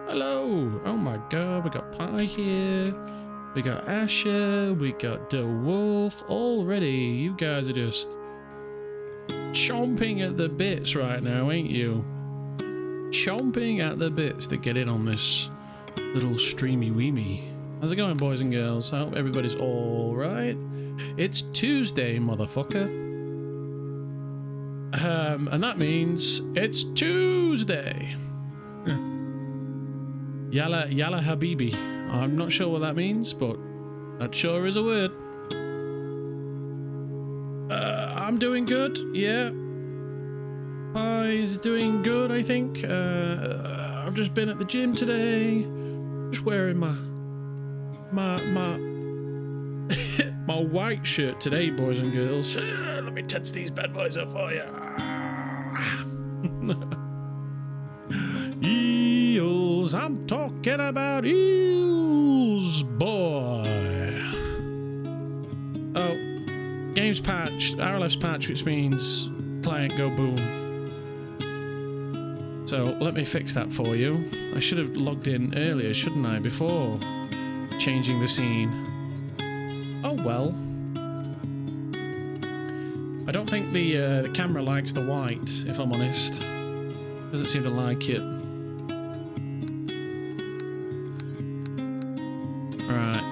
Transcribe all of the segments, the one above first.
Hello. Oh my god, we got Pie here. We got Asher. We got the Wolf. Already, you guys are just chomping at the bits right now, ain't you? Chomping at the bits to get in on this little streamy weemy. How's it going, boys and girls? I hope everybody's alright. It's Tuesday, motherfucker. And that means it's Tuesday. Yalla Habibi. I'm not sure what that means, but that sure is a word. I'm doing good, yeah. Pie's doing good, I think. I've just been at the gym today. Just wearing my white shirt today, boys and girls. Let me tense these bad boys up for you. Eels, I'm talking about eels, boy. Oh, game's patched, Arelith's patched, which means client go boom. So let me fix that for you. I should have logged in earlier, shouldn't I, before changing the scene. Oh well. I don't think the camera likes the white, if I'm honest. Doesn't seem to like it. Alright.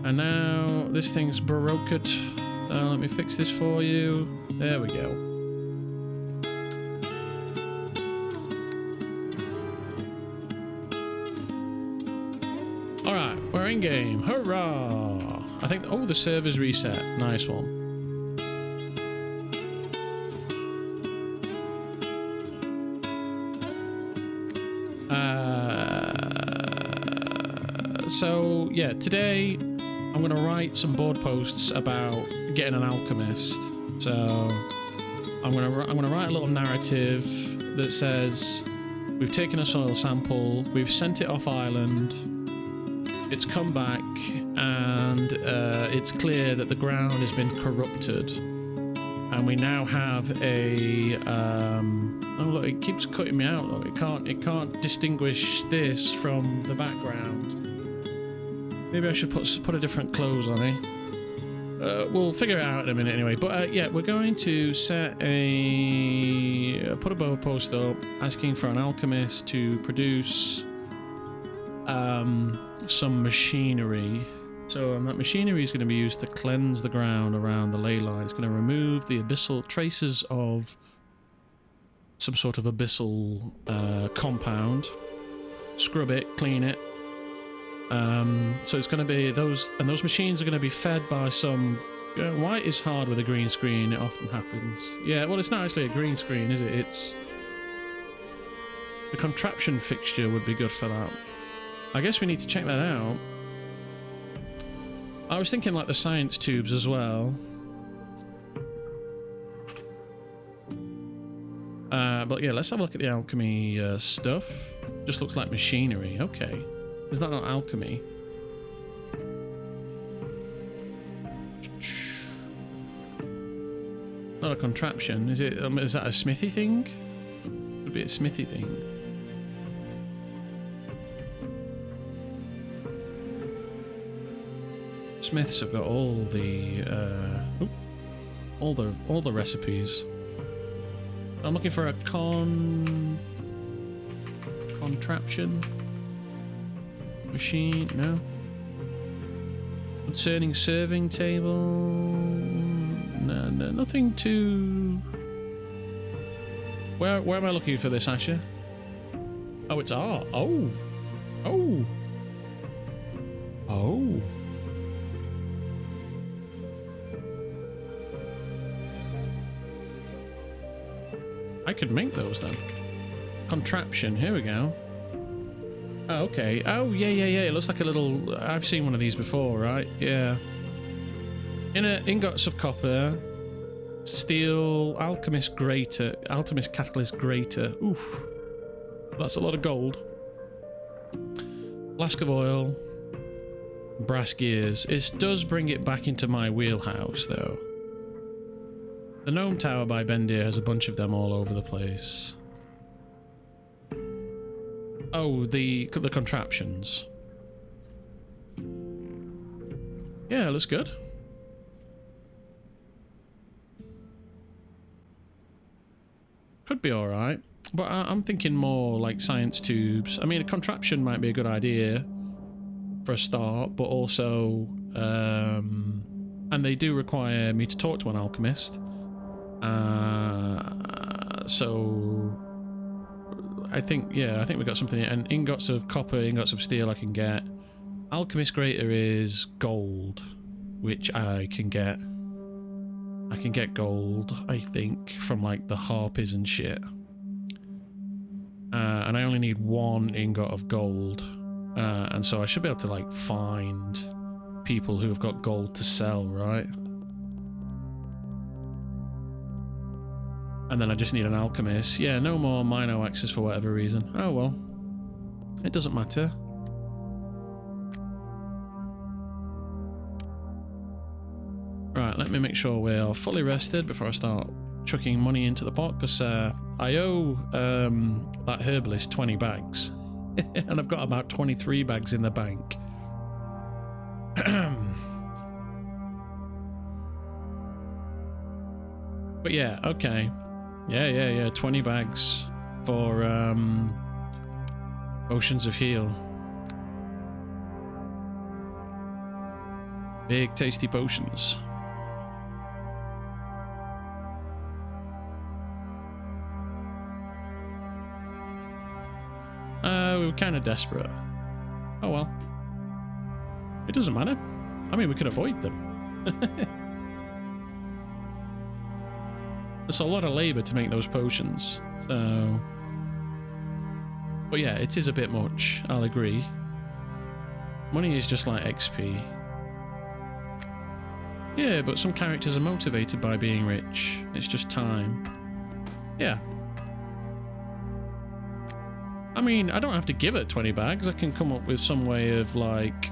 And now this thing's broke it. Let me fix this for you. There we go. Alright, we're in game. Hurrah! I think, oh, the server's reset. Nice one. So yeah, today I'm going to write some board posts about getting an alchemist. So I'm going to write a little narrative that says we've taken a soil sample, we've sent it off island, it's come back, and it's clear that the ground has been corrupted, and we now have a oh look, it keeps cutting me out. Look, it can't distinguish this from the background. Maybe I should put a different clothes on, eh? We'll figure it out in a minute anyway. But yeah, we're going to set put a board post up asking for an alchemist to produce some machinery. So that machinery is going to be used to cleanse the ground around the ley line. It's going to remove the abyssal traces of some sort of abyssal compound, scrub it, clean it. So it's going to be those machines are going to be fed by some. White is hard with a green screen. It often happens. Yeah, well, it's not actually a green screen, is it? It's the contraption fixture would be good for that. I guess we need to check that out. I was thinking like the science tubes as well. But yeah, let's have a look at the alchemy stuff. Just looks like machinery. Okay. Is that not alchemy? Not a contraption. Is it? Is that a smithy thing? Could be a smithy thing. Smiths have got all the recipes. I'm looking for a contraption. Machine, no. Concerning serving table, no, nothing too. Where am I looking for this, Asher? Oh, it's art. Oh. I could make those then. Contraption. Here we go. Oh, okay. Oh, yeah. It looks like a little. I've seen one of these before, right? Yeah. Ingots of copper, steel, alchemist catalyst grater. Oof. That's a lot of gold. Flask of oil, brass gears. It does bring it back into my wheelhouse, though. The Gnome Tower by Bendir has a bunch of them all over the place. Oh, the contraptions. Yeah, looks good. Could be alright. But I'm thinking more like science tubes. I mean, a contraption might be a good idea for a start, but also... and they do require me to talk to an alchemist. So... I think we got something here. And ingots of copper, ingots of steel I can get. Alchemist grater is gold, which I can get. I can get gold, I think, from like the harpies and shit. And I only need 1 ingot of gold. And so I should be able to like find people who have got gold to sell, right? And then I just need an alchemist. Yeah, no more Mino axes for whatever reason. Oh well. It doesn't matter. Right, let me make sure we're fully rested before I start chucking money into the pot, because I owe that herbalist 20 bags. And I've got about 23 bags in the bank. But yeah, okay. Yeah, 20 bags for Oceans of Heal. Big tasty potions. We were kind of desperate. Oh well. It doesn't matter. I mean, we could avoid them. It's a lot of labour to make those potions, so... But yeah, it is a bit much, I'll agree. Money is just like XP. Yeah, but some characters are motivated by being rich. It's just time. Yeah. I mean, I don't have to give it 20 bags. I can come up with some way of like...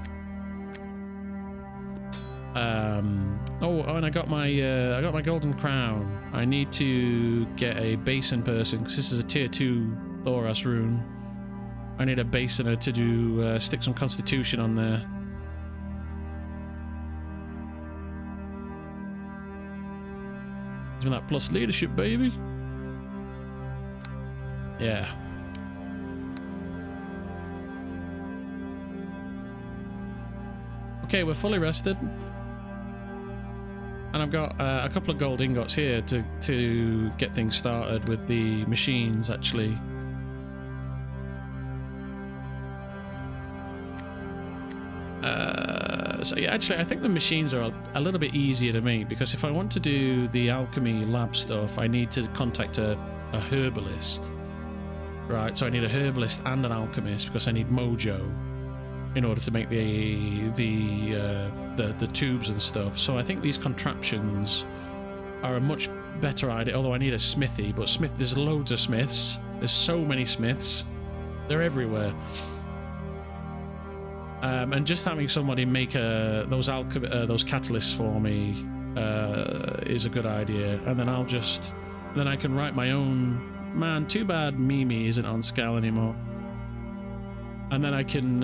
Oh, and I got my golden crown. I need to get a basin person, because this is a tier 2 Thoras rune. I need a basoner to do stick some constitution on there. Give me that plus leadership, baby. Yeah. Okay, we're fully rested. And I've got a couple of gold ingots here to get things started with the machines, actually. So yeah, actually, I think the machines are a little bit easier to make, because if I want to do the alchemy lab stuff, I need to contact a herbalist. Right, so I need a herbalist and an alchemist, because I need mojo in order to make the tubes and stuff. So I think these contraptions are a much better idea, although I need a smithy, but there's loads of smiths. There's so many smiths. They're everywhere. And just having somebody make those catalysts for me is a good idea. And then then I can write my own. Man, too bad Mimi isn't on Scal anymore. And then I can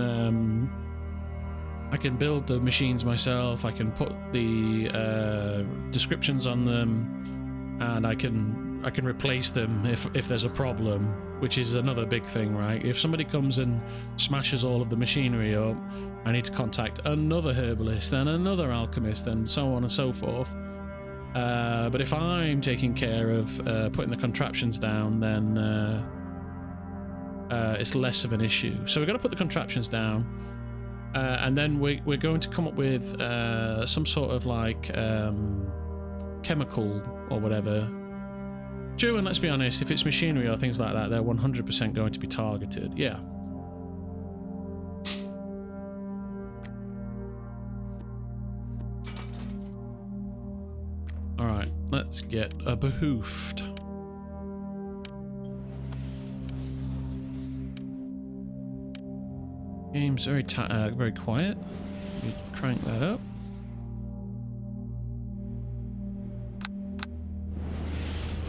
build the machines myself. I can put the descriptions on them, and I can replace them if there's a problem, which is another big thing, right? If somebody comes and smashes all of the machinery up, I need to contact another herbalist and another alchemist and so on and so forth. But if I'm taking care of putting the contraptions down, then it's less of an issue. So we're going to put the contraptions down, and then we're going to come up with some sort of like chemical or whatever. True, and let's be honest, if it's machinery or things like that, they're 100% going to be targeted. Yeah. Alright, let's get a behoofed. Game's very quiet. Let me crank that up.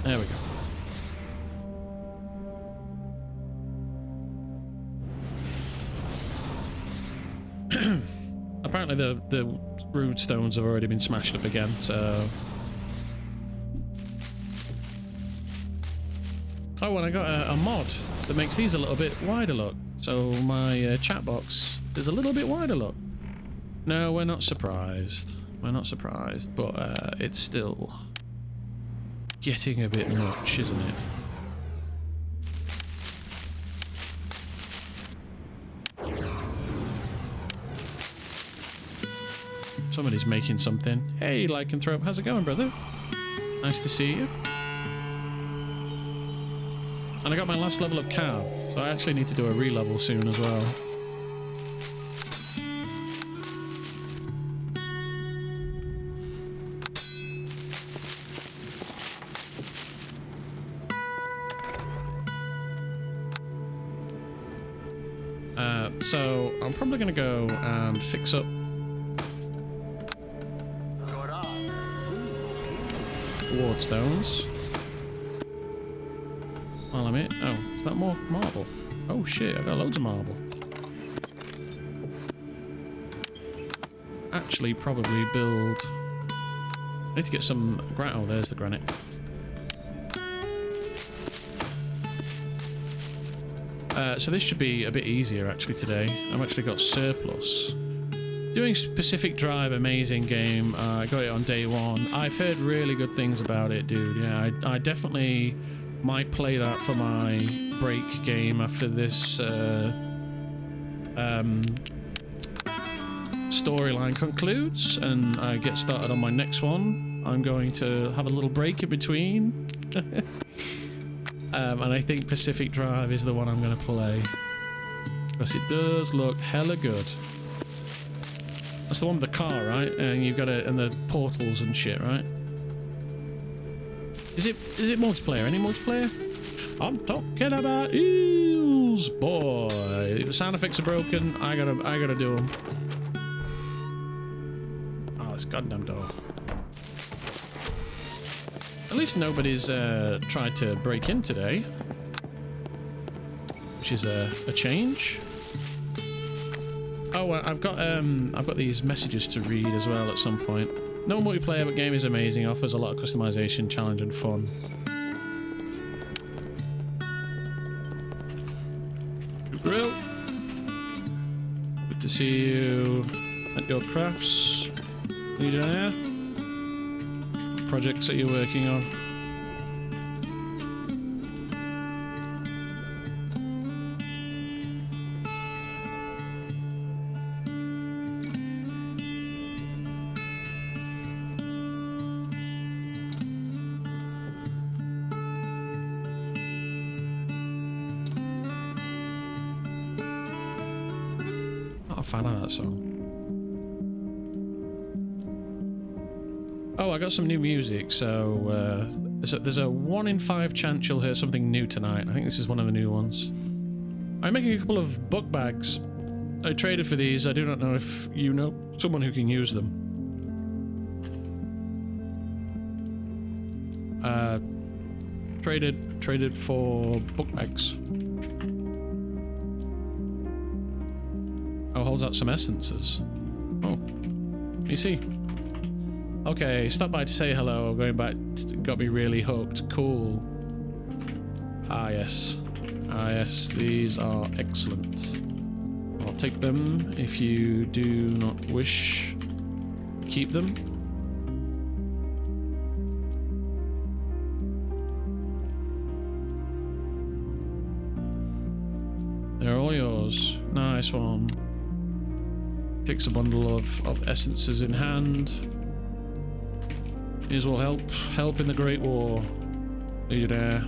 There we go. the rune stones have already been smashed up again, so... Oh, and I got a mod that makes these a little bit wider look. So my chat box is a little bit wider look. No, we're not surprised. We're not surprised, but it's still getting a bit much, isn't it? Somebody's making something. Hey, Lycanthrope, how's it going, brother? Nice to see you. And I got my last level of Cav, so I actually need to do a re-level soon as well. So I'm probably going to go and fix up ward stones. While I'm here. Oh, is that more marble? Oh shit, I got loads of marble. Actually, probably build... I need to get some granite. Oh, there's the granite. So this should be a bit easier actually today. I've actually got surplus. Doing Pacific Drive, amazing game. I got it on day one. I've heard really good things about it, dude. Yeah, I definitely might play that for my break game after this storyline concludes and I get started on my next one. I'm going to have a little break in between. And I think Pacific Drive is the one I'm going to play. Because it does look hella good. That's the one with the car, right? And you've got it, and the portals and shit, right? Is it multiplayer? Any multiplayer? I'm talking about eels, boy. The sound effects are broken. I gotta do them. Oh, this goddamn door. At least nobody's tried to break in today, which is a change. Oh, I've got these messages to read as well at some point. No multiplayer, but game is amazing. Offers a lot of customization, challenge, and fun. Grill. Good to see you at your crafts. What are you doing here? Projects that you're working on. Not a fan of that song. Oh, I got some new music, so there's a 1 in 5 chance you'll hear something new tonight. I think this is one of the new ones. I'm making a couple of book bags. I traded for these. I do not know if you know someone who can use them. Traded for book bags. Oh, holds out some essences. Oh, you see. Okay, stop by to say hello. Going back, got me really hooked. Cool. Ah, yes. Ah, yes, these are excellent. I'll take them if you do not wish to keep them. They're all yours. Nice one. Takes a bundle of essences in hand. Here's what help in the Great War. Legionnaire.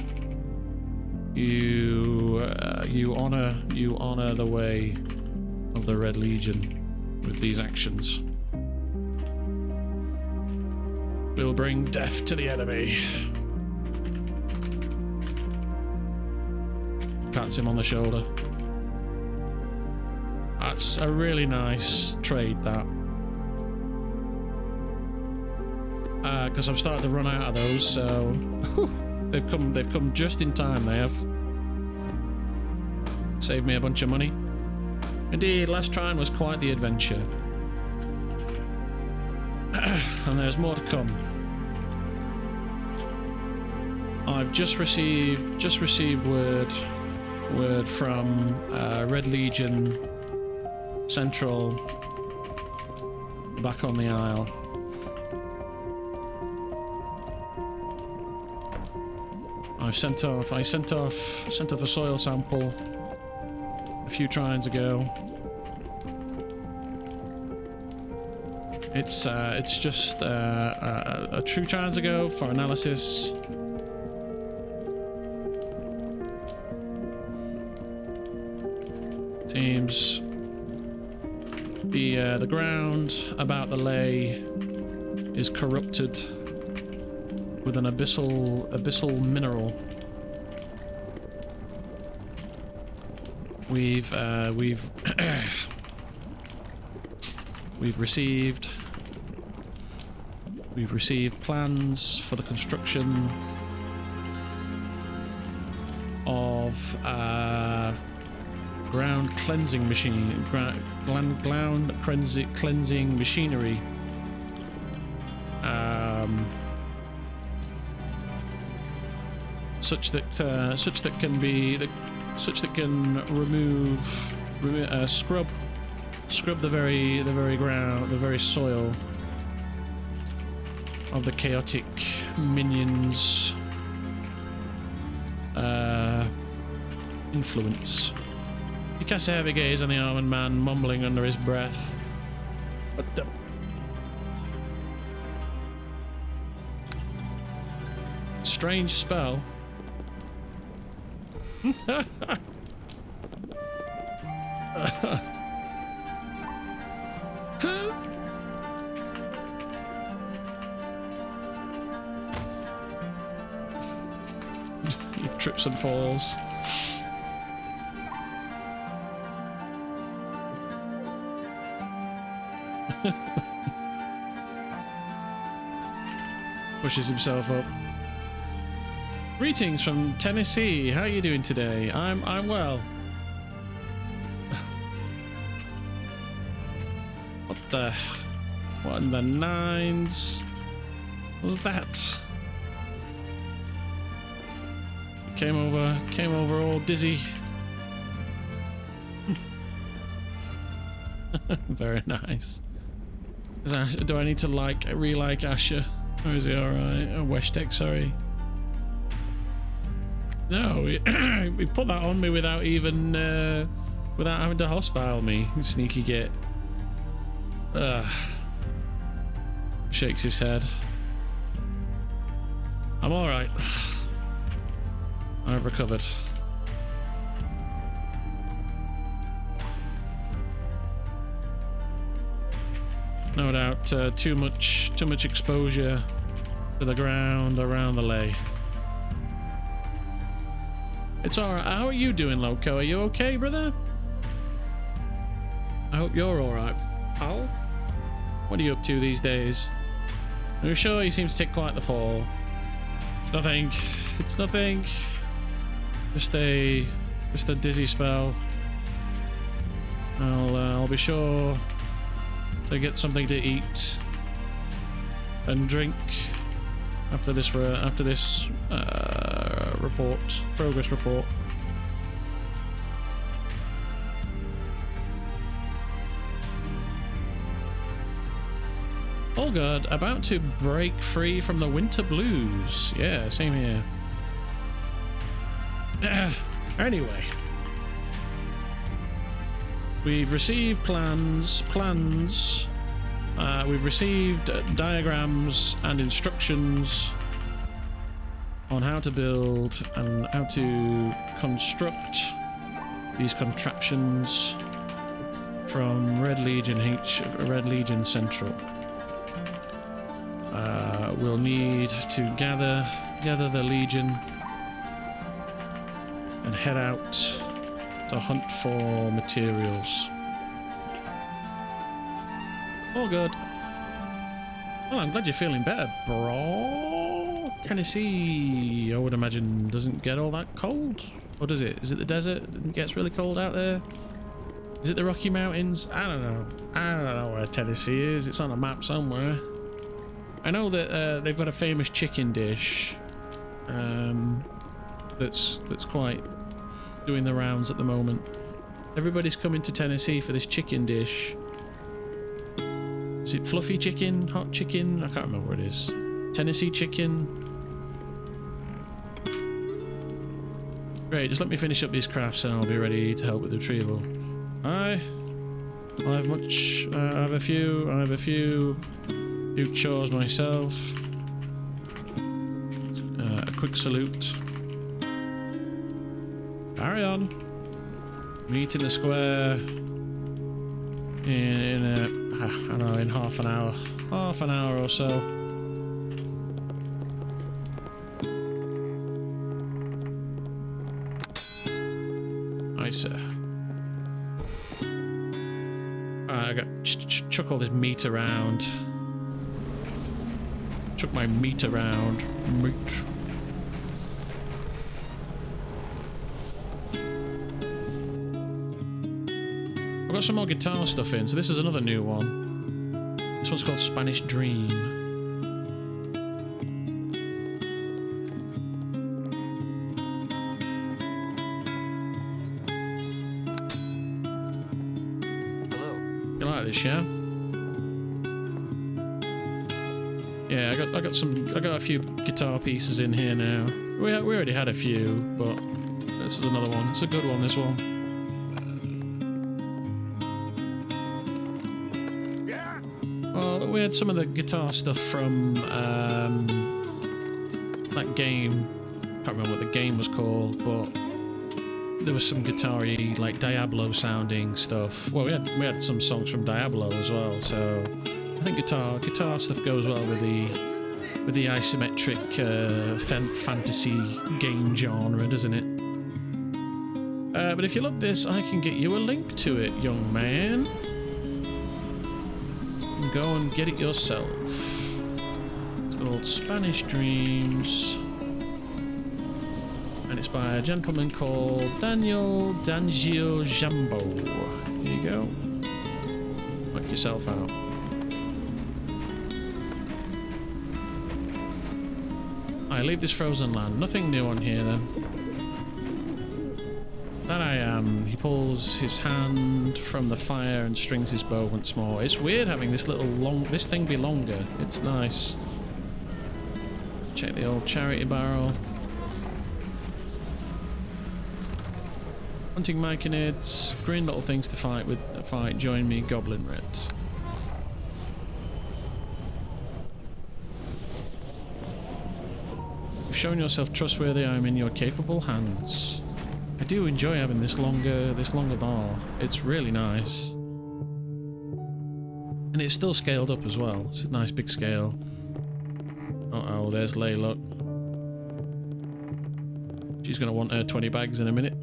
You honor the way of the Red Legion with these actions. We'll bring death to the enemy. Pats him on the shoulder. That's a really nice trade, that. Because I'm starting to run out of those, so they've come just in time. They have saved me a bunch of money. Indeed, last trying was quite the adventure. And there's more to come. I've just received word from Red Legion Central back on the Isle. I sent off a soil sample a few trines ago. It's just a few trines ago for analysis. Seems the ground about the ley is corrupted with an abyssal mineral. We've received plans for the construction of ground cleansing machine, ground cleansing machinery. Such that can scrub the very ground, the very soil of the chaotic minions' influence. He casts a heavy gaze on the armored man, mumbling under his breath. What the? Strange spell. He trips and falls. Pushes himself up. Greetings from Tennessee. How are you doing today? I'm well. What in the nines was that? Came over all dizzy. Very nice. Do I need to re-like Asher? Or is he alright? Oh, Weshtek, sorry. No, he put that on me without even, without having to hostile me. Sneaky git. Shakes his head. I'm alright. I've recovered. No doubt, too much exposure to the ground around the ley. It's alright. How are you doing, Loke? Are you okay, brother? I hope you're alright, pal. What are you up to these days? Are you sure? You seem to take quite the fall. It's nothing. It's nothing. Just a dizzy spell. I'll be sure to get something to eat and drink after this progress report. All good. About to break free from the winter blues. Yeah, same here. Anyway, we've received plans. We've received diagrams and instructions on how to build and how to construct these contraptions from Red Legion Central. We'll need to gather the Legion and head out to hunt for materials. All good. Well, I'm glad you're feeling better, bro. Tennessee, I would imagine, doesn't get all that cold. Or does it? Is it the desert? It gets really cold out there? Is it the Rocky Mountains? I don't know. I don't know where Tennessee is. It's on a map somewhere. I know that they've got a famous chicken dish that's quite doing the rounds at the moment. Everybody's coming to Tennessee for this chicken dish. Is it fluffy chicken? Hot chicken? I can't remember what it is. Tennessee chicken? Great, just let me finish up these crafts and I'll be ready to help with the retrieval. I have a few chores myself. A quick salute. Carry on. Meet in the square in half an hour or so. Aye, sir. I got chuck all this meat around. Chuck my meat around. Meat. I've got some more guitar stuff in, so this is another new one. This one's called Spanish Dream. Hello. You like this, yeah? Yeah, I got a few guitar pieces in here now. We already had a few, but this is another one. It's a good one, this one. Well, we had some of the guitar stuff from that game. Can't remember what the game was called, but there was some guitar-y, like Diablo sounding stuff. Well, we had some songs from Diablo as well, so I think guitar stuff goes well with the isometric fantasy game genre, doesn't it? But if you love this, I can get you a link to it, young man. Go and get it yourself. It's called Spanish Dreams, and it's by a gentleman called Daniel D'Angio Jambo. Here you go. Knock yourself out. I leave this frozen land. Nothing new on here then. That I am. He pulls his hand from the fire and strings his bow once more. It's weird having this this thing be longer. It's nice. Check the old charity barrel. Hunting myconids. Green little things to fight with. Join me, Goblin Ret. You've shown yourself trustworthy. I am in your capable hands. I do enjoy having this longer bar. It's really nice. And it's still scaled up as well. It's a nice big scale. Uh-oh, there's Layla. She's gonna want her 20 bags in a minute.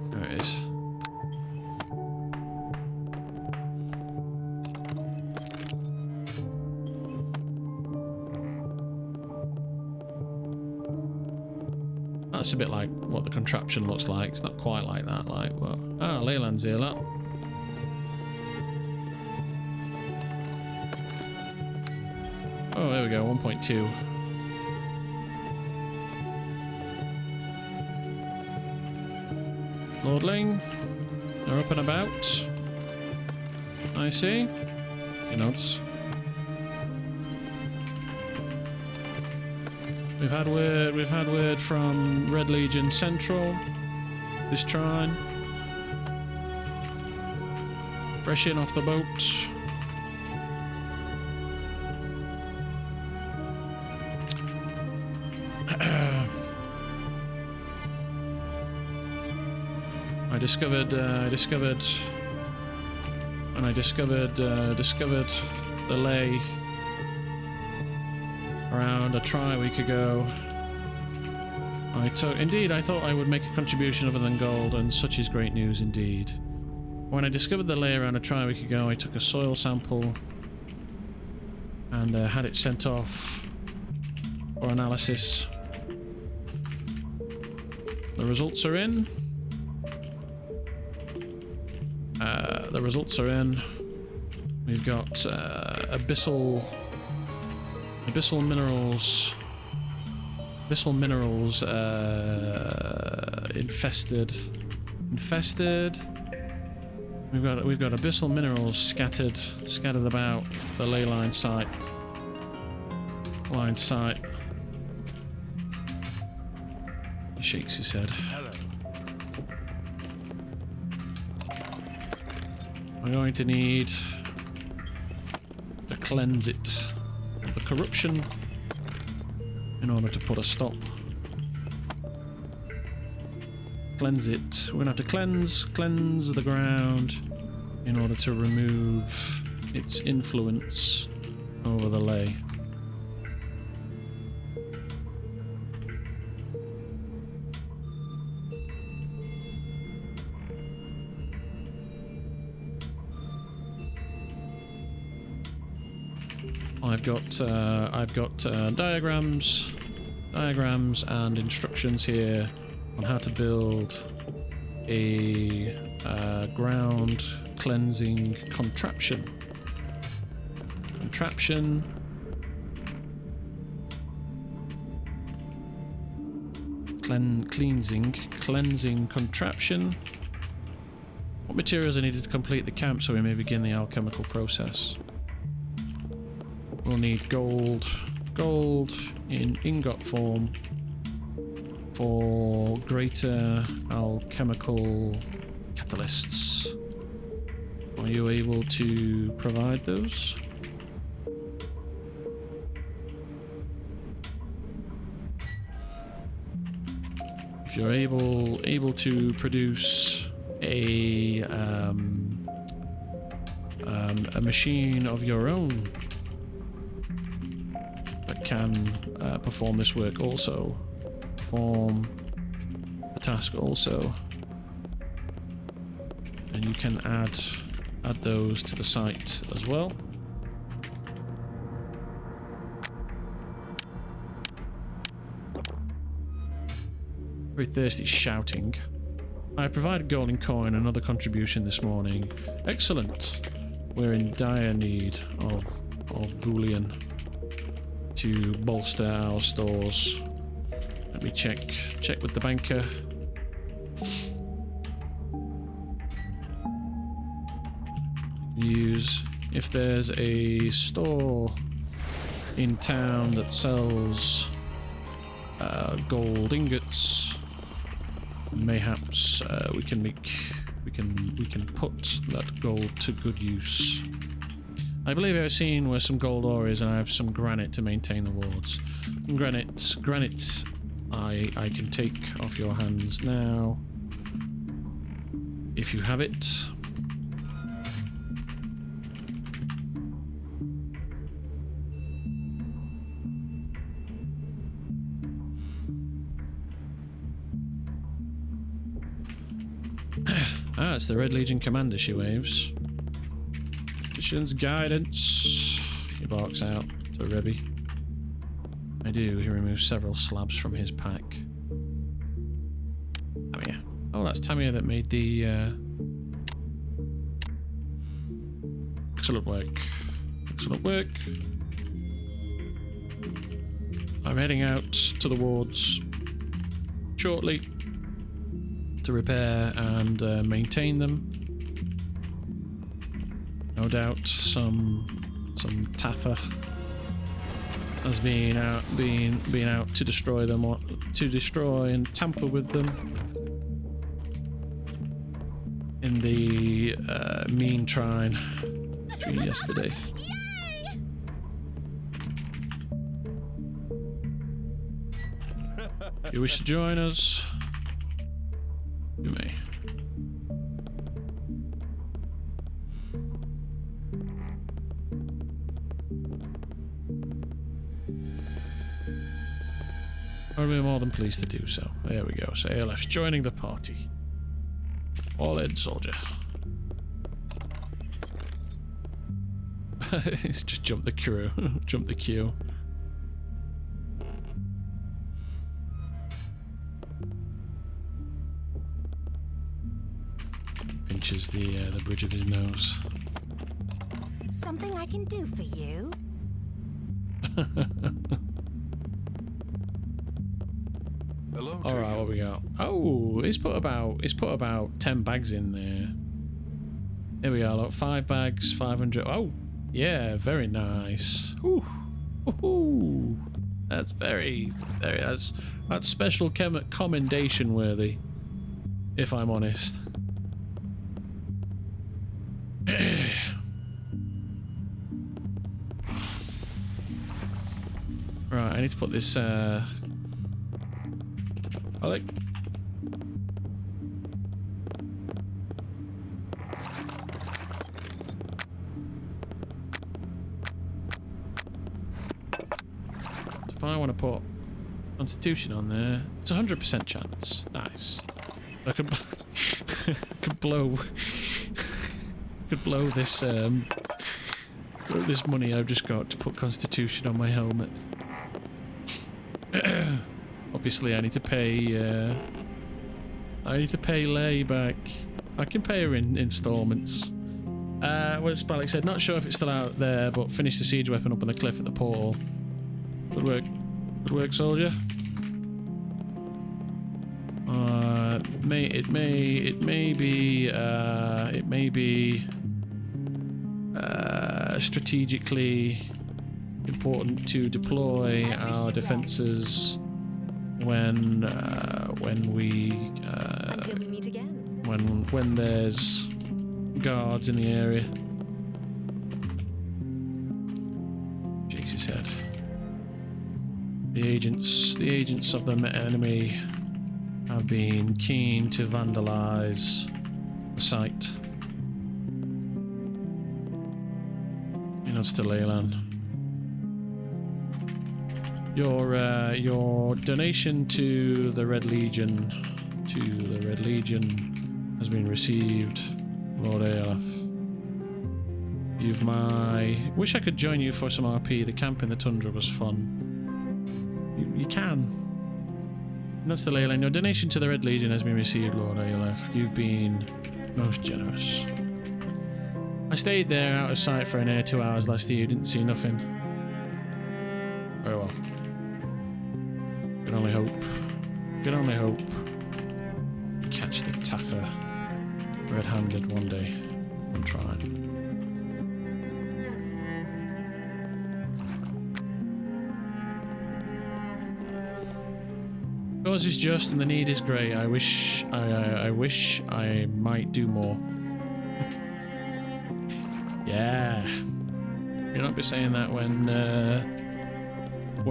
There it is. That's a bit like what the contraption looks like. It's not quite like that, like, well... Ah, Leyland's here, look. Oh, there we go, 1.2. Lordling, they're up and about. I see. Your notes. We've had word from Red Legion Central. This trine. Fresh in off the boat. I discovered the lay around a tri-week ago. Indeed, I thought I would make a contribution other than gold, and such is great news indeed. When I discovered the lay around a tri-week ago, I took a soil sample and had it sent off for analysis. The results are in. The results are in. We've got abyssal minerals. Abyssal minerals infested. We've got abyssal minerals scattered about the ley line site. He shakes his head. Hello. We're going to need to cleanse it of the corruption in order to put a stop. Cleanse it. We're gonna have to cleanse the ground in order to remove its influence over the ley. I've got diagrams and instructions here on how to build a ground cleansing contraption. Cleansing contraption. What materials are needed to complete the camp so we may begin the alchemical process? We'll need gold in ingot form for greater alchemical catalysts. Are you able to provide those? If you're able to produce a machine of your own that can perform this work also, perform the task also, and you can add those to the site as well. Very thirsty shouting. I provided golden coin, another contribution this morning. Excellent. We're in dire need of bullion to bolster our stores. Let me check with the banker. Use if there's a store in town that sells gold ingots. Mayhaps we can put that gold to good use. I believe I've seen where some gold ore is, and I have some granite to maintain the wards. Granite, I can take off your hands now, if you have it. Ah, it's the Red Legion commander, she waves. Mission's guidance. He barks out to Rebby. I do. He removes several slabs from his pack. Tamia. Oh, that's Tamia that made the... Excellent work. Excellent work. I'm heading out to the wards shortly to repair and maintain them. No doubt some Taffa has been out to destroy them, or to destroy and tamper with them in the mean trine between yesterday. If you wish to join us, you may. I'd be more than pleased to do so. There we go. So Arelith's joining the party. All in, soldier. He's just jumped the crew. Jumped the queue. inches the bridge of his nose. Something I can do for you? Hello. All right, what we got? Oh, he's put about 10 bags in there. Here we are. Look, 5 bags, 500. Oh, yeah, very nice. Ooh, ooh, that's very. That's special commendation worthy, if I'm honest. Right, I need to put this. Alec. If I want to put Constitution on there, it's 100% chance. Nice. I could, could blow this this money I've just got to put Constitution on my helmet. Obviously, I need to pay. I need to pay Lay back. I can pay her in installments. What Spalik said, not sure if it's still out there, but finish the siege weapon up on the cliff at the portal. Good work. Good work, soldier. It may be strategically important to deploy our defenses when we Until we meet again. when there's guards in the area. Jesus head. The agents of the enemy have been keen to vandalize the site. You know, to Leyland. Your donation to the Red Legion has been received, Lord Arelith. You've my... Wish I could join you for some RP. The camp in the tundra was fun. You can. And that's the Leyland. Your donation to the Red Legion has been received, Lord Arelith. You've been most generous. I stayed there out of sight for an air 2 hours last year. Didn't see nothing. Very well. Can only hope. Can only hope. Catch the Taffer red-handed one day. I'm trying. The cause is just and the need is great. I wish I might do more. Yeah. You'll not be saying that when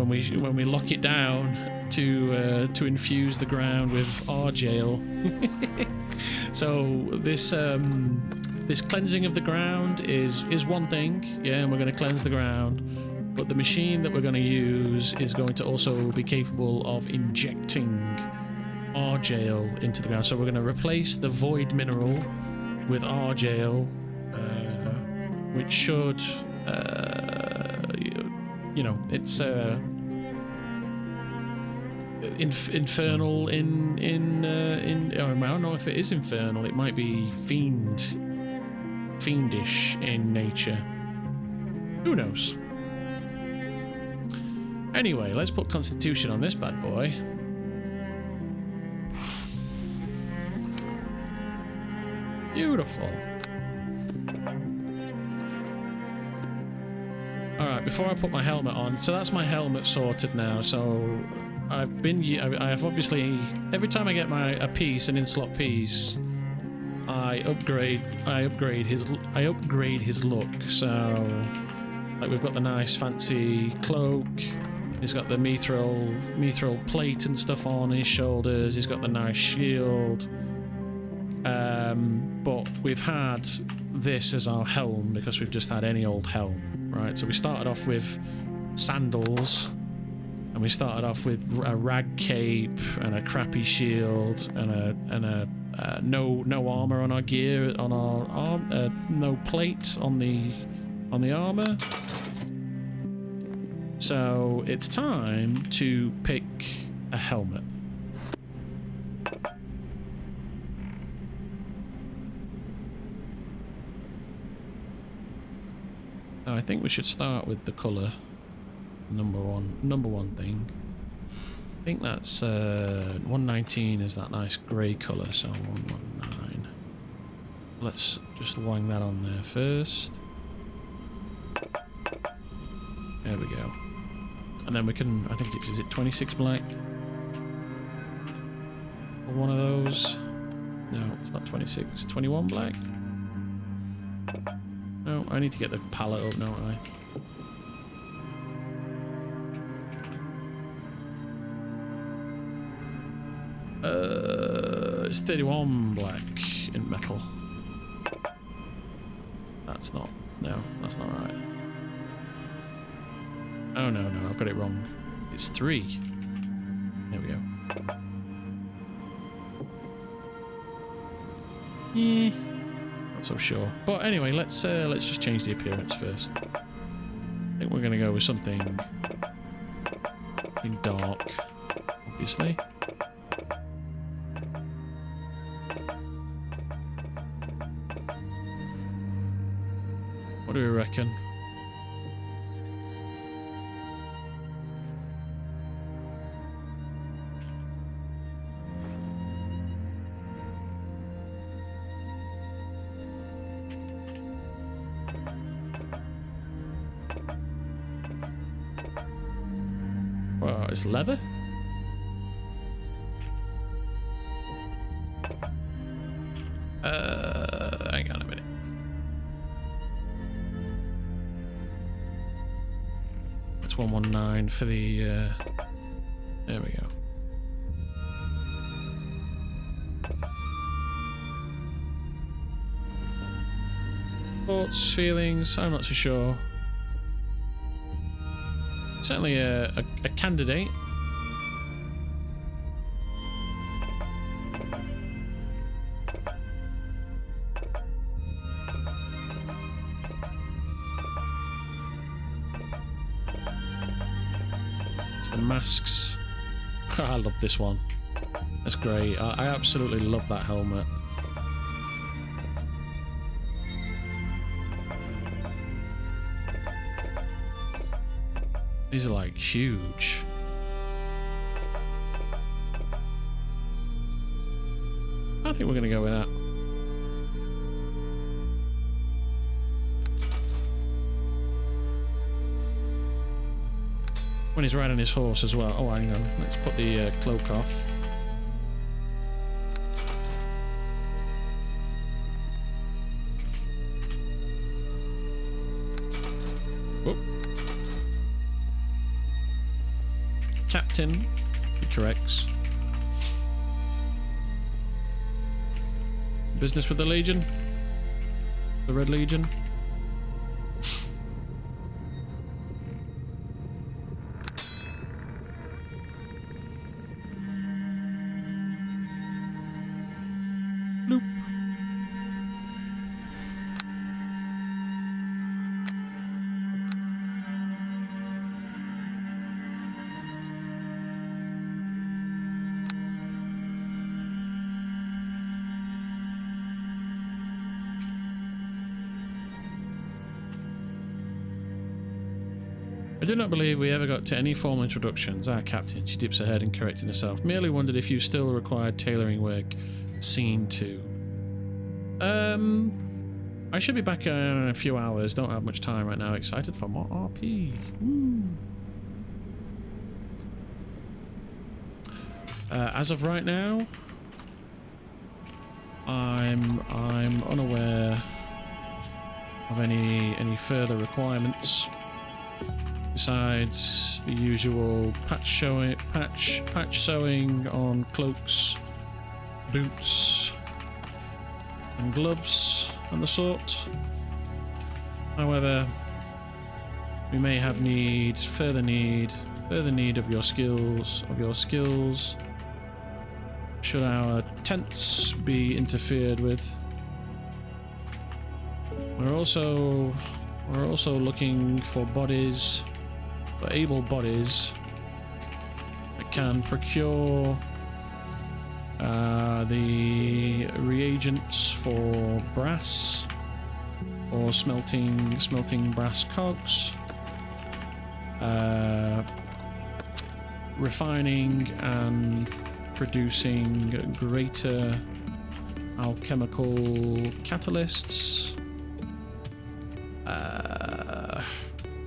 we lock it down to infuse the ground with our jail. So this cleansing of the ground is one thing, yeah, and we're going to cleanse the ground. But the machine that we're going to use is going to also be capable of injecting our jail into the ground. So we're going to replace the void mineral with our jail, which should, you know, it's infernal in I don't know if it is infernal. It might be fiendish in nature. Who knows? Anyway, let's put Constitution on this bad boy. Beautiful. Alright, before I put my helmet on, so that's my helmet sorted now, so I have obviously, every time I get a piece, an in-slot piece, I upgrade his look, so like we've got the nice fancy cloak, he's got the mithril plate and stuff on his shoulders, he's got the nice shield, but we've had this as our helm because we've just had any old helm, right? So we started off with sandals, and we started off with a rag cape and a crappy shield and a no armor on our gear, on our arm, no plate on the armor. So it's time to pick a helmet. So I think we should start with the colour. Number one thing. I think that's 119 is that nice grey colour, so 119. Let's just wang that on there first. There we go. And then we can, I think it's, is it 26 black? Or one of those? No, it's not 26. 21 black? No, I need to get the palette up, don't I? It's 31 black in metal. That's not, no, that's not right. Oh no, I've got it wrong. It's 3. There we go. Not so sure. But anyway, let's just change the appearance first. I think we're gonna go with something dark, obviously. What do we reckon? Well, it's leather? Hang on a minute. That's 119 for the, there we go. Thoughts, feelings, I'm not so sure. Certainly a candidate. It's the masks. I love this one. That's great. I absolutely love that helmet. These are like huge. I think we're going to go with that. When he's riding his horse as well. Oh, hang on. Let's put the cloak off. Whoop. Captain, he corrects. Business with the Legion? The Red Legion? Bloop. I do not believe we ever got to any formal introductions. Ah, Captain, she dips her head and correcting herself. Merely wondered if you still required tailoring work. Scene 2. I should be back in a few hours. Don't have much time right now. Excited for more RP. Woo. As of right now, I'm unaware of any further requirements. Besides the usual patch sewing on cloaks, boots, and gloves and the sort. However, we may have further need of your skills, should our tents be interfered with. We're also looking for bodies. For able bodies that can procure the reagents for brass or smelting brass cogs. Refining and producing greater alchemical catalysts,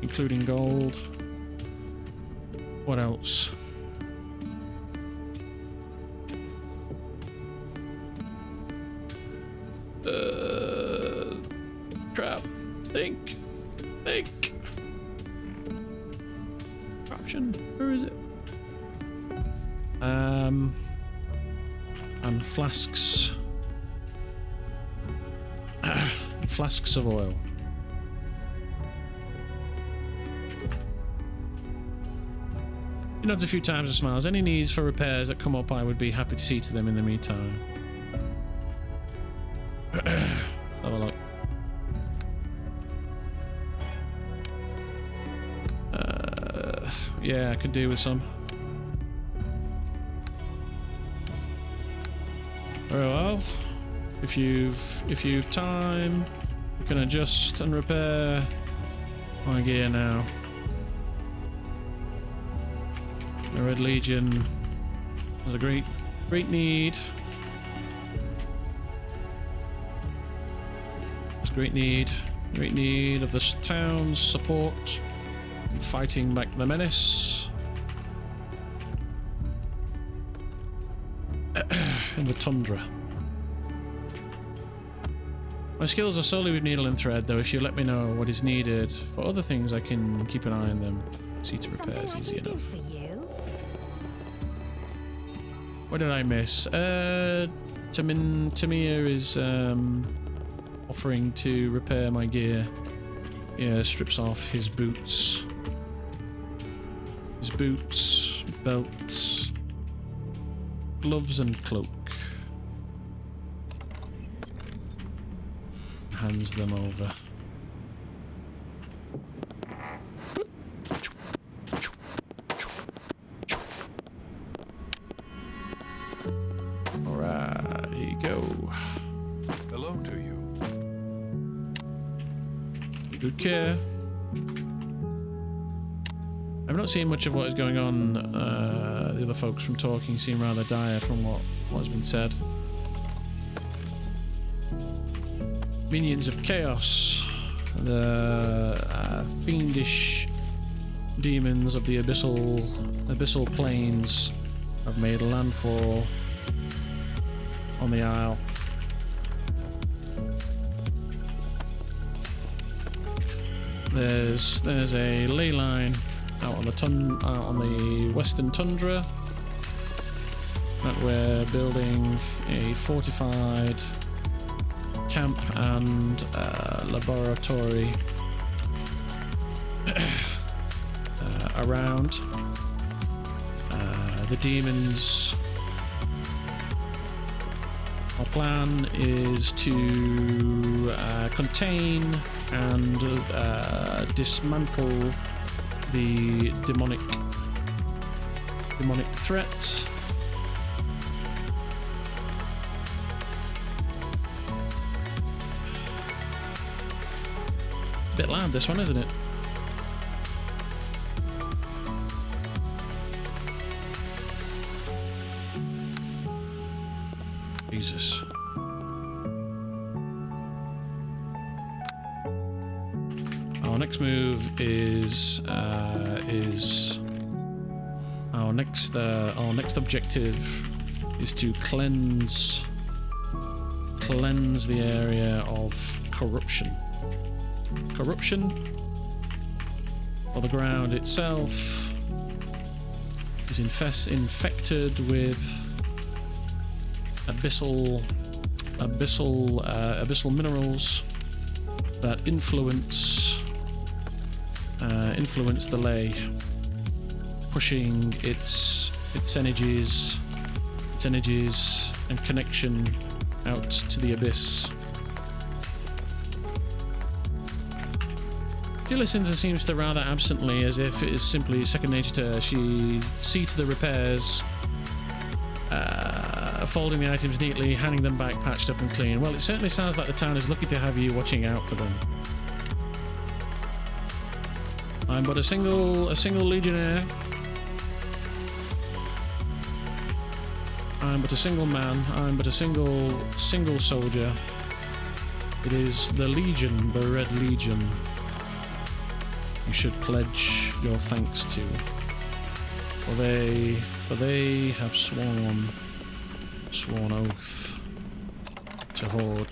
including gold. What else? Crap. Think. Corruption. Where is it? And flasks. Flasks of oil. He nods a few times and smiles. Any needs for repairs that come up, I would be happy to see to them in the meantime. Let's have a look. Yeah, I could do with some. Very well. If you've time, you can adjust and repair my gear now. The Red Legion has a great need. There's great need of this town's support in fighting back the menace in the tundra. My skills are solely with needle and thread, though if you let me know what is needed for other things, I can keep an eye on them. See to repairs easy enough. What did I miss? Tamir is offering to repair my gear. Yeah, strips off his boots. Belt, gloves and cloak. Hands them over. Alright, here you go. Hello to you. Good care. I've not seen much of what is going on. The other folks from talking seem rather dire from what has been said. Minions of Chaos, the fiendish demons of the abyssal plains, have made landfall on the Isle. There's a ley line out on the western tundra that we're building a fortified camp and laboratory around. The demons. Our plan is to contain and dismantle the demonic threat. Bit loud, this one, isn't it? Jesus. Our next move is our next objective is to cleanse the area of corruption. Or the ground itself is infected with abyssal minerals that influence the ley, pushing its energies and connection out to the abyss. She listens and seems to rather absently, as if it is simply second nature to her. She see to the repairs folding the items neatly, handing them back patched up and clean. Well, it certainly sounds like the town is lucky to have you watching out for them. I'm but a single legionnaire. I'm but a single man. I'm but a single soldier. It is the Legion, the Red Legion, you should pledge your thanks to. For they have sworn oath to hold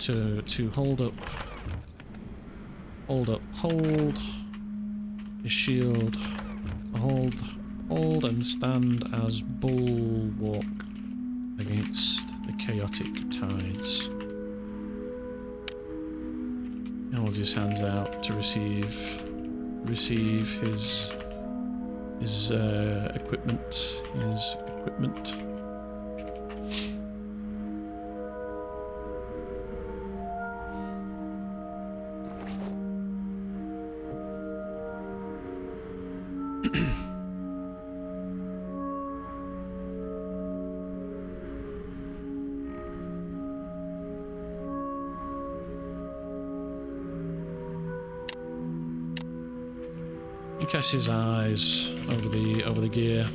his shield, hold and stand as bulwark against the chaotic tides. He holds his hands out to receive his equipment. He casts his eyes over the gear.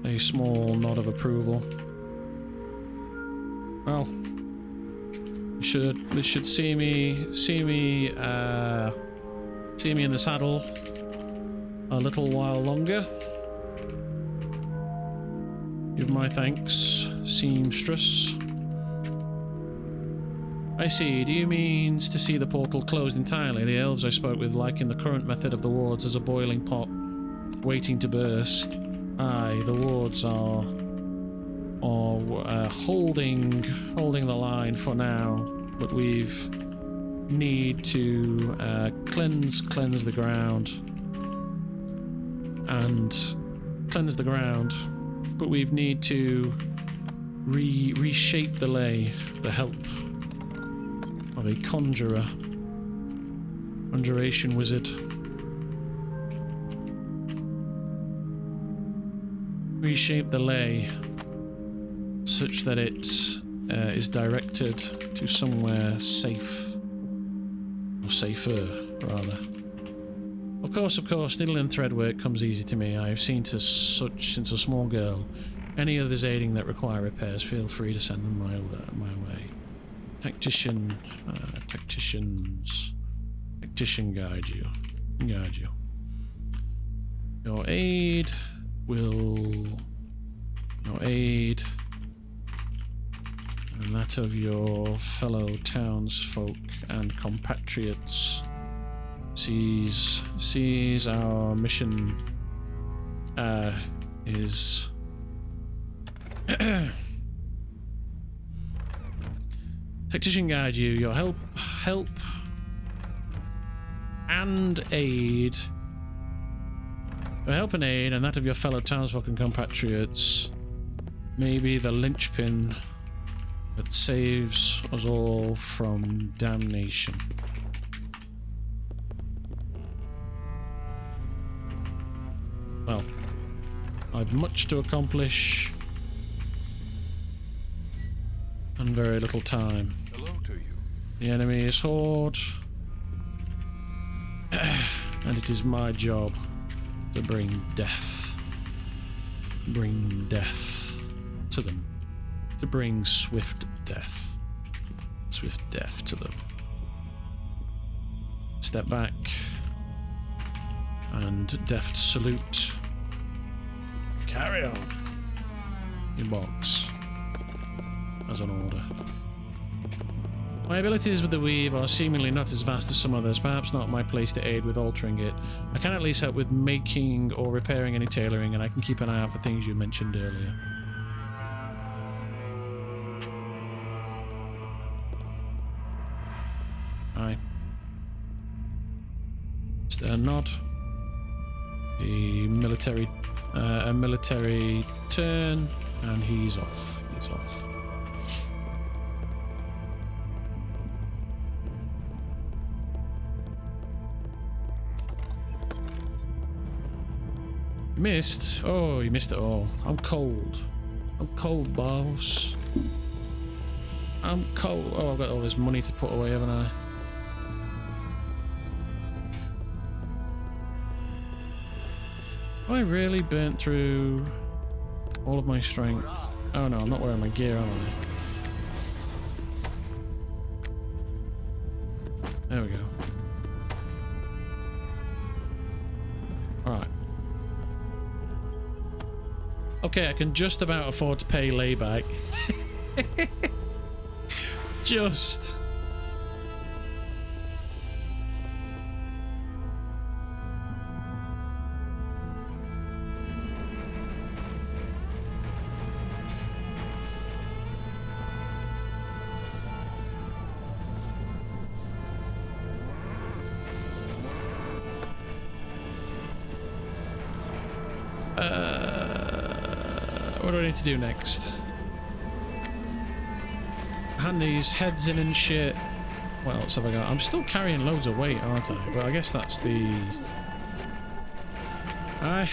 A small nod of approval. Well, you should see me in the saddle a little while longer. Give my thanks, seamstress. I see. Do you mean to see the portal closed entirely? The elves I spoke with liken the current method of the wards as a boiling pot waiting to burst. Aye, the wards are holding the line for now, but we've need to cleanse the ground and cleanse the ground, but we've need to reshape the lay, the help of a conjuration wizard. Reshape the lay such that it is directed to somewhere safe, or safer, rather. Of course, needle and thread work comes easy to me. I have seen to such since a small girl. Any others aiding that require repairs, feel free to send them my way. Tactician guide you. Your aid and that of your fellow townsfolk and compatriots sees our mission is tactician guide you, your help and aid. Your help and aid, and that of your fellow townsfolk and compatriots, may be the linchpin that saves us all from damnation. Well, I've much to accomplish and very little time. Hello to you. The enemy is horde, and it is my job to bring death to them, to bring swift death to them. Step back and deft salute. Carry on, in box, as an order. My abilities with the weave are seemingly not as vast as some others, perhaps not my place to aid with altering it. I can at least help with making or repairing any tailoring, and I can keep an eye out for things you mentioned earlier. Aye. Just a nod. A military turn, and he's off. You missed? Oh, you missed it all. I'm cold. I'm cold, boss. I'm cold. Oh, I've got all this money to put away, haven't I? Have I really burnt through all of my strength? Oh no, I'm not wearing my gear, am I? There we go. Alright. Okay, I can just about afford to pay layback. Just. What do I need to do next? Hand these heads in and shit. What else have I got? I'm still carrying loads of weight, aren't I? But I guess that's the... Aye.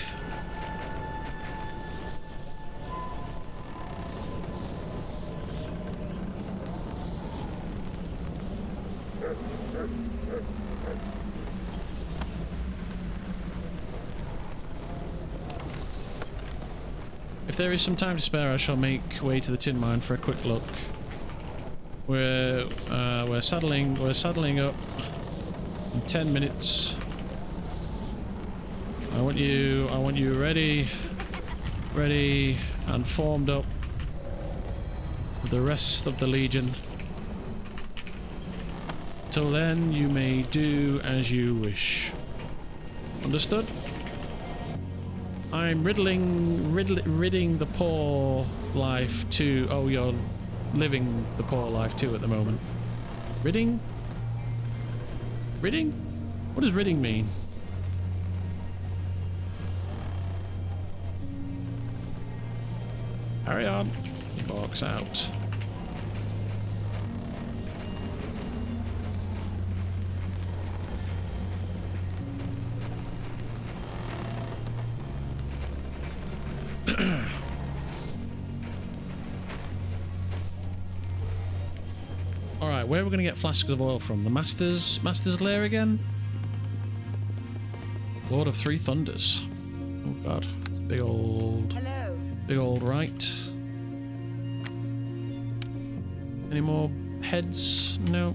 If there is some time to spare, I shall make way to the tin mine for a quick look. We're saddling up in 10 minutes. I want you ready and formed up with the rest of the Legion. Till then, you may do as you wish. Understood? I'm ridding the poor life too. Oh, you're living the poor life too at the moment. Ridding? Ridding? What does ridding mean? Carry on. Box out. Alright, where are we going to get flasks of oil from? The Master's lair again? Lord of Three Thunders. Oh god. Big old... Hello. Big old right. Any more heads? No.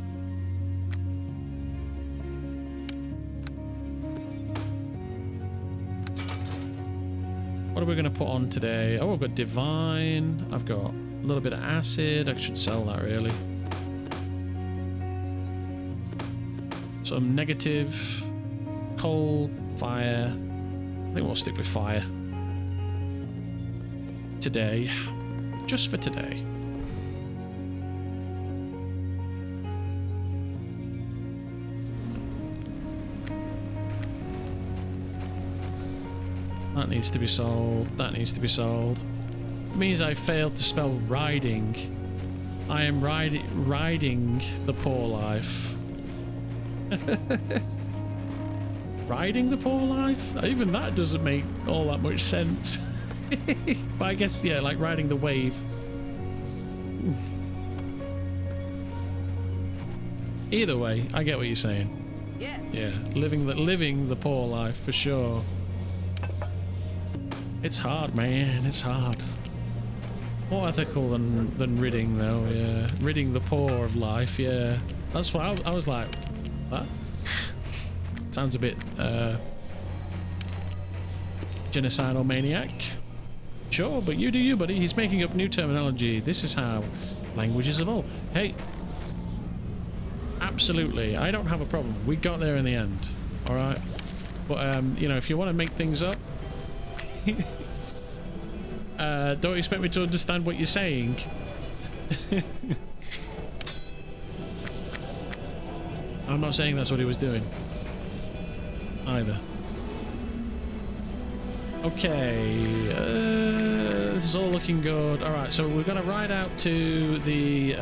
What are we going to put on today? Oh, I've got Divine. I've got a little bit of Acid. I should sell that, really. Some Negative. Cold. Fire. I think we'll stick with Fire. Today. Just for today. That needs to be sold. That needs to be sold. It means I failed to spell riding. I am riding the poor life. Riding the poor life? Even that doesn't make all that much sense. But I guess, yeah, like riding the wave. Either way, I get what you're saying. Yes. Yeah, living the poor life for sure. It's hard, man. It's hard. More ethical than ridding, though. Yeah, ridding the poor of life. Yeah, that's what I was like. What? Sounds a bit genocidal maniac. Sure, but you do you, buddy. He's making up new terminology. This is how languages evolve. Hey, absolutely. I don't have a problem. We got there in the end. All right. But you know, if you want to make things up. Don't expect me to understand what you're saying. I'm not saying that's what he was doing either. Okay, this is all looking good. All right, so we're gonna ride out to the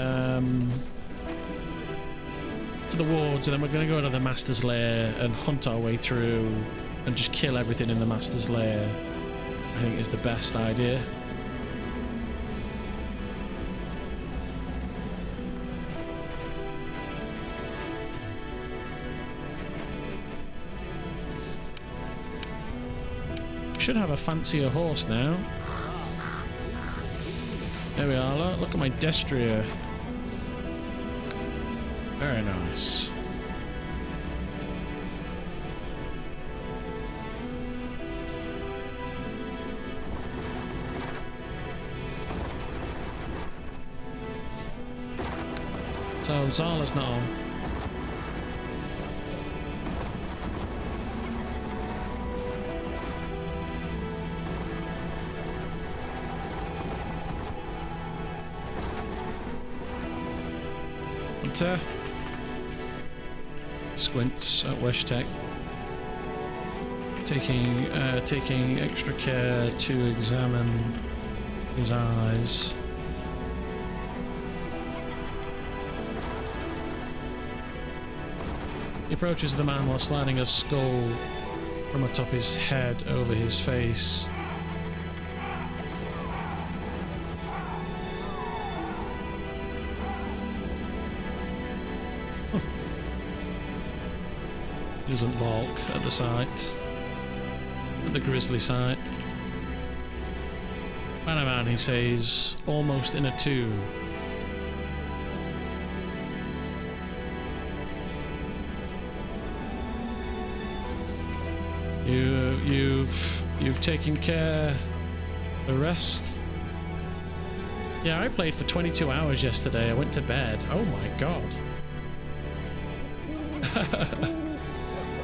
wards, and then we're gonna go to the Master's lair and hunt our way through and just kill everything in the Master's lair. think is the best idea. Should have a fancier horse now. There we are. Look at my destrier. Very nice. So Zala's not on. Hunter squints at Weshtech, taking extra care to examine his eyes. He approaches the man while sliding a skull from atop his head over his face. He doesn't balk at the sight, at the grisly sight. Man, he says, almost in a tune. You've taken care of the rest? Yeah, I played for 22 hours yesterday. I went to bed. Oh my god.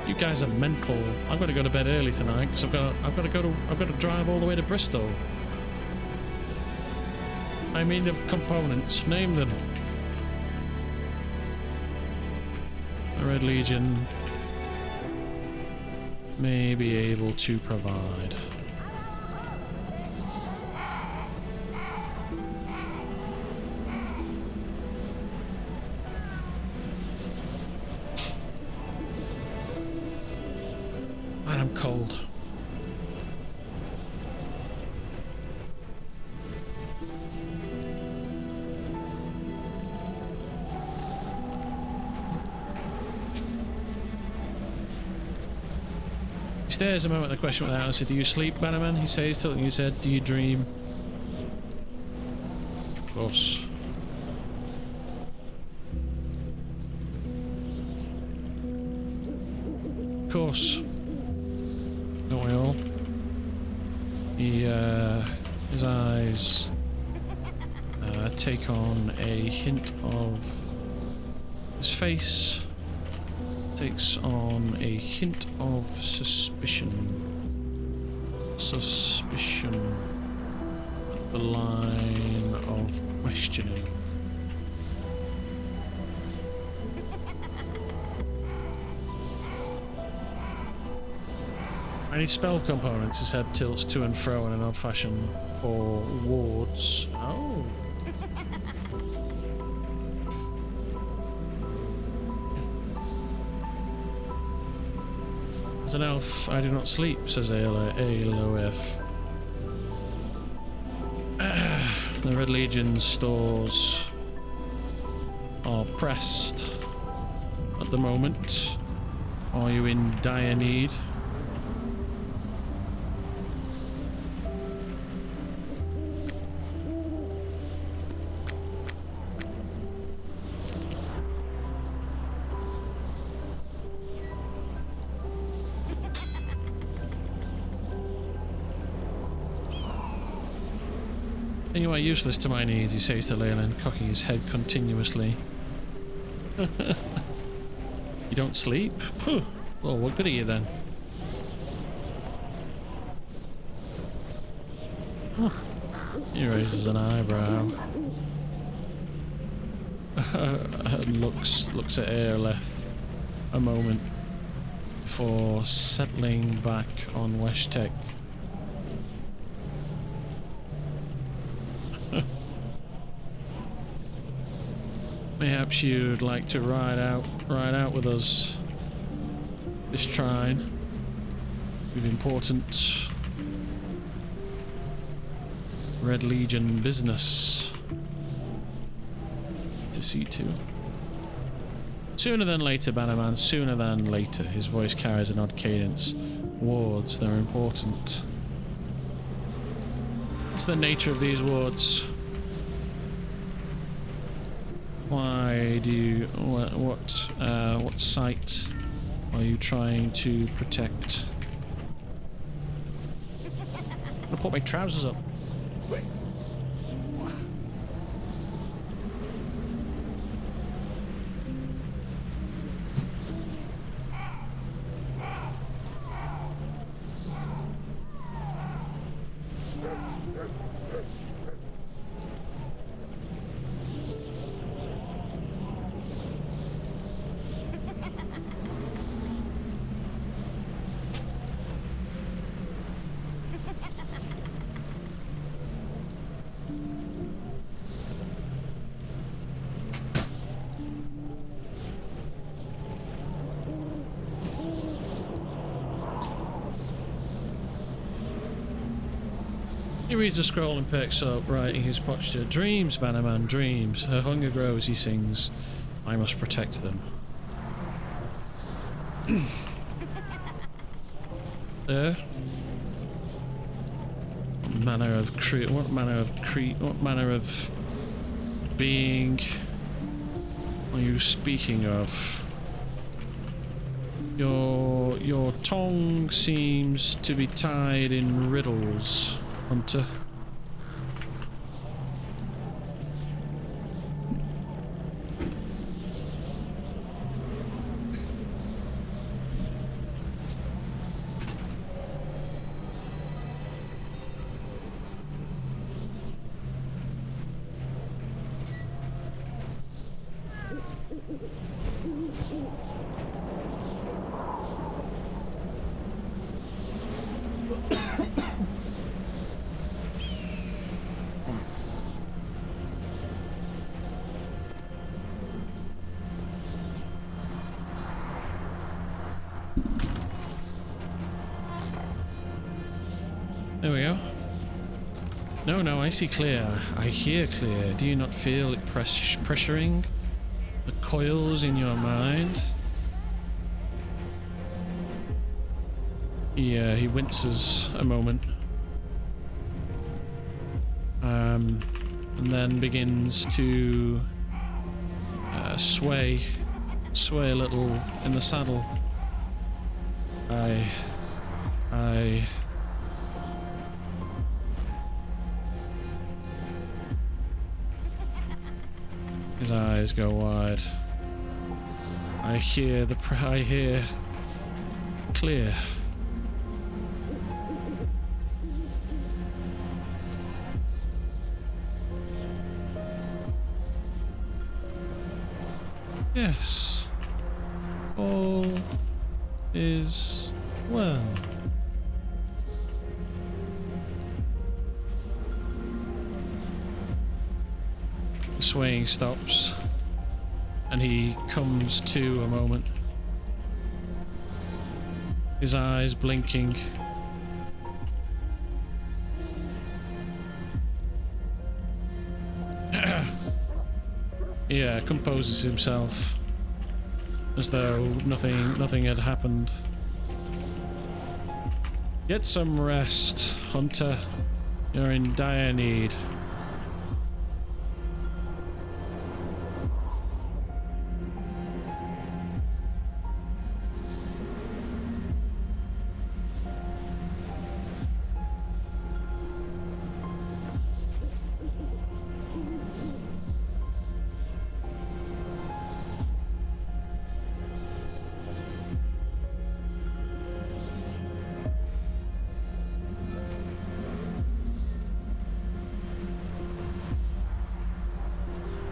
You guys are mental. I've got to go to bed early tonight because I've got to drive all the way to Bristol. I mean the components. Name them. The Red Legion may be able to provide. Man, I'm cold. He stares a moment at the question without answer. Do you sleep, Bannerman? He says, tilting his head. Do you dream? Of course. Of course. Don't we all? His eyes take on a hint of... His face takes on a hint of suspicion. Suspicion at the line of questioning. Any spell components? His head tilts to and fro in an odd fashion for wards. Oh. As an elf, I do not sleep, says Aeloef. The Red Legion's stores are pressed at the moment. Are you in dire need? You are useless to my needs, he says to Leyland, cocking his head continuously. You don't sleep? Phew. Well, what good are you then? Huh. He raises an eyebrow. And looks at Arelith a moment before settling back on Weshtech. Perhaps you'd like to ride out with us this trine. With important Red Legion business. To C2. Sooner than later, Bannerman, sooner than later. His voice carries an odd cadence. Wards, they're important. What's the nature of these wards? Why do you... what site are you trying to protect? I'm gonna put my trousers up. He reads a scroll and perks up, writing his posture. Dreams, Bannerman, dreams. Her hunger grows, he sings. I must protect them. What manner of being are you speaking of? Your tongue seems to be tied in riddles, Hunter. There we go. No, I see clear. I hear clear. Do you not feel it pressuring the coils in your mind? Yeah, he winces a moment. And then begins to sway a little in the saddle. His eyes go wide. I hear clear. Yes. All is well. The swaying stops, and he comes to a moment. His eyes blinking. Yeah, composes himself as though nothing had happened. Get some rest, Hunter. You're in dire need.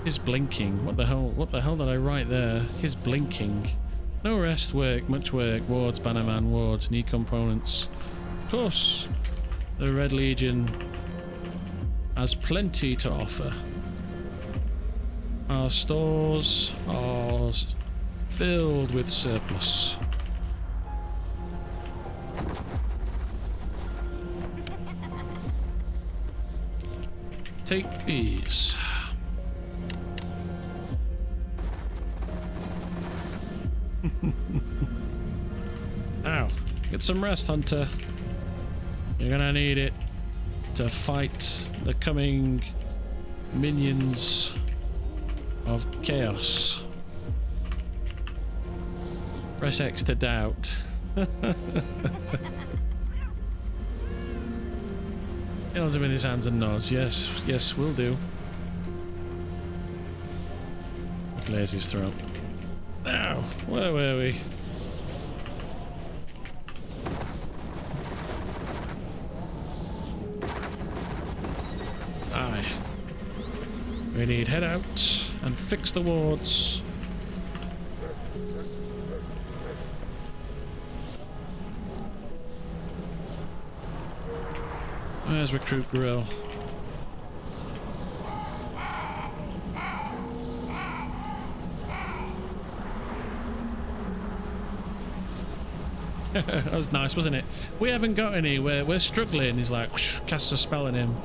His blinking. What the hell did I write there? His blinking. No rest, work, much work. Wards, Bannerman, wards, need components. Of course, the Red Legion has plenty to offer. Our stores are filled with surplus. Take these. Ow. Get some rest, Hunter. You're gonna need it to fight the coming minions of chaos. Press X to doubt. He holds him in his hands and nods. Yes, yes, will do. Clears his throat. Ow, where were we? Aye. We need head out and fix the wards. Where's Recruit Grill? That was nice, wasn't it? We haven't got any. We're struggling. He's like, whoosh, casts a spell on him.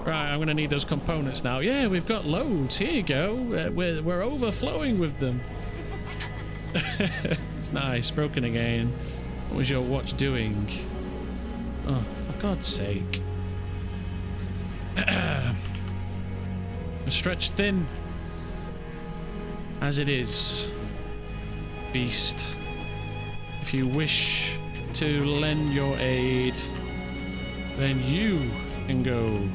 Right, I'm going to need those components now. Yeah, we've got loads. Here you go. We're overflowing with them. It's nice. Broken again. What was your watch doing? Oh, for God's sake. Stretched thin. As it is. Beast. If you wish to lend your aid, then you can go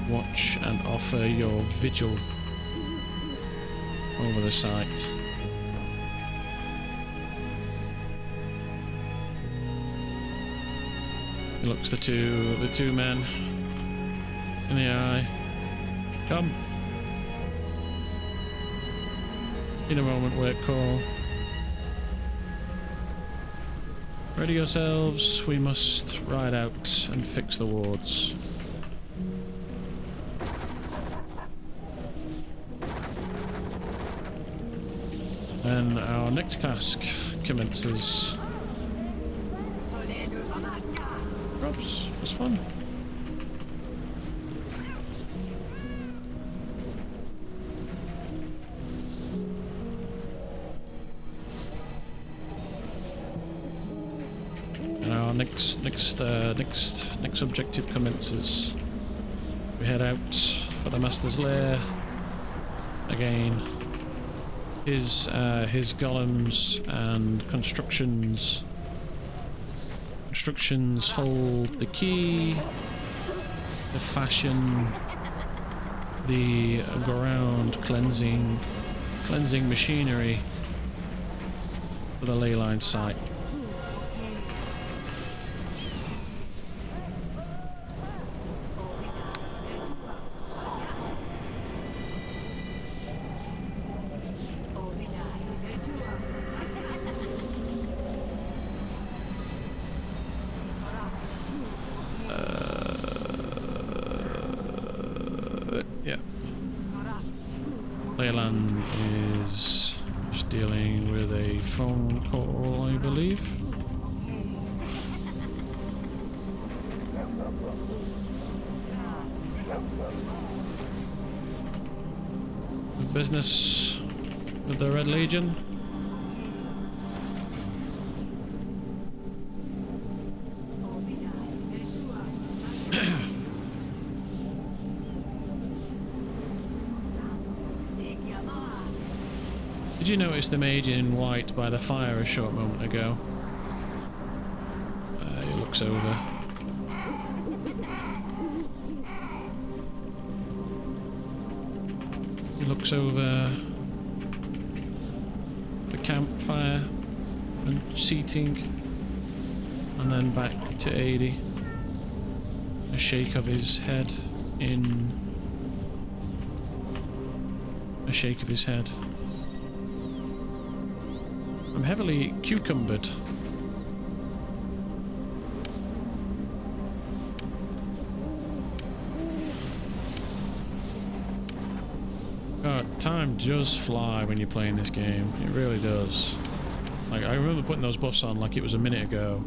watch and offer your vigil over the site. He looks the two men in the eye. Come. In a moment, work call. Ready yourselves, we must ride out and fix the wards. Then our next task commences. Props, it was fun. Next objective commences. We head out for the Master's Lair again. His golems and constructions hold the key, the fashion, the ground cleansing machinery for the ley line site. Leyland is just dealing with a phone call, I believe. Business with the Red Legion. Did you notice the mage in white by the fire a short moment ago? He looks over. He looks over the campfire and seating, and then back to 80. A shake of his head in... A shake of his head. I'm heavily cucumbered. God, time does fly when you're playing this game. It really does. Like, I remember putting those buffs on like it was a minute ago.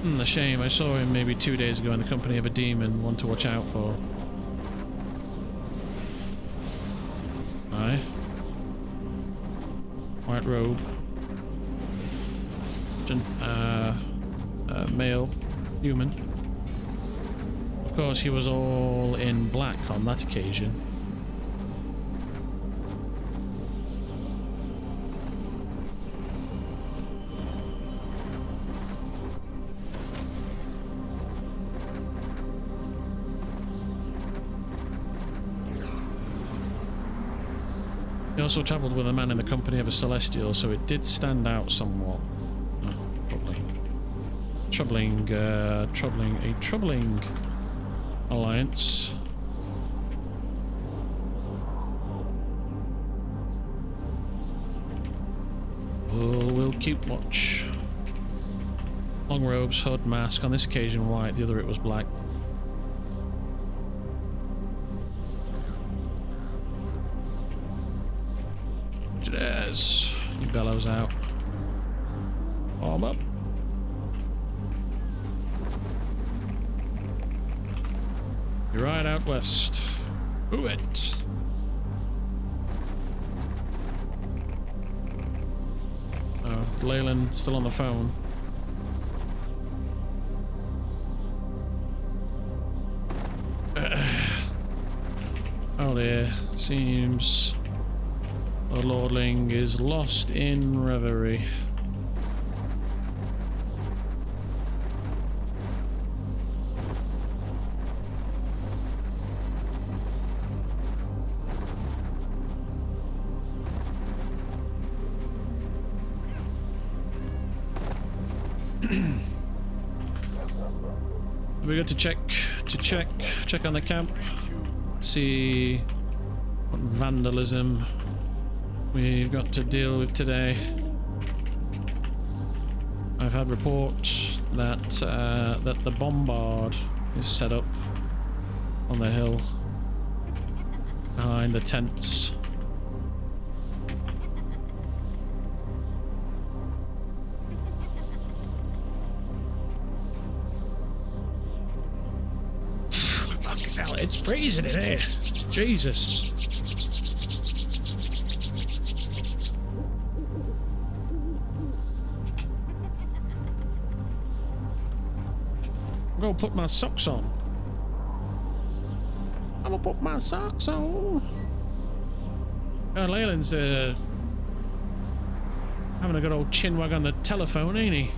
A shame. I saw him maybe 2 days ago in the company of a demon, one to watch out for. Aye. White robe. Male. Human. Of course, he was all in black on that occasion. He also travelled with a man in the company of a celestial, so it did stand out somewhat. Troubling alliance. We'll keep watch. Long robes, hood, mask. On this occasion white, the other it was black. Jazz. He bellows out. Arm up. You're right out west. Who it? Oh, Leyland still on the phone. Oh dear. Seems the Lordling is lost in reverie. We got to check on the camp, see what vandalism we've got to deal with today. I've had reports that that the bombard is set up on the hill behind the tents. It's freezing in here. Jesus. I'm gonna put my socks on. I'm gonna put my socks on. Leyland's having a good old chinwag on the telephone, ain't he? Is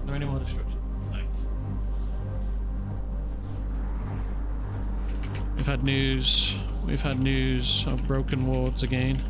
there any more destruction? We've had news of broken wards again.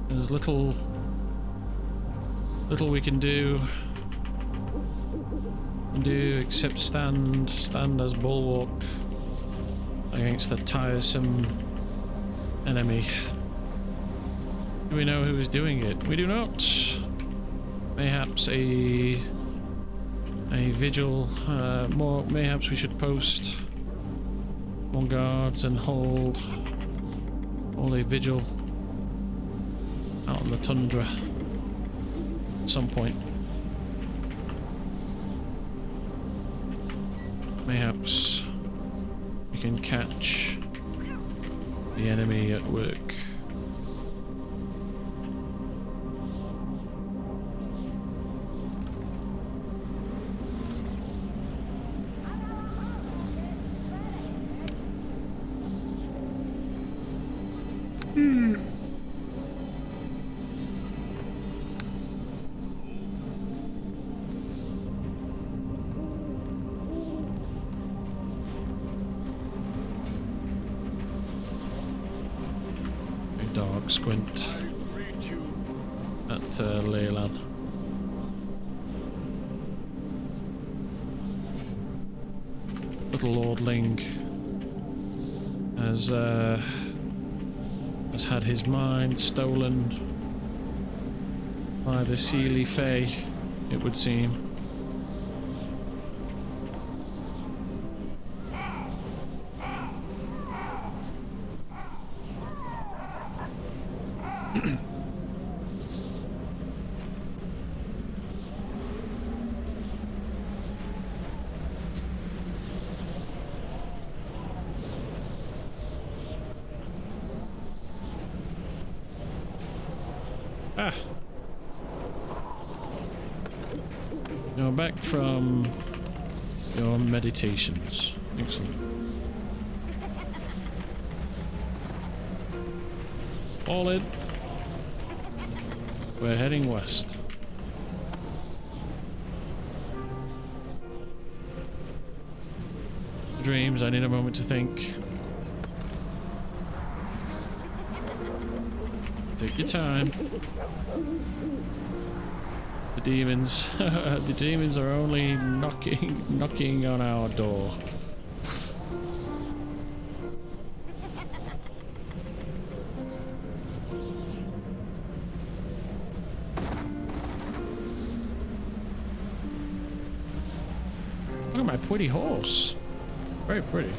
There's little we can do except stand as bulwark against the tiresome enemy. Do we know who is doing it? We do not. Mayhaps a vigil. Mayhaps we should post more guards and hold a vigil out on the tundra at some point. Mayhaps we can catch the enemy at work. Squint at Leyland. little lordling has had his mind stolen by the Seelie Fae, it would seem. Ah. You're back from your meditations. Excellent. All in. We're heading west. Dreams, I need a moment to think. Take your time. The demons, the demons are only knocking on our door. Look at my pretty horse. Very pretty.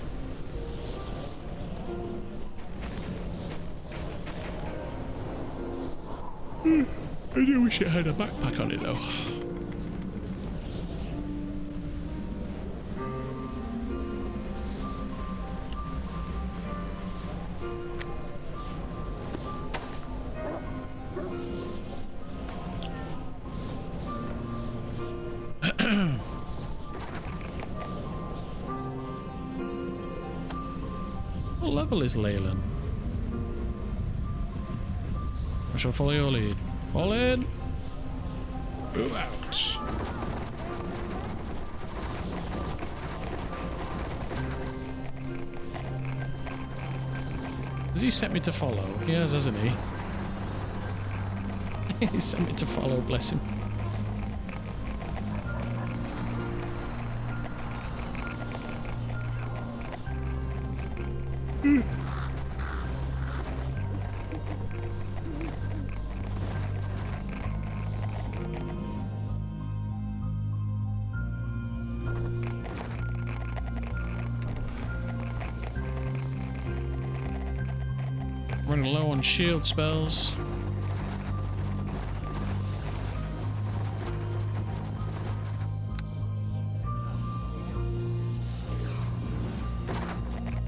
I do wish it had a backpack on it though. What level is Leyland? I shall follow your lead. All in. Move out. Has he set me to follow? He has, hasn't he? He sent me to follow, bless him. Running low on shield spells.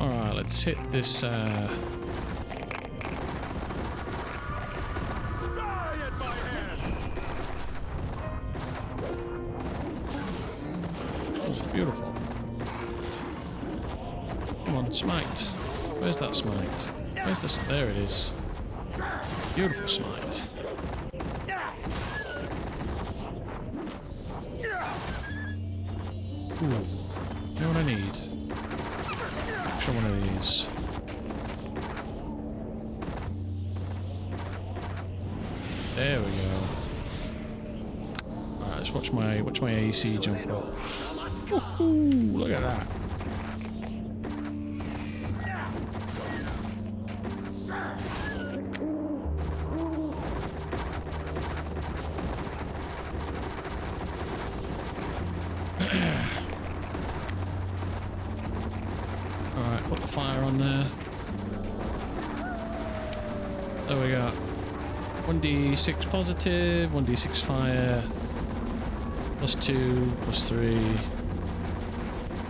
Alright, let's hit this beautiful. Come on, smite. Where's that smite? Where's this? There it is. Beautiful smite. Ooh. You know what I need? Extra one of these. There we go. Alright, let's watch my AC jump up. Woohoo! Look at that. Alright, put the fire on there. So we got 1d6 positive, 1d6 fire, +2, +3.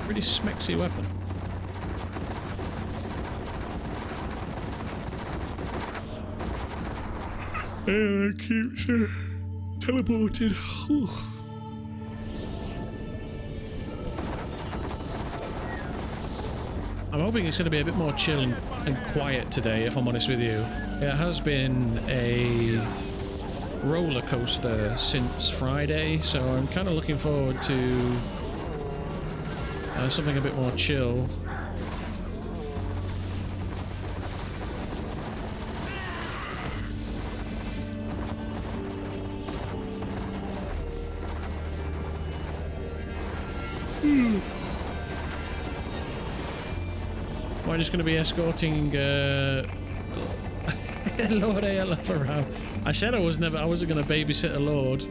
Pretty smexy weapon. It keeps teleported. Whew. I'm hoping it's going to be a bit more chill and quiet today, if I'm honest with you. It has been a roller coaster since Friday, so I'm kind of looking forward to something a bit more chill. Am I just going to be escorting Lord Arelith around? I said I wasn't going to babysit a lord.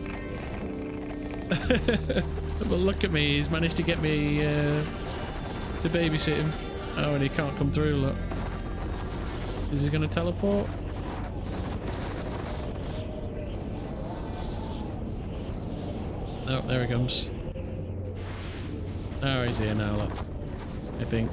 But look at me, he's managed to get me to babysit him. Oh, and he can't come through, look. Is he going to teleport? Oh, there he comes. Oh, he's here now, look. I think.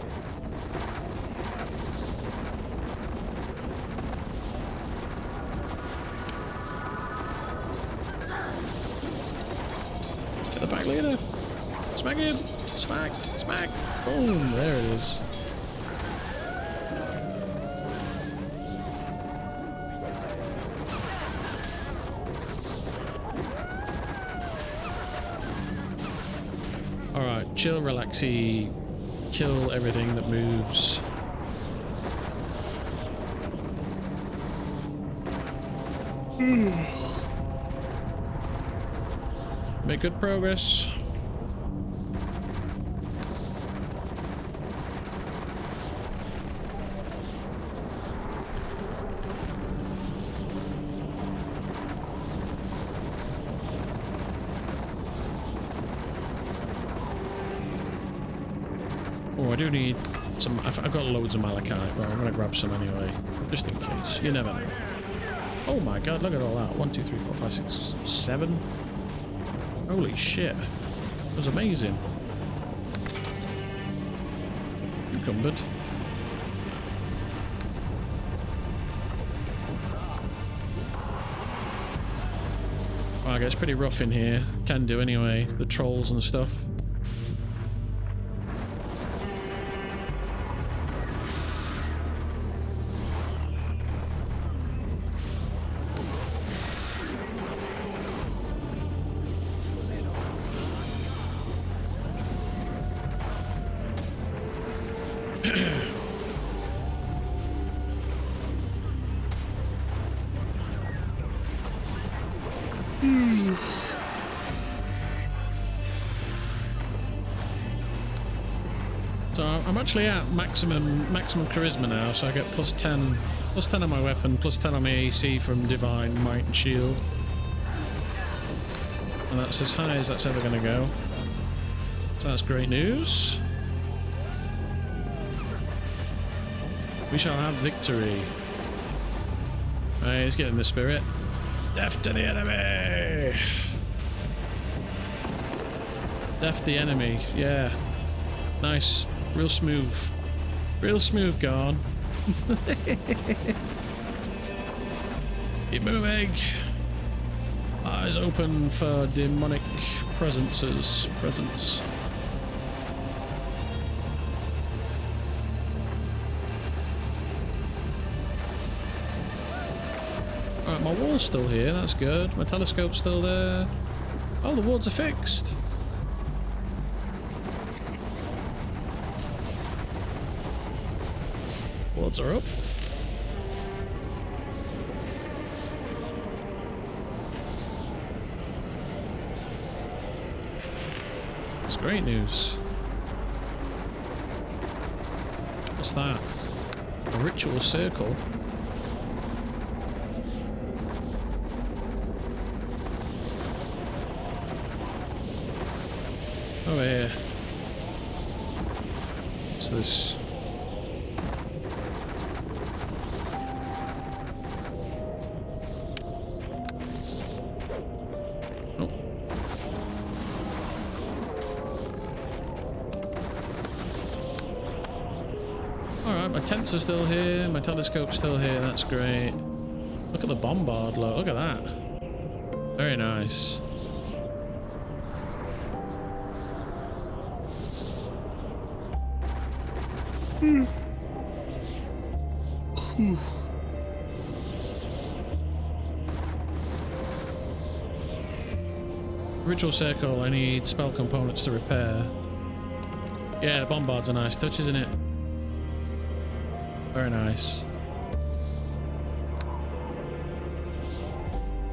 To the back leader. Smack him. Smack. Smack. Boom. There it is. Alright, chill, relaxy, kill everything that moves. Make good progress. Oh, I do need some. I've got loads of malachite, but I'm gonna grab some anyway, just in case. You never know. Oh my god, look at all that. 1, 2, 3, 4, 5, 6, 7. Holy shit. That was amazing. Encumbered. Oh, it gets pretty rough in here. Can do anyway. The trolls and stuff. So I'm actually at maximum charisma now, so I get plus 10 on my weapon, plus 10 on my AC from Divine Might and Shield. And that's as high as that's ever going to go. So that's great news. We shall have victory. Right, he's getting the spirit. Death to the enemy! Death the enemy, yeah. Nice. Real smooth. Real smooth, Ghan. Keep moving. Eyes open for demonic presence. Alright, my wall's still here, that's good. My telescope's still there. Oh, the wards are fixed. Wards are up. It's great news. What's that? A ritual circle? Over here. What's this? Oh. Alright, my tents are still here, my telescope's still here, that's great. Look at the bombard, look at that. Very nice. Ritual circle, I need spell components to repair. Yeah, the bombard's a nice touch, isn't it? Very nice.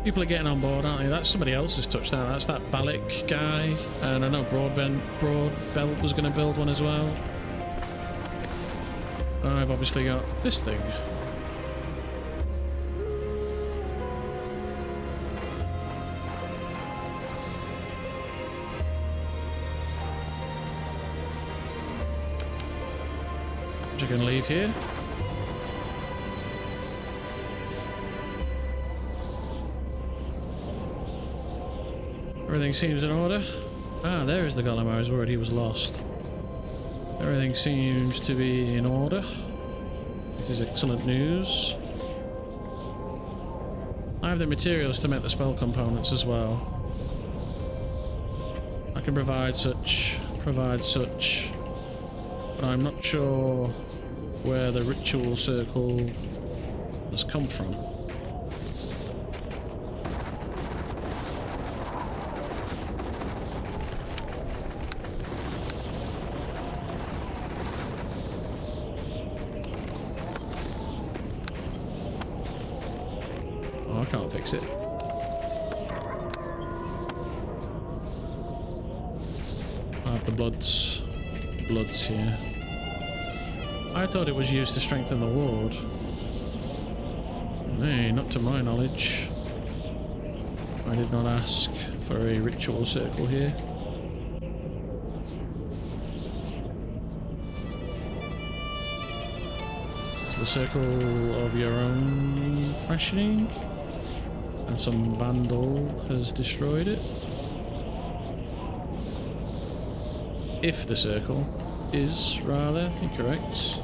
People are getting on board, aren't they? That's somebody else's touch now. That's that Balik guy. And I know Broadbelt was going to build one as well. I've obviously got this thing. Which I can leave here. Everything seems in order. Ah, there is the golem. I was worried he was lost. Everything seems to be in order. This is excellent news. I have the materials to make the spell components as well. I can provide such, but I'm not sure where the ritual circle has come from. Oh, I can't fix it. I have the bloods here. I thought it was used to strengthen the ward. Nay, not to my knowledge. I did not ask for a ritual circle here. It's the circle of your own fashioning, and some vandal has destroyed it. If the circle is rather incorrect.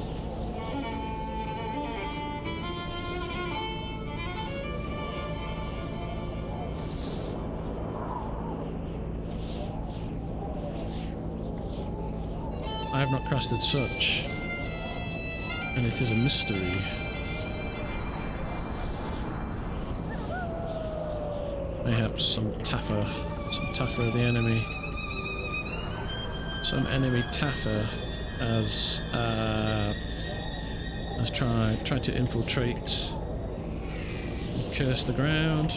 I have not crafted such, and it is a mystery. Mayhaps some Taffer of the enemy. Some enemy Taffer has tried to infiltrate and curse the ground,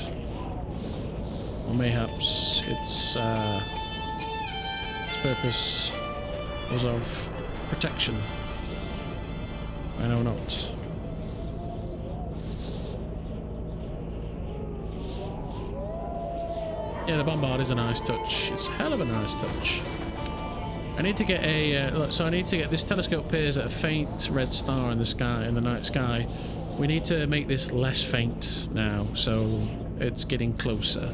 or mayhaps its purpose was of protection. I know not. Yeah, the bombard is a nice touch. It's a hell of a nice touch. I need to get a so I need to get this telescope appears at a faint red star in the sky, in the night sky. We need to make this less faint now, so it's getting closer.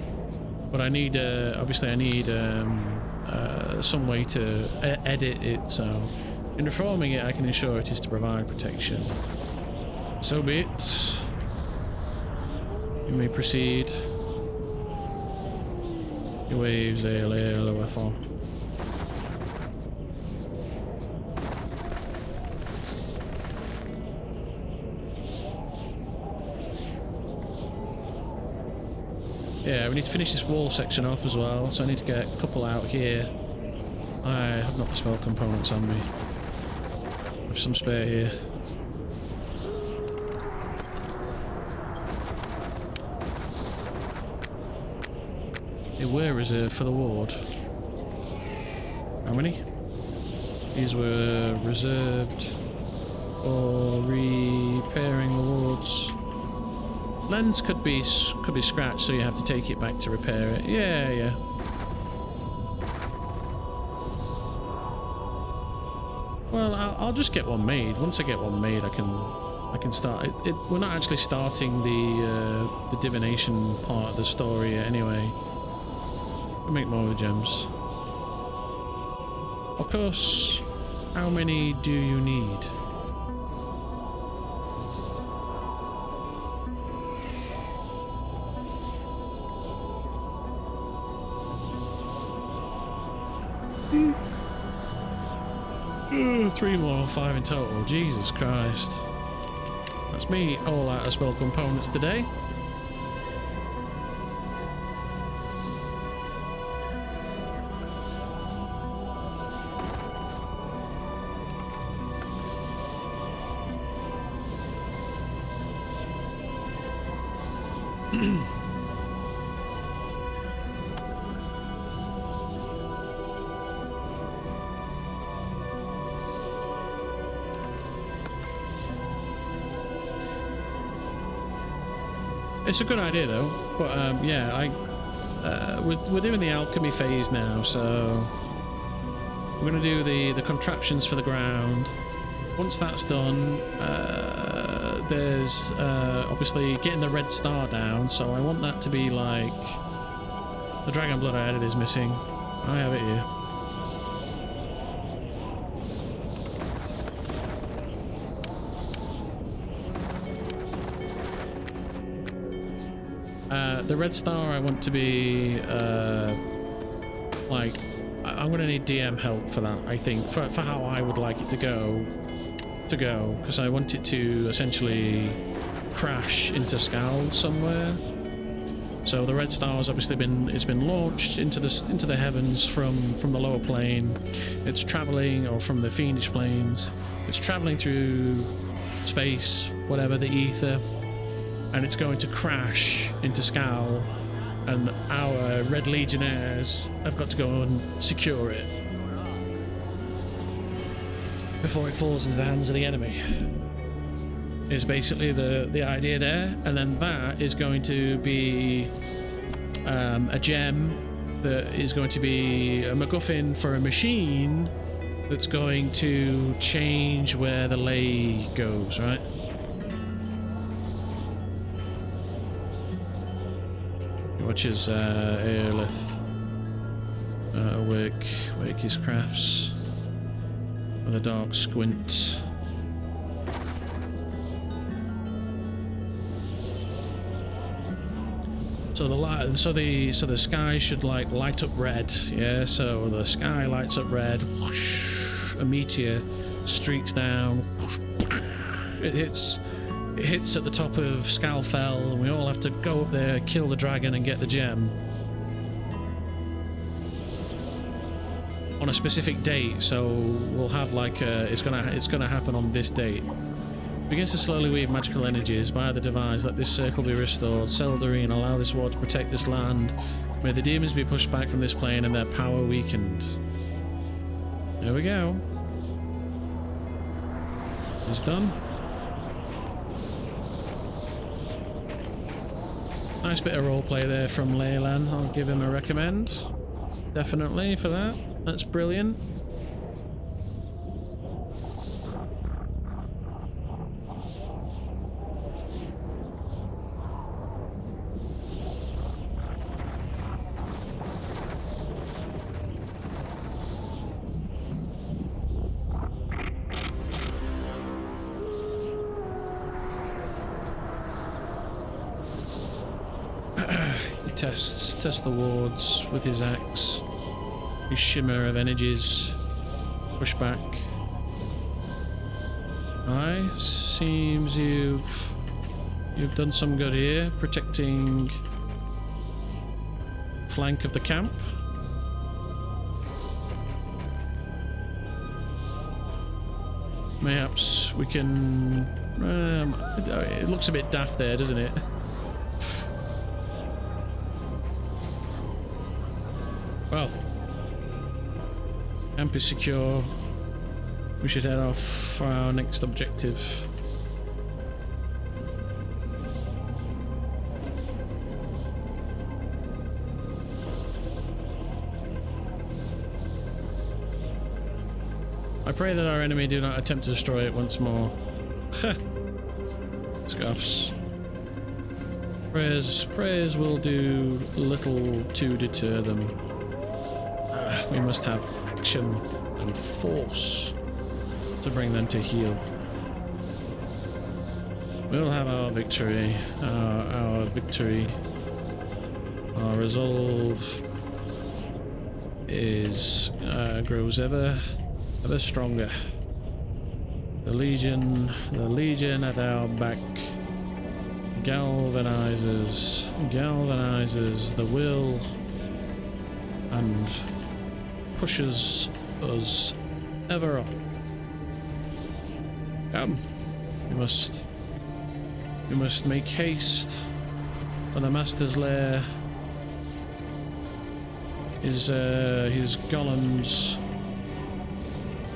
But I need obviously I need some way to edit it, so in reforming it I can ensure it is to provide protection. So be it. You may proceed. Your waves fall. Yeah, we need to finish this wall section off as well, so I need to get a couple out here. I have not the spell components on me. I have some spare here. They were reserved for the ward. How many? These were reserved for repairing the wards. Lens could be scratched, so you have to take it back to repair it. Yeah. Well, I'll just get one made. Once I get one made, I can start. We're not actually starting the divination part of the story yet anyway. We'll make more of the gems. Of course. How many do you need? Three more, 5 in total. Jesus Christ. That's me all out of spell components today. it's a good idea though. But yeah, we're doing the alchemy phase now, so we're going to do the contraptions for the ground. Once that's done, there's obviously getting the red star down, so I want that to be like the dragon blood I added is missing. I have it here. The red star I want to be like, I'm going to need DM help for that, I think, for how I would like it to go, because I want it to essentially crash into Scowl somewhere. So the red star has obviously been launched into the heavens from the lower plane. It's traveling, or from the fiendish planes. It's traveling through space, whatever, the ether, and it's going to crash into Scowl, and our Red Legionnaires have got to go and secure it before it falls into the hands of the enemy. Is basically the idea there. And then that is going to be a gem that is going to be a MacGuffin for a machine that's going to change where the ley goes, right? Which is Arelith. Wake his crafts with a dark squint. So the sky should like light up red, yeah. So the sky lights up red. Whoosh, a meteor streaks down. Whoosh, it hits at the top of Scalfell, and we all have to go up there, kill the dragon, and get the gem on a specific date. So we'll have like it's gonna happen on this date. Begins to slowly weave magical energies. By the device, let this circle be restored. Seldarine, allow this war to protect this land. May the demons be pushed back from this plane and their power weakened. There we go. It's done. Nice bit of roleplay there from Leyland. I'll give him a recommend. Definitely for that. That's brilliant. Test the wards with his axe. His shimmer of energies. Push back. Aye, seems you've done some good here, protecting flank of the camp. Perhaps we can. It looks a bit daft there, doesn't it? Well, camp is secure. We should head off for our next objective. I pray that our enemy do not attempt to destroy it once more. Scuffs. Prayers will do little to deter them. We must have action and force to bring them to heel. We'll have our victory. Our victory. Our resolve is grows ever stronger. The Legion at our back galvanizes the will and pushes us ever on. Come, we must make haste, for the Master's lair. His golems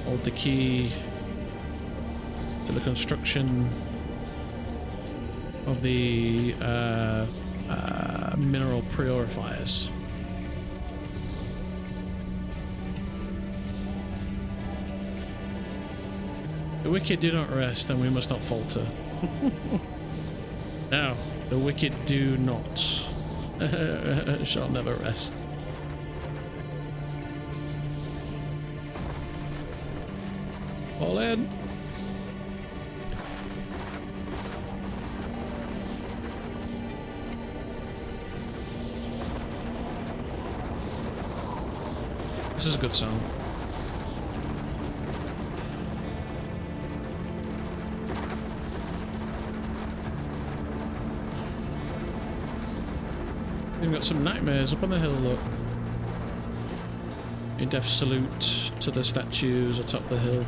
hold the key to the construction of the mineral purifiers. The wicked do not rest, and we must not falter. No, the wicked do not. Shall never rest. All in. This is a good song. We've got some nightmares up on the hill, look. A death salute to the statues atop the hill.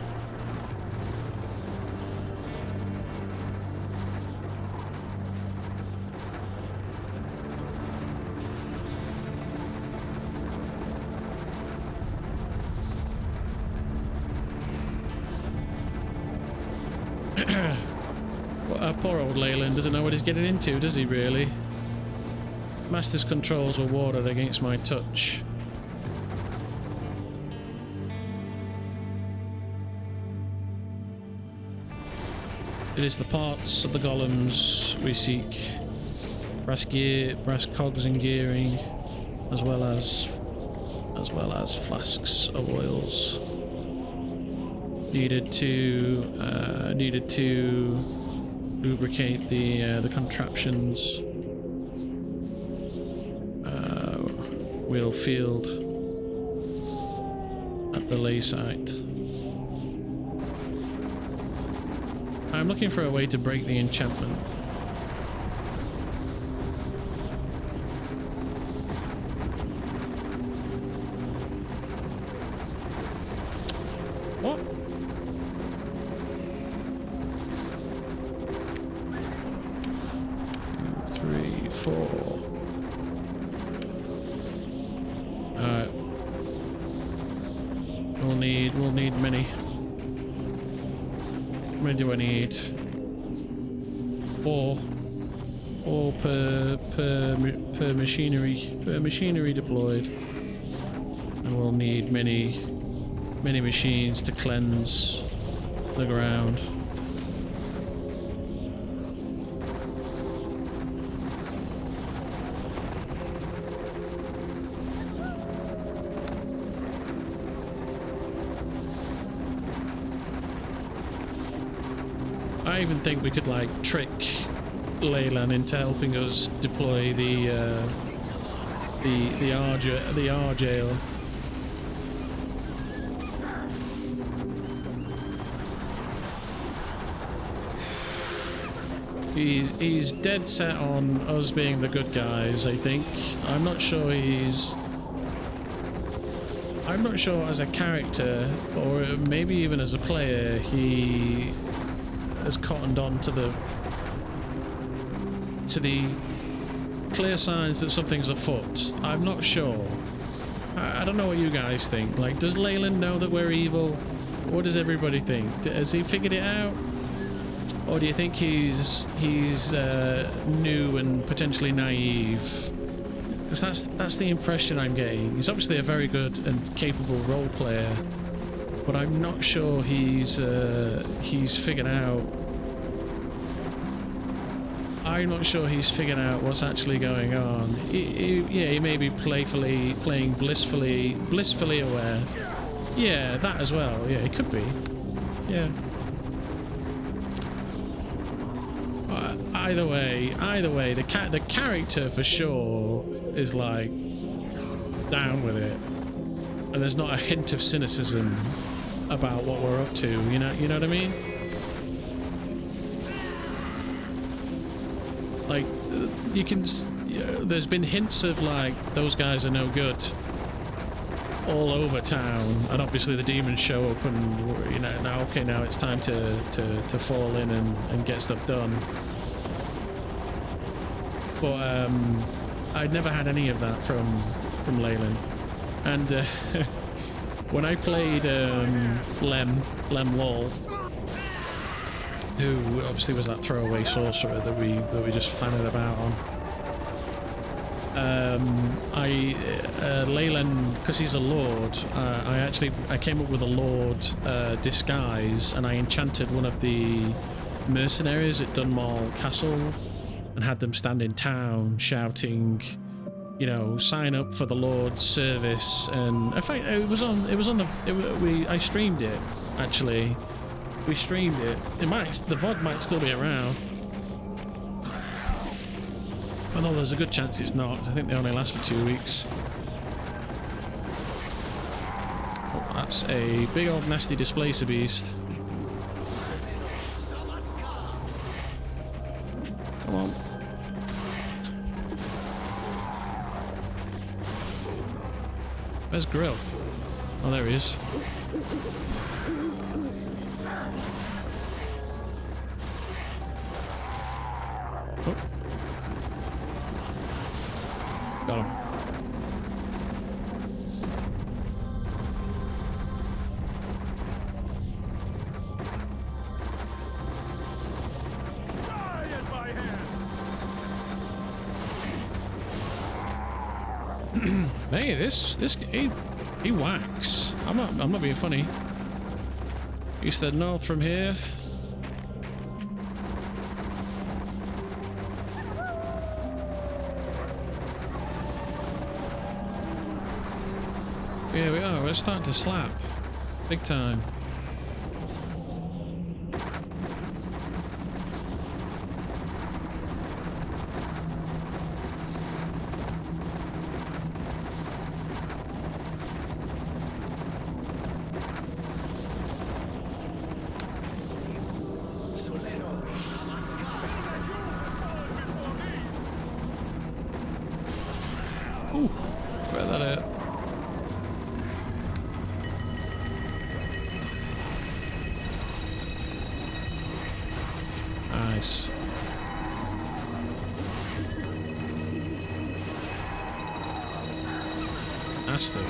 Well, poor old Leyland doesn't know what he's getting into, does he really? Master's controls were warded against my touch. It is the parts of the golems we seek. Brass gear, brass cogs and gearing, as well as flasks of oils. Needed to lubricate the contraptions. Wheel field at the lay site. I'm looking for a way to break the enchantment. What? Two, 3, 4. Alright. We'll need many. How many do I need? 4 per machinery deployed. And we'll need many machines to cleanse the ground. I even think we could like trick Leyland into helping us deploy the R jail. He's dead set on us being the good guys, I think. I'm not sure as a character, or maybe even as a player, he has cottoned on to the clear signs that something's afoot. I'm not sure. I don't know what you guys think. Like, does Leyland know that we're evil? What does everybody think? Has he figured it out? Or do you think he's new and potentially naive? Because that's the impression I'm getting. He's obviously a very good and capable role player, but I'm not sure he's figured out. I'm not sure he's figured out what's actually going on. He may be playing blissfully aware. Yeah, that as well. Yeah, it could be. Yeah. Either way, the character for sure is like down with it, and there's not a hint of cynicism about what we're up to. You know what I mean? Like, you can. There's been hints of like those guys are no good all over town, and obviously the demons show up, and now it's time to fall in and get stuff done. But I'd never had any of that from Leyland, and when I played Lem Lol, who obviously was that throwaway sorcerer that we just fanned about on. Leyland, because he's a lord, I came up with a lord disguise, and I enchanted one of the mercenaries at Dunmore Castle and had them stand in town shouting, you know, sign up for the Lord's service. And in fact, I streamed it, actually. We streamed it. The VOD might still be around. Although there's a good chance it's not. I think they only last for 2 weeks. Oh, that's a big old nasty displacer beast. Come on. Where's Grill? Oh, there he is. Oh. Got him. Hey, he whacks. I'm not being funny. East to the north from here. Here we are. We're starting to slap, big time. Ooh, where that at? Nice. Nasty.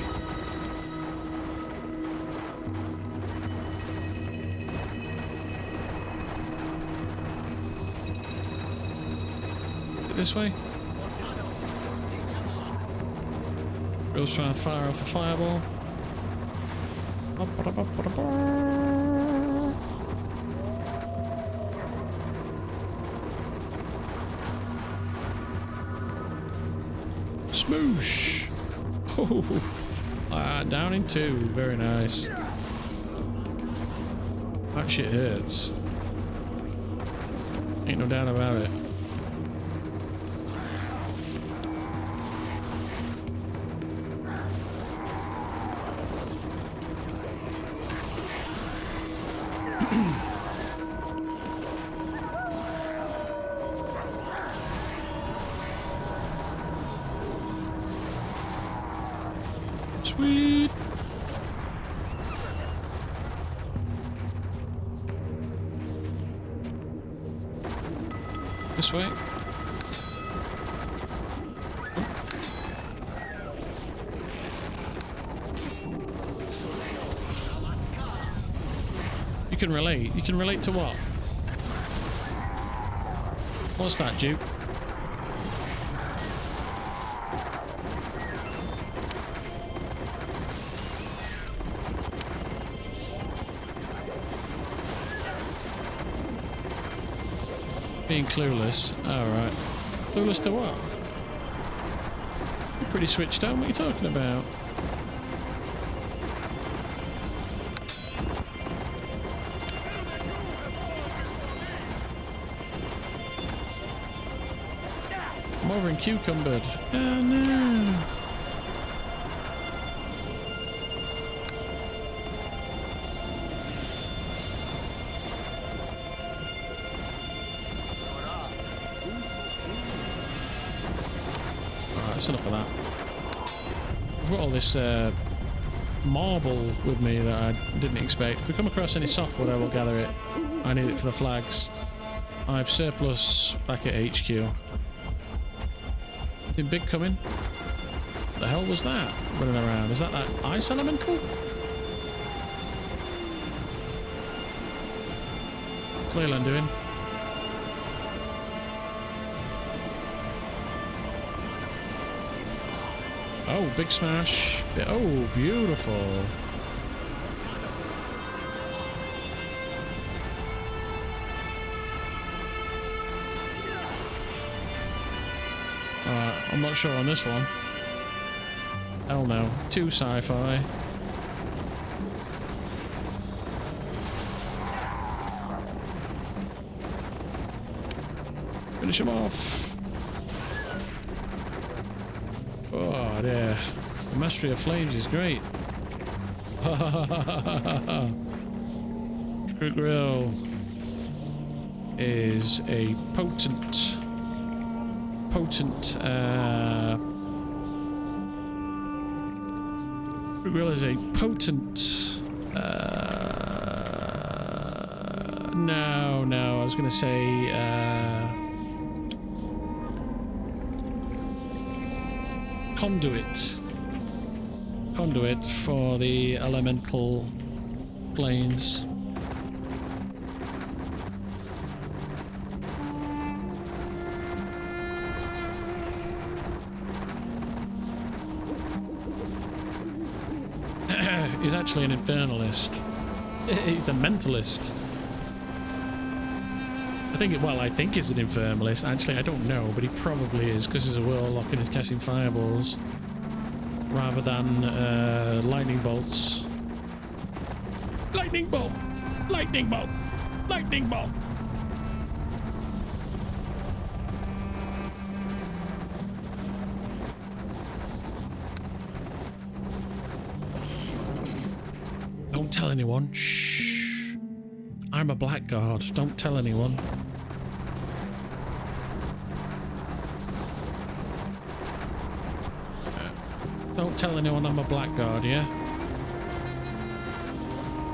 This way? Bill's trying to fire off a fireball. Smoosh! Oh, down in 2. Very nice. That shit hurts. Ain't no doubt about it. Sweet. This way. You can relate. You can relate to what? What's that, Duke? Being clueless. Alright. Clueless to what? You're pretty switched on. What are you talking about? I'm over in Cucumbered. Oh no. That's enough of that. I've got all this marble with me that I didn't expect. If we come across any softwood, I will gather it. I need it for the flags. I have surplus back at HQ. Anything big coming? What the hell was that running around? Is that ice elemental? What's Leyland doing? Oh, big smash. Oh, beautiful. I'm not sure on this one. Hell no. Too sci-fi. Finish him off. Oh, dear. The mastery of flames is great. Grill is a potent Grill is a potent no, I was gonna say conduit for the elemental planes. He's actually an infernalist. He's a mentalist. I think he's an infernalist. Actually, I don't know, but he probably is, because he's a warlock and he's casting fireballs rather than lightning bolts. Lightning bolt! Lightning bolt! Lightning bolt! Don't tell anyone. Shh. I'm a blackguard. Don't tell anyone. Don't tell anyone I'm a blackguard, yeah?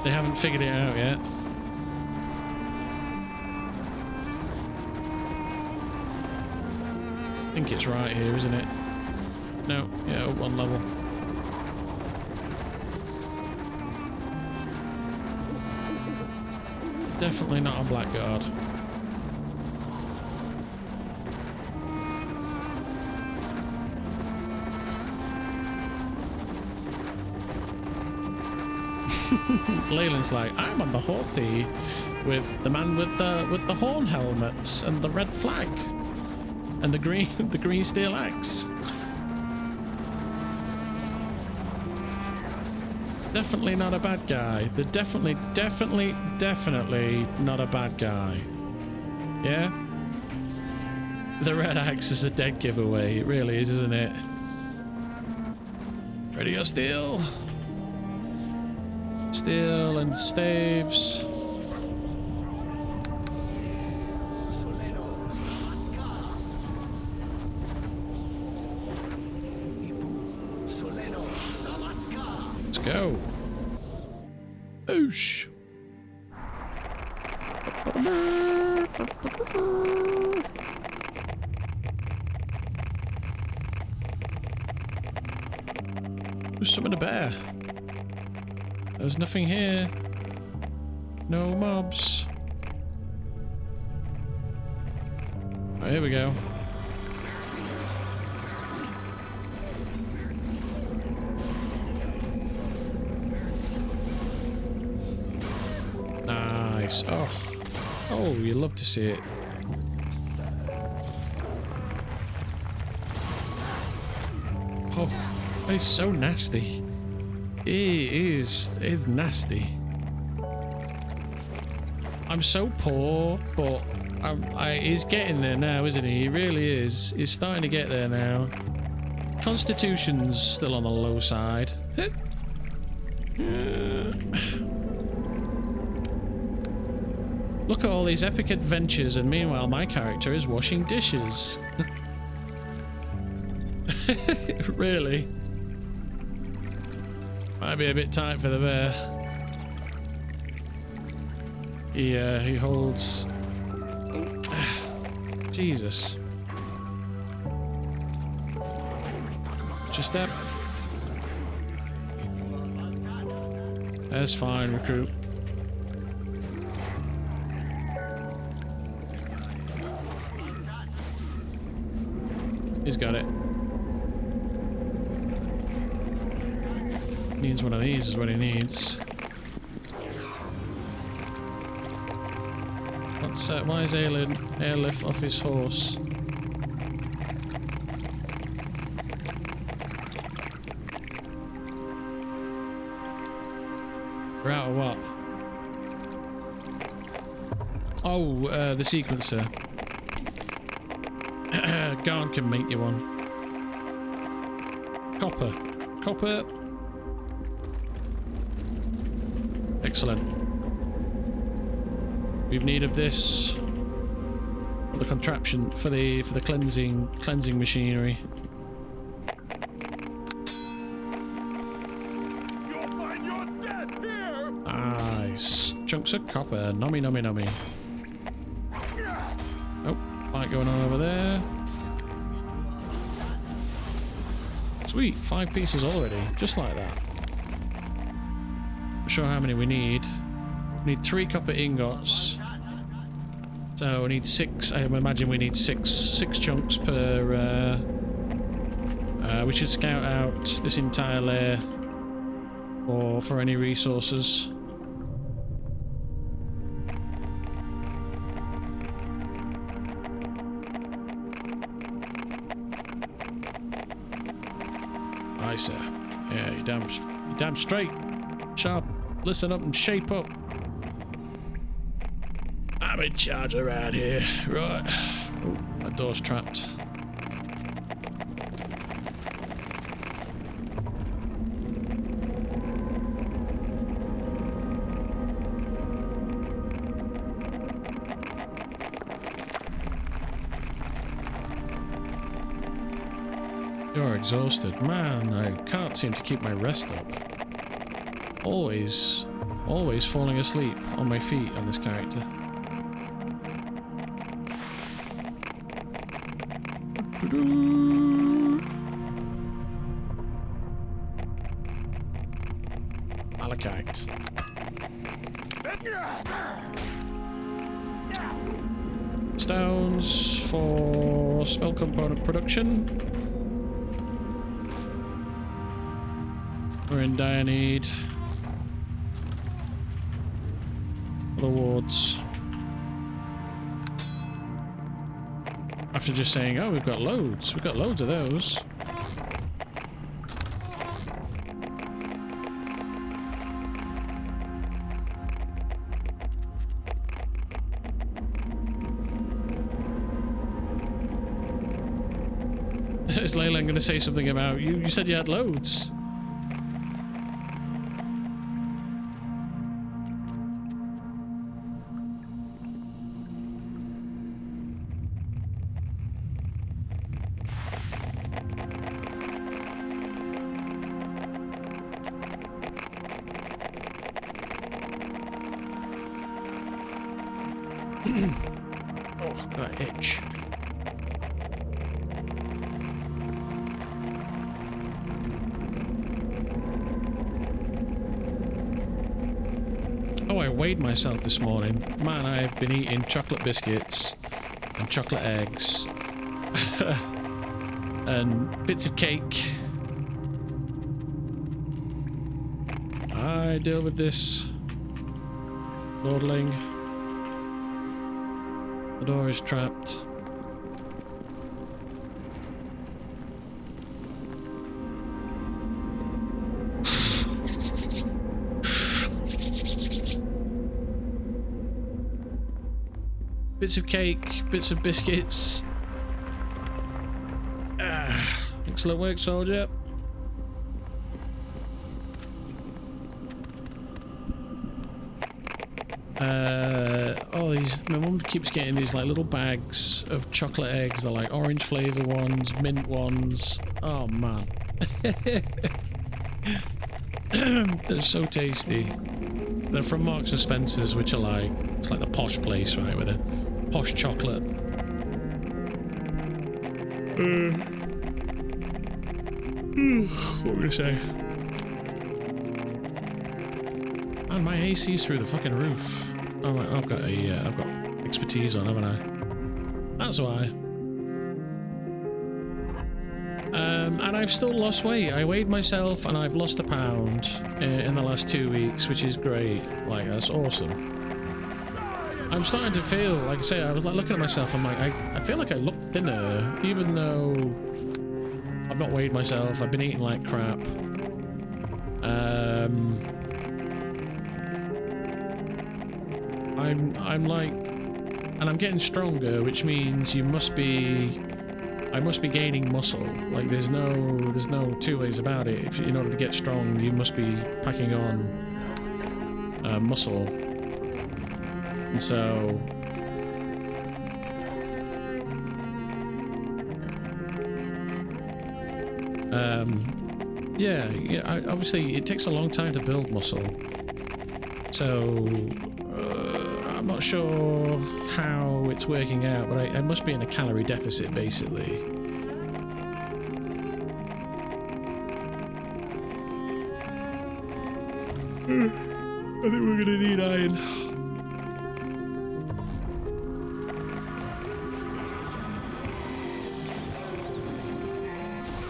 They haven't figured it out yet. I think it's right here, isn't it? No, yeah, up one level. Definitely not a blackguard. Leyland's like, I'm on the horsey with the man with the horn helmet and the red flag and the green steel axe. Definitely not a bad guy. They're definitely not a bad guy. Yeah? The red axe is a dead giveaway. It really is, isn't it? Ready or steel? Steel and staves. Let's go. Oosh. There's something a bear. There's nothing here. No mobs. Oh, here we go. Nice. Oh, you love to see it. Oh, it's so nasty. It's nasty. I'm so poor, but he's getting there now, isn't he? He really is. He's starting to get there now. Constitution's still on the low side. Look at all these epic adventures, and meanwhile my character is washing dishes. Really? Might be a bit tight for the bear. He holds... Jesus. Just step. That's fine, recruit. He's got it. Needs one of these is what he needs. Why is Arelith off his horse? We're out of what? Oh, the sequencer. Ghan can make you one. Copper. Copper. Excellent. We've need of this for the contraption for the cleansing machinery. You'll find your death here. Nice. Chunks of copper. Nummy, nummy, nummy. Oh, fight going on over there. Sweet, 5 pieces already, just like that. Not sure how many we need. We need 3 copper ingots. So we need 6. I imagine we need six chunks per. We should scout out this entire layer for any resources. Aye, sir. Yeah, you damn straight. Sharp. Listen up and shape up. I'm in charge around here. Right. Oh, that door's trapped. You're exhausted. Man, I can't seem to keep my rest up. Always falling asleep on my feet on this character. Malachite. Stones for spell component production. We're in dire need. Awards. After just saying, oh, we've got loads of those. Is Leyland going to say something about you? You said you had loads. Oh, got an itch. Oh, I weighed myself this morning. Man, I've been eating chocolate biscuits and chocolate eggs and bits of cake. I deal with this. Dawdling. The door is trapped. Bits of cake, bits of biscuits. Excellent work, soldier. My mum keeps getting these like little bags of chocolate eggs. They're like orange flavour ones, mint ones. Oh man. They're so tasty. They're from Marks and Spencer's, which are like, it's like the posh place, right, with a posh chocolate. What were we gonna say? And my AC's through the fucking roof. Oh, I've got expertise on, haven't I? That's why. And I've still lost weight. I weighed myself and I've lost a pound in the last 2 weeks, which is great. Like, that's awesome. I'm starting to feel, like I say, I was like looking at myself, I'm like, I feel like I look thinner, even though I've not weighed myself. I've been eating like crap. I'm like, and I'm getting stronger, which means I must be gaining muscle. Like there's no two ways about it. If in order to get strong, you must be packing on muscle. And so yeah. Obviously, it takes a long time to build muscle. So I'm not sure how it's working out, but I must be in a calorie deficit, basically. I think we're gonna need iron.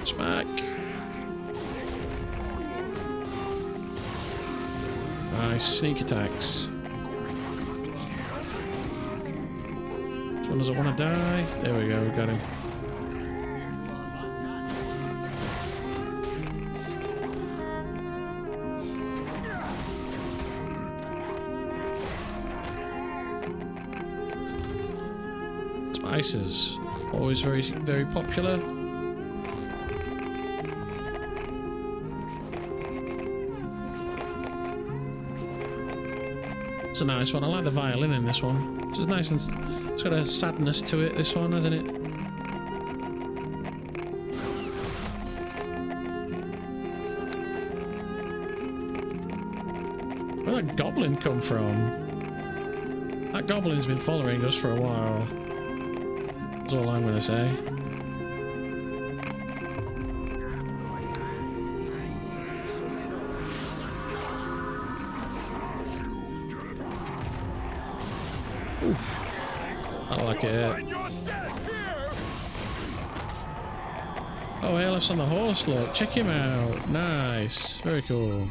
Smack. Nice sneak attacks. This one doesn't want to die. There we go, we got him. Spices, always very popular. It's a nice one. I like the violin in this one. It's just nice and it's got a sadness to it, this one, hasn't it? Where'd that goblin come from? That goblin's been following us for a while. That's all I'm going to say. Oof. I like it. Oh, Arelith's on the horse, look. Check him out. Nice. Very cool.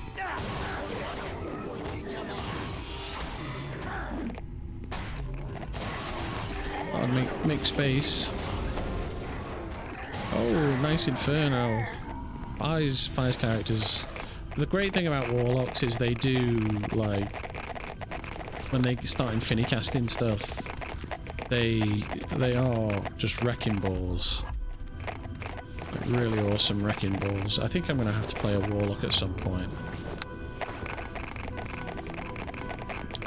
I'll make space. Oh, nice inferno. Pies characters. The great thing about warlocks is they do, like, when they start infinity casting stuff, they are just wrecking balls. Like really awesome wrecking balls. I think I'm gonna have to play a warlock at some point.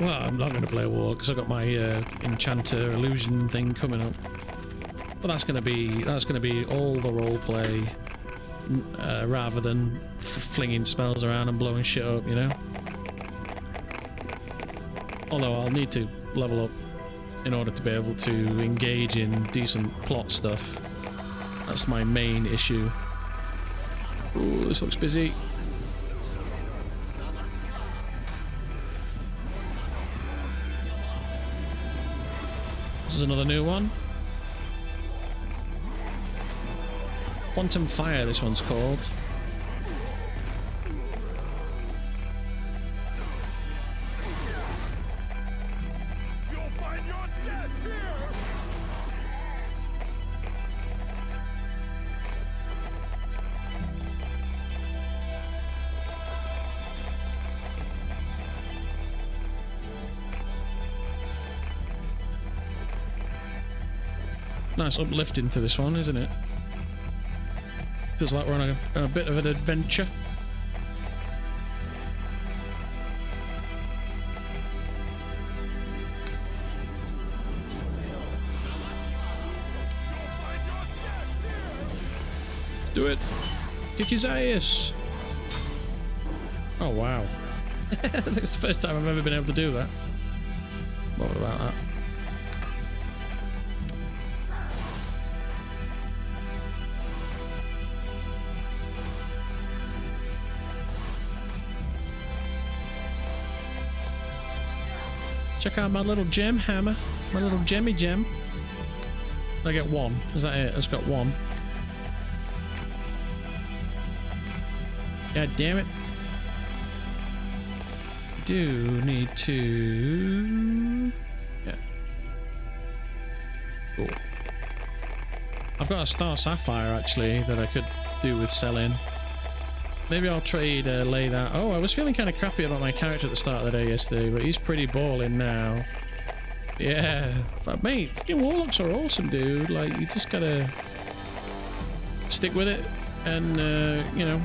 Well, I'm not gonna play a warlock because I've got my enchanter illusion thing coming up. But that's gonna be all the role play rather than flinging spells around and blowing shit up, you know. Although I'll need to level up in order to be able to engage in decent plot stuff. That's my main issue. Ooh, this looks busy. This is another new one. Quantum Fire, this one's called. Nice uplifting to this one, isn't it? Feels like we're on a bit of an adventure. Let's do it. Kick his ass. Oh wow. I think it's the first time I've ever been able to do that. What about that? Check out my little gem hammer. My little gemmy gem. I get one. Is that it? It's got one. God damn it. Do need to... Yeah. Cool. I've got a Star Sapphire, actually, that I could do with selling. Maybe I'll trade lay that. Oh, I was feeling kind of crappy about my character at the start of the day yesterday, but he's pretty balling now. Yeah. But mate, fucking warlocks are awesome, dude. Like, you just gotta stick with it and, you know,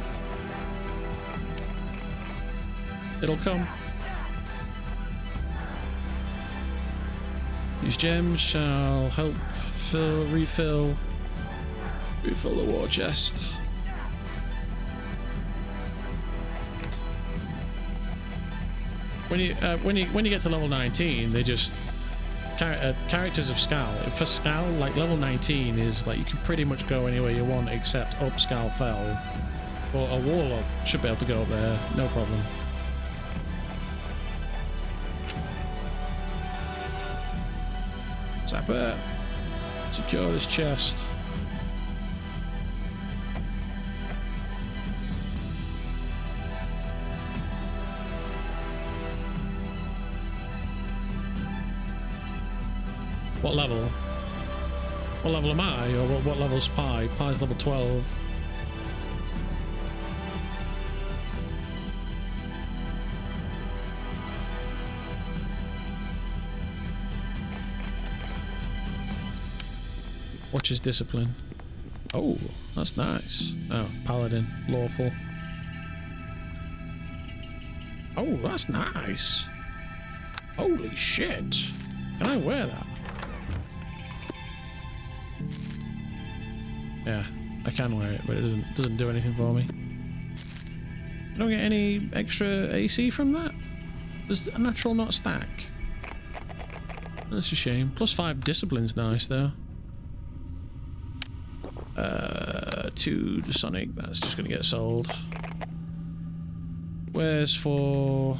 it'll come. These gems shall help refill the war chest. When you get to level 19, they just characters of Skal. For Skal, like level 19 is like you can pretty much go anywhere you want except up Skal Fell. But a warlock should be able to go up there, no problem. Zapper, secure this chest. What level? What level am I? Or what level's Pi? Pi's level 12. Watch his discipline. Oh, that's nice. Oh, Paladin. Lawful. Oh, that's nice. Holy shit. Can I wear that? Yeah, I can wear it, but it doesn't do anything for me. I don't get any extra AC from that. Does a natural not stack? That's a shame. Plus 5 discipline's nice though. 2 Sonic, that's just gonna get sold. Where's for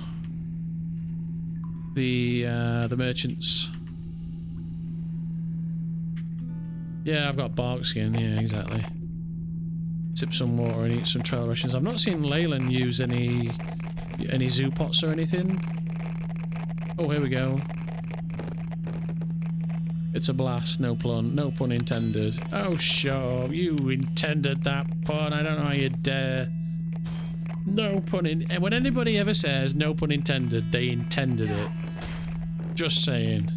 the merchants? Yeah, I've got bark skin, yeah, exactly. Sip some water and eat some trail rations. I've not seen Leyland use any zoo pots or anything. Oh, here we go. It's a blast, no pun intended. Oh, sure, you intended that pun. I don't know how you dare. No pun in. When anybody ever says no pun intended, they intended it. Just saying.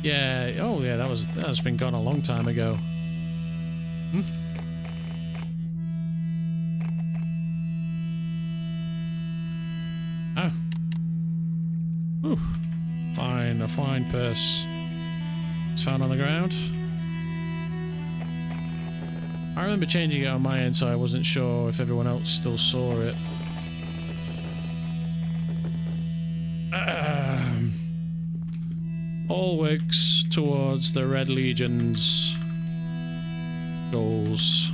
Yeah. Oh, yeah. That's been gone a long time ago. Hmm? Oh. Ooh. Fine. A fine purse. It's found on the ground. I remember changing it on my end, so I wasn't sure if everyone else still saw it. All works towards the Red Legion's goals.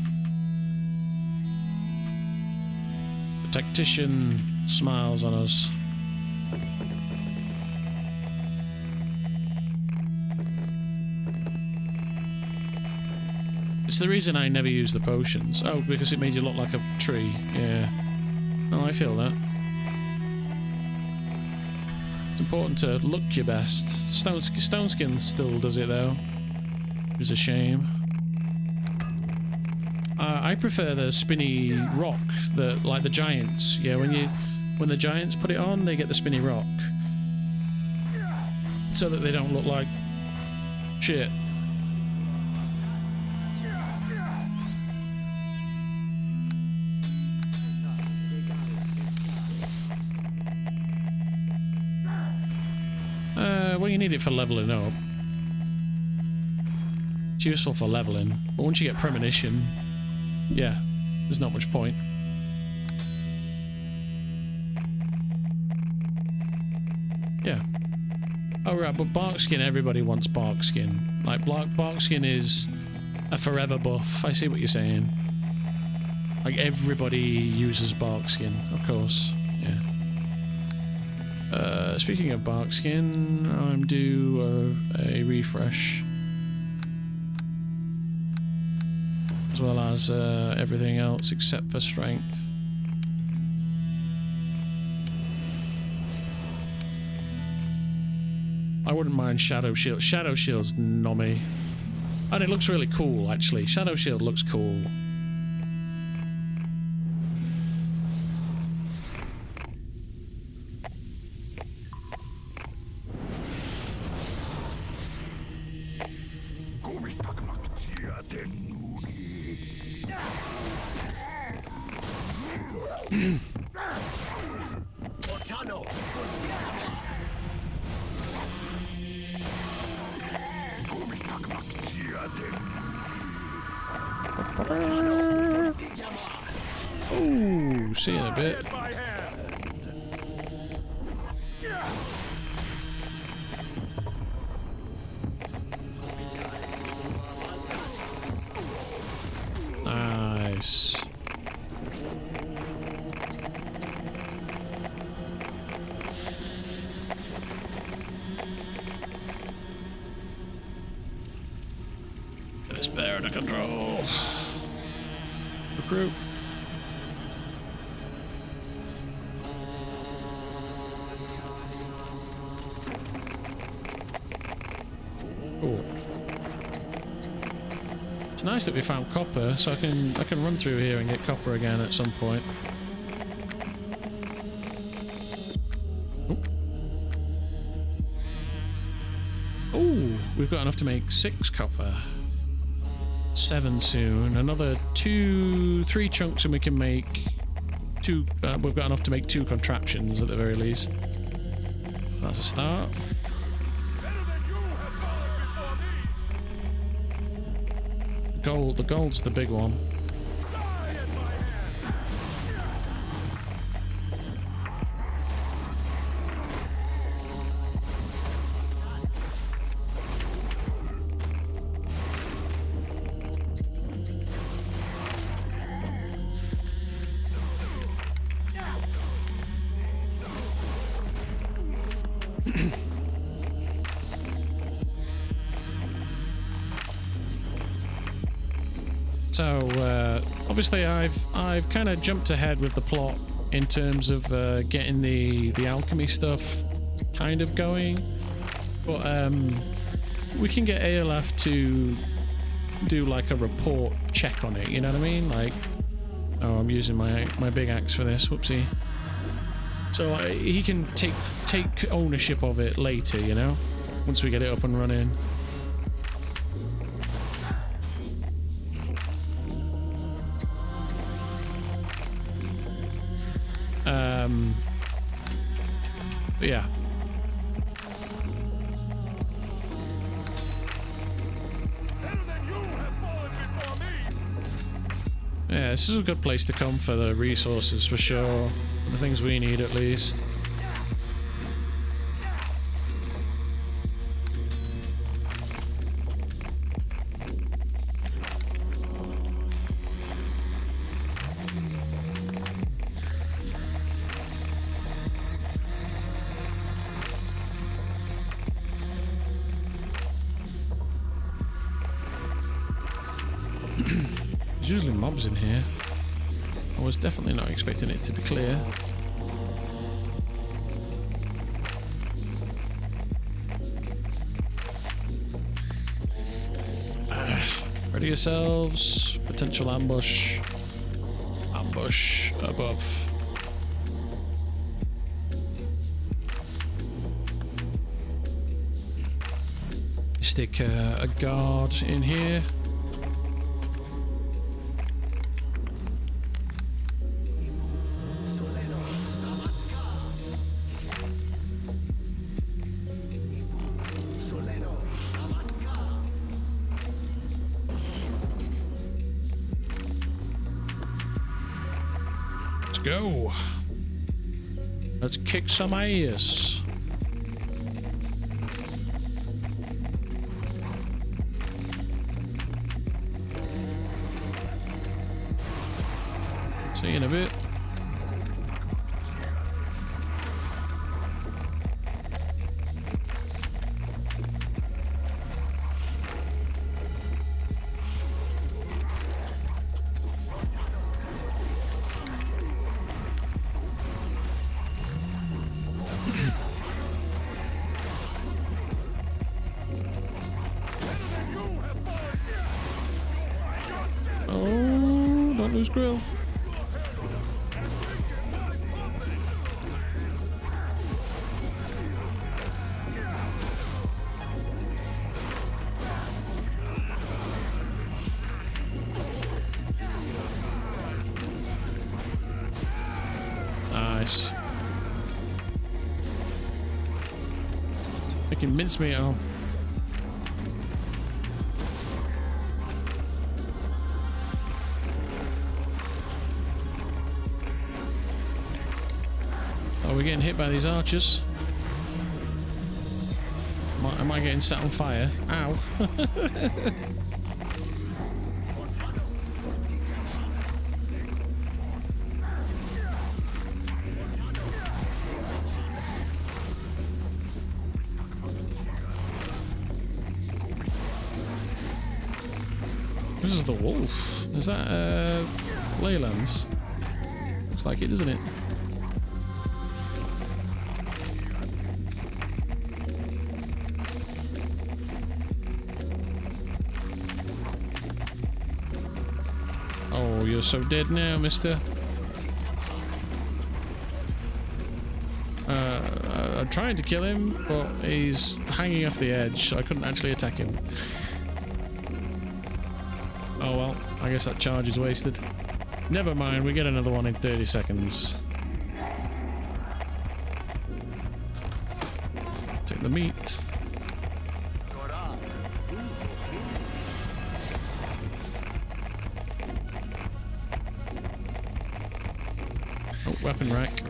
The tactician smiles on us. It's the reason I never use the potions. Oh, because it made you look like a tree. Yeah. Oh, I feel that. It's important to look your best. Stone Skin still does it though. It's a shame. I prefer the spinny rock, like the giants. Yeah, when the giants put it on, they get the spinny rock, so that they don't look like shit. Well, you need it for leveling up. It's useful for leveling, but once you get premonition, yeah, there's not much point. Yeah. Oh right, but bark skin, everybody wants bark skin. Like bark skin is a forever buff. I see what you're saying. Like everybody uses bark skin, of course. Yeah. Speaking of bark skin, I'm due a refresh. as well as everything else except for strength. I wouldn't mind Shadow Shield. Shadow Shield's nommy. And it looks really cool, actually. Shadow Shield looks cool. Ooh, see you in a bit. Nice. Get this bear under control. Recruit. Cool. It's nice that we found copper, so I can run through here and get copper again at some point. Oh, we've got enough to make 6 copper. 7 soon. Another 3 chunks, and we can make 2. We've got enough to make 2 contraptions at the very least. That's a start. Gold. The gold's the big one. So obviously I've kind of jumped ahead with the plot in terms of getting the alchemy stuff kind of going, but we can get Arelith to do like a report check on it, you know what I mean? Like, oh, I'm using my big axe for this, whoopsie. So he can take ownership of it later, you know, once we get it up and running. But yeah. Yeah, this is a good place to come for the resources for sure. The things we need at least. There's usually mobs in here. I was definitely not expecting it to be clear. Ready yourselves. Potential ambush. Ambush above. Stick a guard in here. Go. Let's kick some ass. See you in a bit. Don't lose grill. Nice. Making mincemeat out. Oh, we're getting hit by these archers. Am I getting set on fire? Ow. This is the wolf. Is that Leyland's? Looks like it, doesn't it? Oh, you're so dead now, mister. I'm trying to kill him, but he's hanging off the edge, so I couldn't actually attack him. Oh well, I guess that charge is wasted. Never mind, we get another one in 30 seconds. Take the meat. Oh, weapon rack.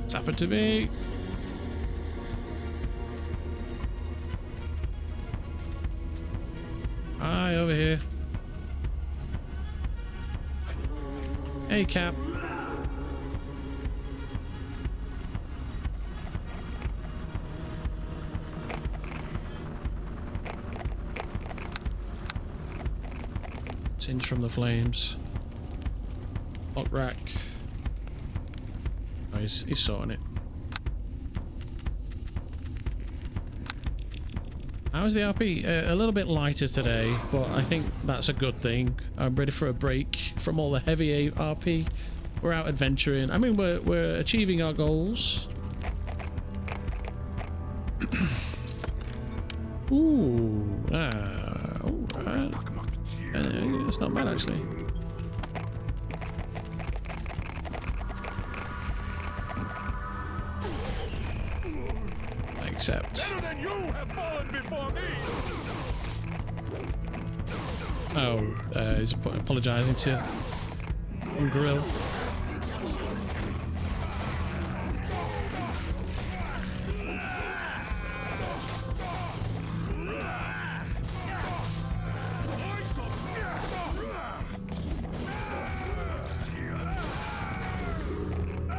What's happened to me? Hi, over here. Hey, Cap. Singed from the flames. Hot rack. Oh, he's sorting it. How's the RP? A little bit lighter today, but I think that's a good thing. I'm ready for a break from all the heavy RP. We're out adventuring. I mean, we're achieving our goals. Ooh, alright. It's not bad actually. Except. Oh, he's apologising to Grill.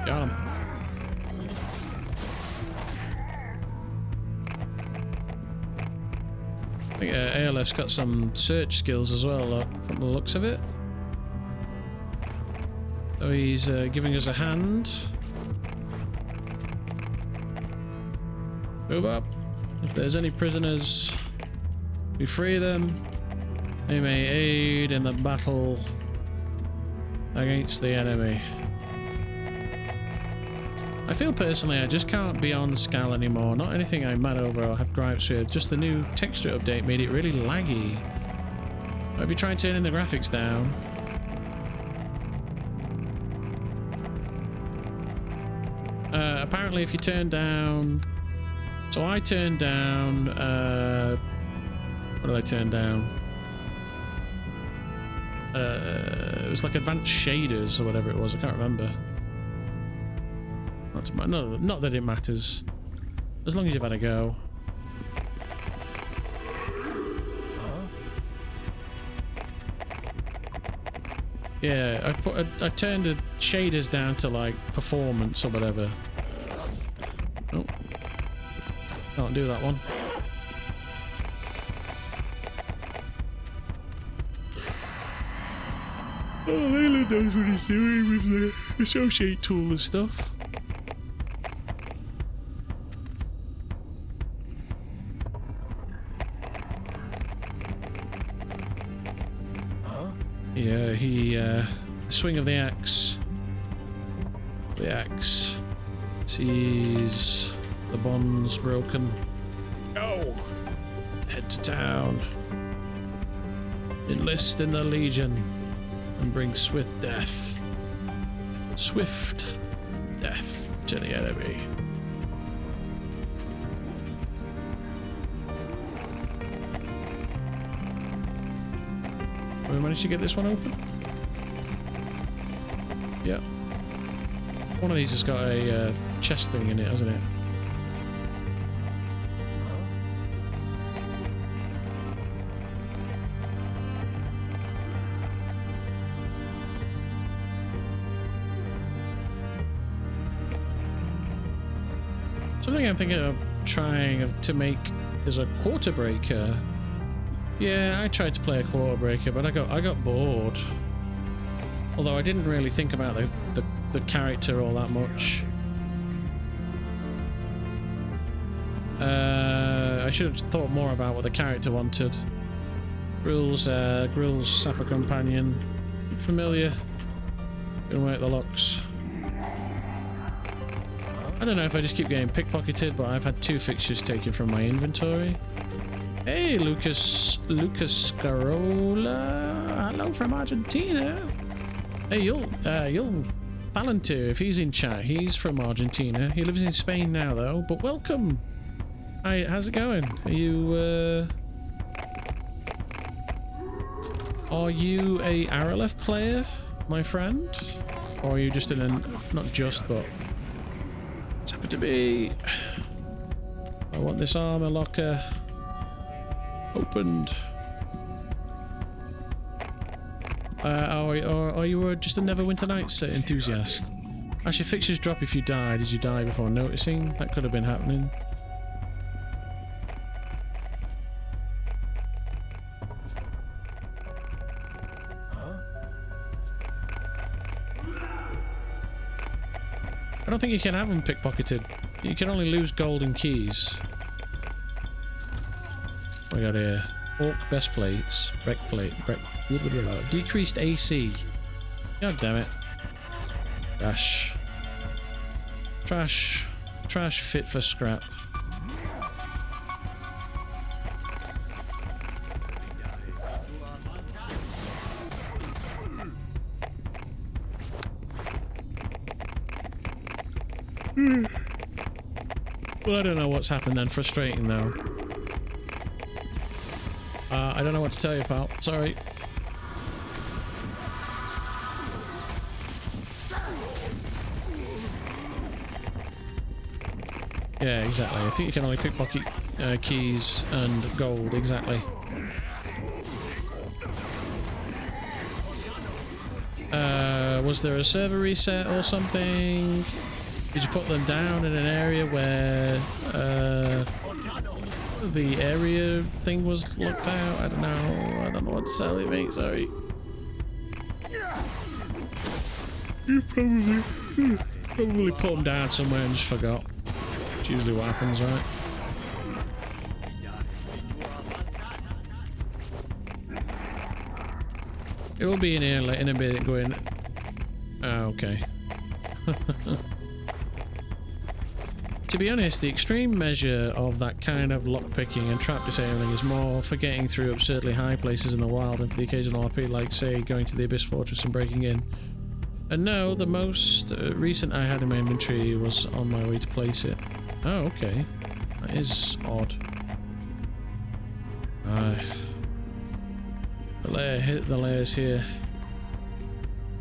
Got him. I think Arelith's got some search skills as well, from the looks of it. So he's giving us a hand. Move up. If there's any prisoners, we free them. They may aid in the battle against the enemy. I feel personally I just can't be on Scal anymore. Not anything I'm mad over or have gripes with. Just the new texture update made it really laggy. I'd be trying turning the graphics down. Apparently if you turn down... So I turned down... what did I turn down? It was like advanced shaders or whatever it was. I can't remember. No, not that it matters. As long as you've had a go. Yeah, I turned the shaders down to like performance or whatever. Oh, can't do that one. Oh, Leyland knows what he's doing with the associate tool and stuff. Yeah, he swing of the axe. The axe sees the bonds broken. Go! Head to town. Enlist in the Legion and bring swift death. Swift death to the enemy. Have we managed to get this one open? Yep. One of these has got a chest thing in it, hasn't it? Something I'm thinking of trying to make is a quarter breaker. Yeah, I tried to play a quarter breaker, but I got bored. Although I didn't really think about the character all that much. I should have thought more about what the character wanted. Grill's Sapper Companion. Familiar. Gonna work the locks. I don't know if I just keep getting pickpocketed, but I've had 2 fixtures taken from my inventory. Hey, Lucas Scarola. Hello from Argentina. Hey, you'll Palantir, if he's in chat, he's from Argentina. He lives in Spain now, though. But welcome. Hi, how's it going? Are you a Arelith player, my friend? Or are you just in a, not just, but it's happy to be. I want this armor locker opened. Are you just a Neverwinter Nights enthusiast? Actually, fixtures drop if you die. Did you die before noticing? That could have been happening. I don't think you can have them pickpocketed. You can only lose golden keys. What we got here? Orc best plates. Wreck plate. Decreased AC. God damn it. Trash. Trash. Trash fit for scrap. Well, I don't know what's happened then. Frustrating though. I don't know what to tell you, pal. Sorry. Yeah, exactly. I think you can only pickpocket keys and gold, exactly. Was there a server reset or something? Did you put them down in an area where the area thing was locked out? I don't know. I don't know what to tell you, mate. Sorry. You probably put them down somewhere and just forgot. It's usually what happens, right? It will be in here in a bit going... Ah, okay. To be honest, the extreme measure of that kind of lockpicking and trap disabling is more for getting through absurdly high places in the wild and for the occasional RP, like, say, going to the Abyss Fortress and breaking in. And no, the most recent I had in my inventory was on my way to place it. Oh, okay. That is odd. The layer, hit the layers here.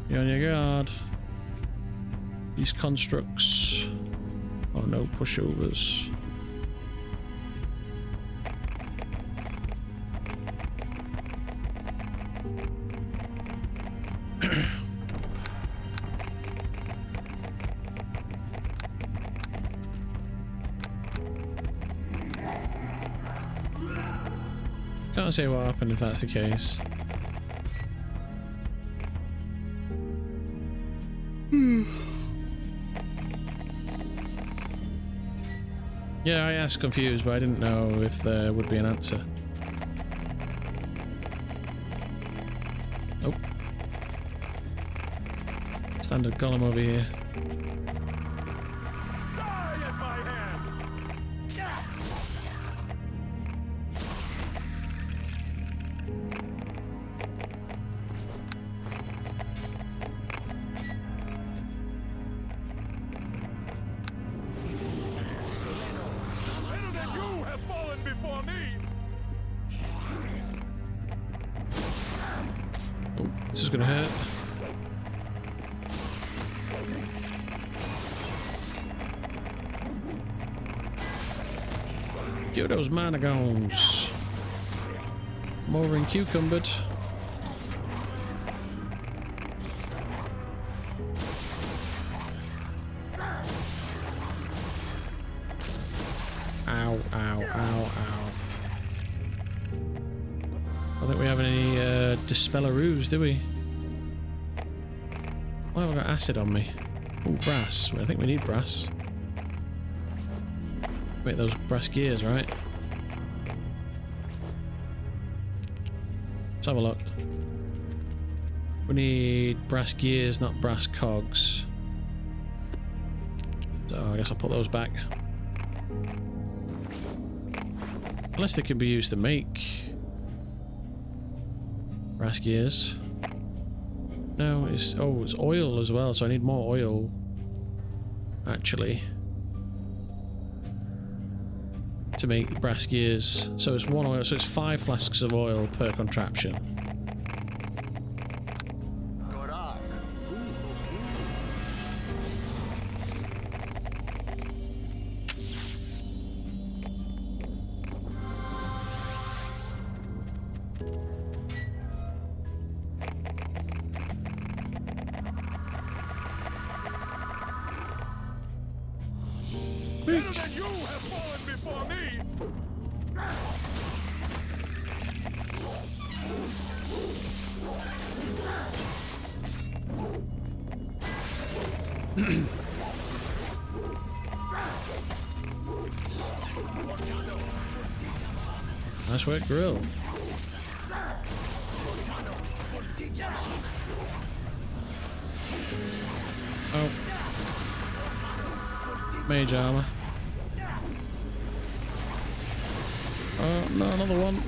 Be on your guard. These constructs. Oh no, pushovers. Can't say what happened if that's the case. Yeah, I asked confused, but I didn't know if there would be an answer. Nope. Standard golem over here. Die at my hand! Little that you have fallen before me! Oh, this is gonna hurt. Give those managons. More in cucumbered. Ow, ow, ow, ow. I don't think we have any dispelleroos, do we? Why have I got acid on me? Oh, brass. I think we need brass. Make those brass gears, right? Let's have a look. We need brass gears, not brass cogs. So I guess I'll put those back. Unless they can be used to make brass gears. No, it's oil as well, so I need more oil. Actually. To make brass gears. So it's 1 oil, so it's 5 flasks of oil per contraption. Little that you have fallen before me! Nice work, grill. Oh. Mage armor. Oh, no, another one.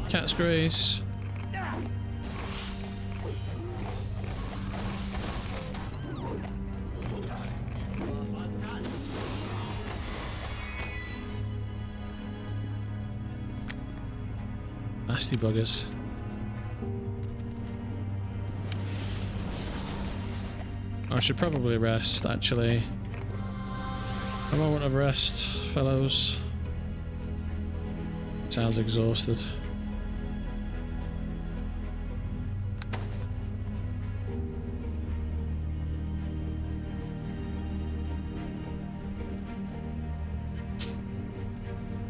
Cat's grace. Nasty buggers. I should probably rest, actually. A moment of rest, fellows. Sounds exhausted.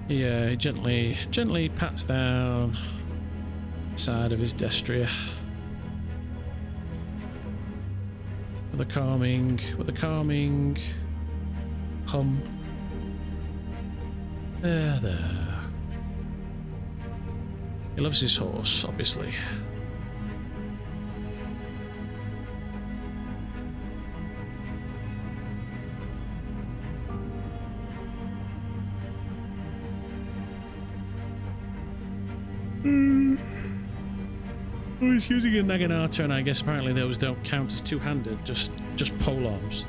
Yeah, he gently pats down the side of his destrier. With a calming hum. There. He loves his horse, obviously. Oh, he's using a Naginata, and I guess apparently those don't count as two-handed, just polearms.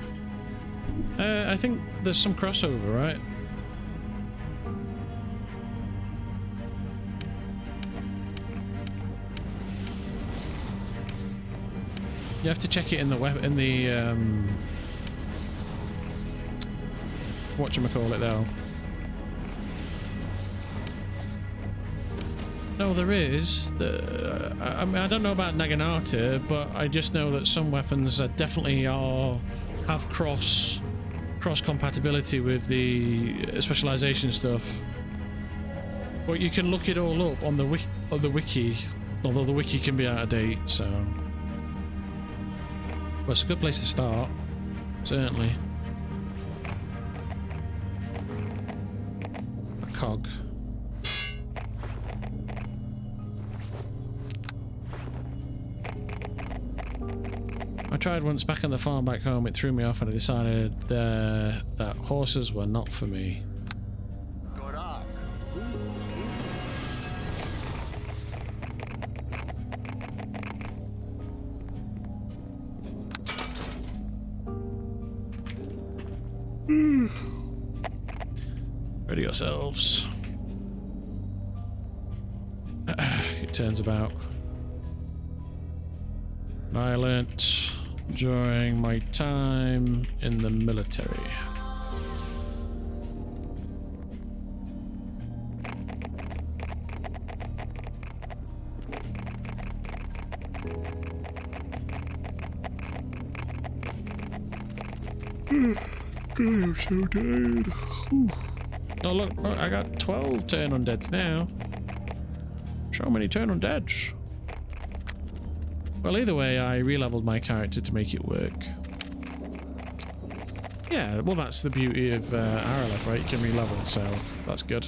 I think there's some crossover, right? You have to check it in the whatchamacallit though. No, there is. I mean, I don't know about Naginata, but I just know that some weapons definitely have cross compatibility with the specialization stuff. But you can look it all up on the wiki, although the wiki can be out of date. So, well, it's a good place to start, certainly. A cog. I tried once back on the farm back home. It threw me off and I decided that horses were not for me. Ready yourselves. It turns about. I learnt during my time in the military. I'm so tired. Oh look, I got 12 turn undeads now. So many turn undeads. Well, either way, I re-leveled my character to make it work. Yeah, well, that's the beauty of Arelith, right? You can re-level, so that's good.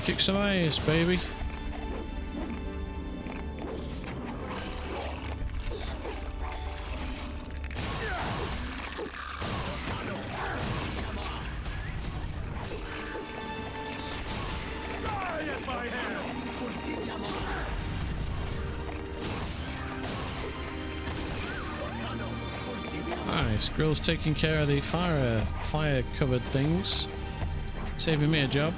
Kick some ass, baby. Nice. Grill's taking care of the fire-covered things, saving me a job.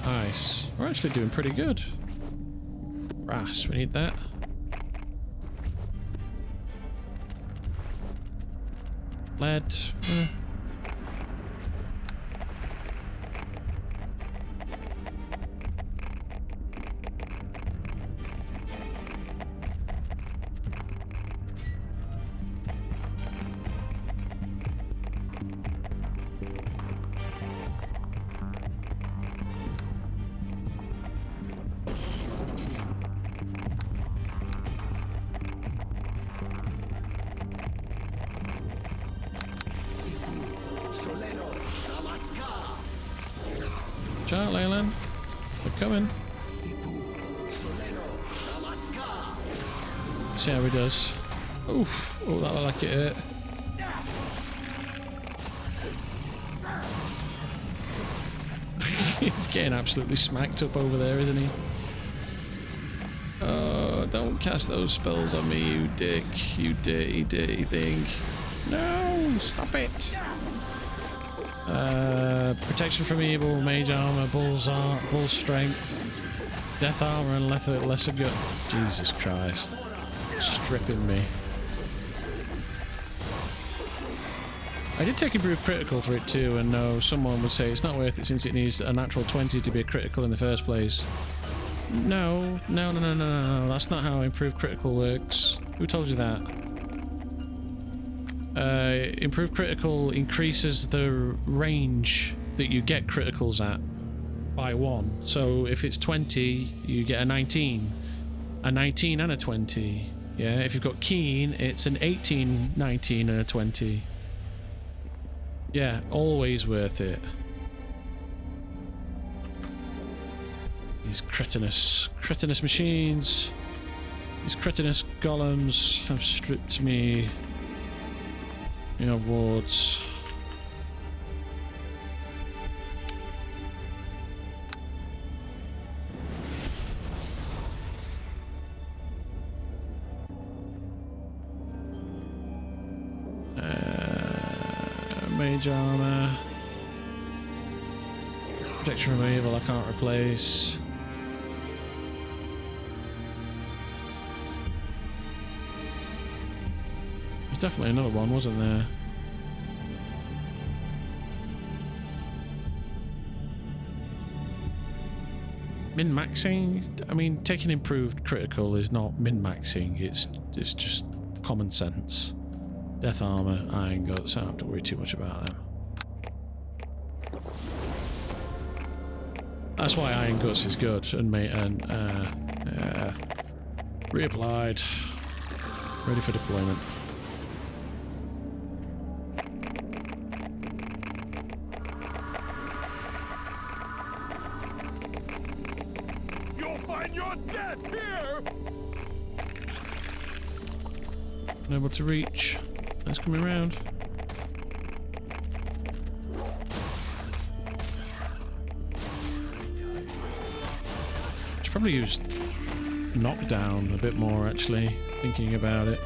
Nice. We're actually doing pretty good. Brass, we need that. Lead. Ciao, Leyland. We're coming. See how he does. Oof. Oh, that looked like it hurt. He's getting absolutely smacked up over there, isn't he? Oh, don't cast those spells on me, you dick. You dirty, dirty thing. No, stop it. Protection from evil, mage armor, bull strength, death armor, and lesser gut. Jesus Christ. Stripping me. I did take improved critical for it too, and no, someone would say it's not worth it since it needs a natural 20 to be a critical in the first place. No, that's not how improved critical works. Who told you that? Improved critical increases the range that you get criticals at by 1. So if it's 20, you get a 19. A 19 and a 20. Yeah, if you've got keen, it's an 18, 19 and a 20. Yeah, always worth it. These cretinous machines. These cretinous golems have stripped me of wards. Mage armor. Protection from evil I can't replace. There's definitely another one, wasn't there? Min-maxing? I mean, taking improved critical is not min-maxing, it's just common sense. Death armor, iron guts. I don't have to worry too much about them. That's why iron guts is good and reapplied. Ready for deployment. You'll find your death here! Unable to reach. That's coming around. Should probably use knockdown a bit more, actually, thinking about it.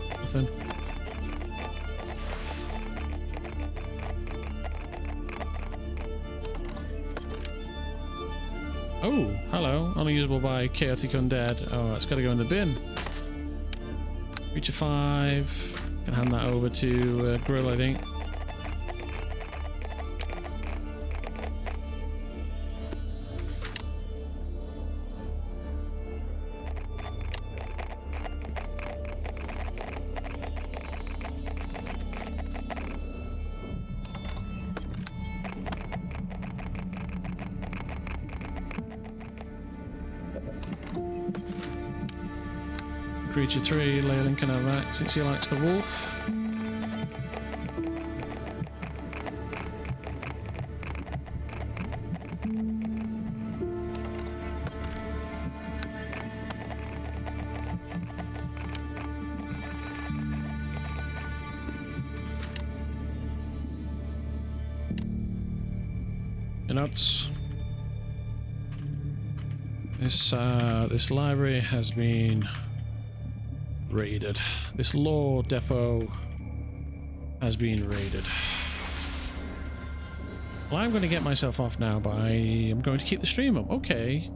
Nothing. Oh, hello. Only usable by chaotic undead. Oh, it's got to go in the bin. Reach of 5. Can hand that over to Grill, I think. Creature 3, Leyland can have that since he likes the wolf. Nuts. This library has been raided. This lore depot has been raided. Well, I'm going to get myself off now, but I'm going to keep the stream up. Okay,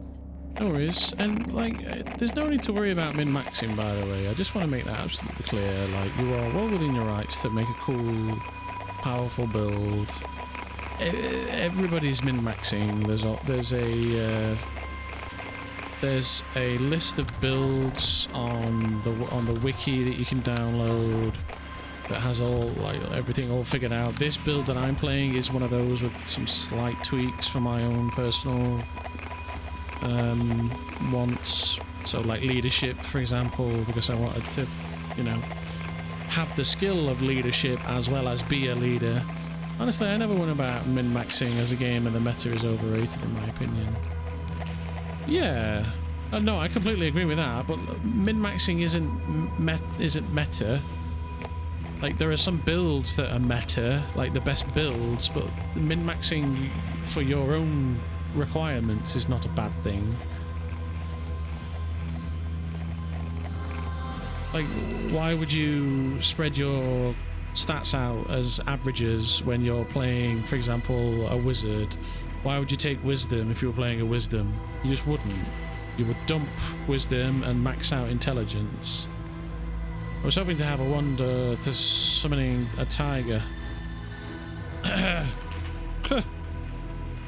no worries. And like, there's no need to worry about min-maxing, by the way. I just want to make that absolutely clear. Like, you are well within your rights to make a cool, powerful build. Everybody's min-maxing. There's a list of builds on the wiki that you can download that has everything all figured out. This build that I'm playing is one of those with some slight tweaks for my own personal wants. So like leadership, for example, because I wanted to, you know, have the skill of leadership as well as be a leader. Honestly, I never went about min-maxing as a game, and the meta is overrated in my opinion. Yeah, no, I completely agree with that. But min-maxing isn't meta. Like, there are some builds that are meta, like the best builds, but min-maxing for your own requirements is not a bad thing. Like, why would you spread your stats out as averages when you're playing, for example, a wizard? Why would you take wisdom if you were playing a wisdom? You just wouldn't. You would dump wisdom and max out intelligence. I was hoping to have a wonder to summoning a tiger.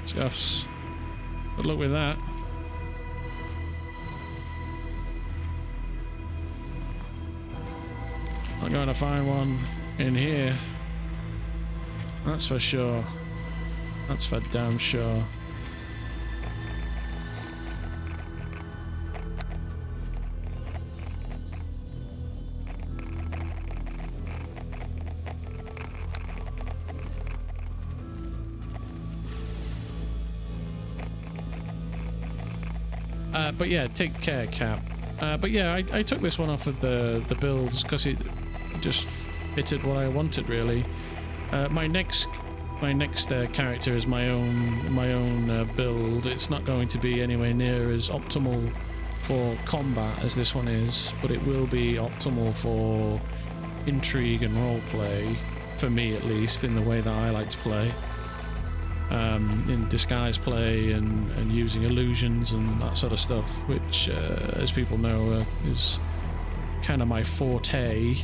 Scuffs. Good luck with that. I'm going to find one in here. That's for sure. That's for damn sure. But yeah, take care, Cap. But yeah, I took this one off of the builds because it just fitted what I wanted, really. My next character is my own build. It's not going to be anywhere near as optimal for combat as this one is, but it will be optimal for intrigue and roleplay, for me at least, in the way that I like to play. In disguise play and using illusions and that sort of stuff, which, as people know, is kind of my forte.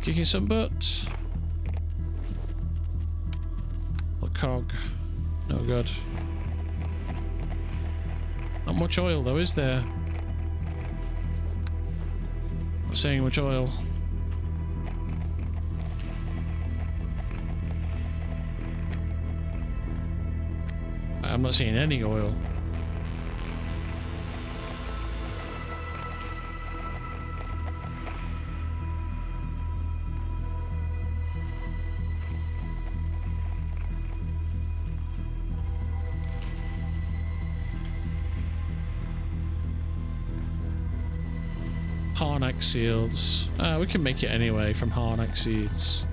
Kicking some butt. The cog. No good. Not much oil though, is there? Not seeing much oil. I'm not seeing any oil. Harnack seeds. We can make it anyway from Harnack seeds.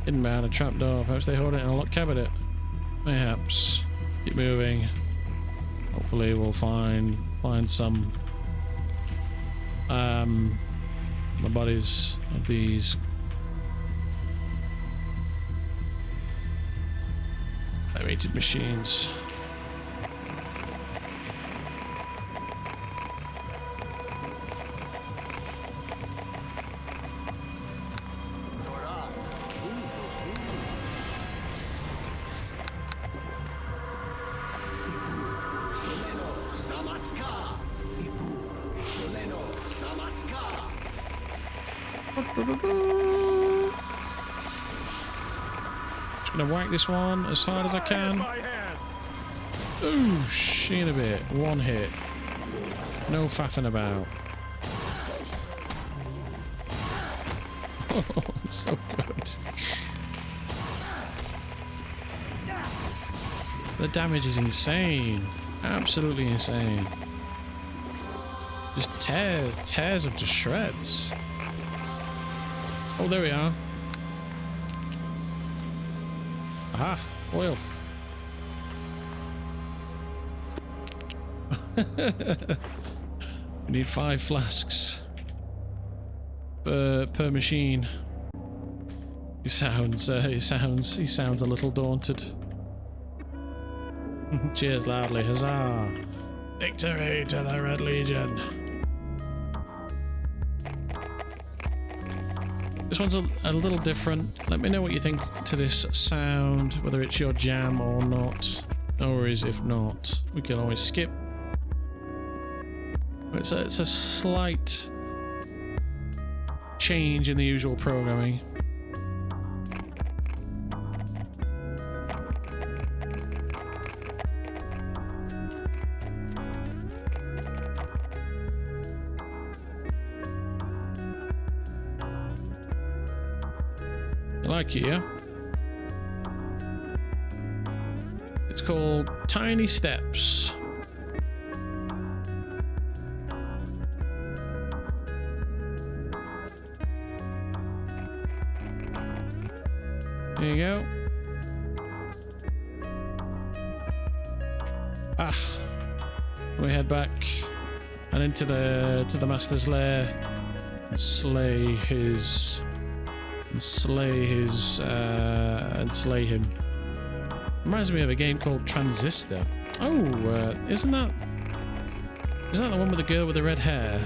Hidden behind a trapdoor. Perhaps they hold it in a locked cabinet. Perhaps. Keep moving. Hopefully we'll find some the bodies of these automated machines. Just gonna whack this one as hard as I can. Ooh, sheen a bit. One hit. No faffing about. Oh, it's so good. The damage is insane. Absolutely insane. Just tears them to shreds. Oh, there we are. Aha, oil. We need 5 flasks per machine. He sounds a little daunted. Cheers loudly, huzzah! Victory to the Red Legion. This one's a little different. Let me know what you think to this sound, whether it's your jam or not. No worries if not. We can always skip. It's a slight change in the usual programming. You like it, yeah? It's called Tiny Steps. There you go. Ah, we head back and into the master's lair and slay him. Reminds me of a game called Transistor. Oh, isn't that the one with the girl with the red hair?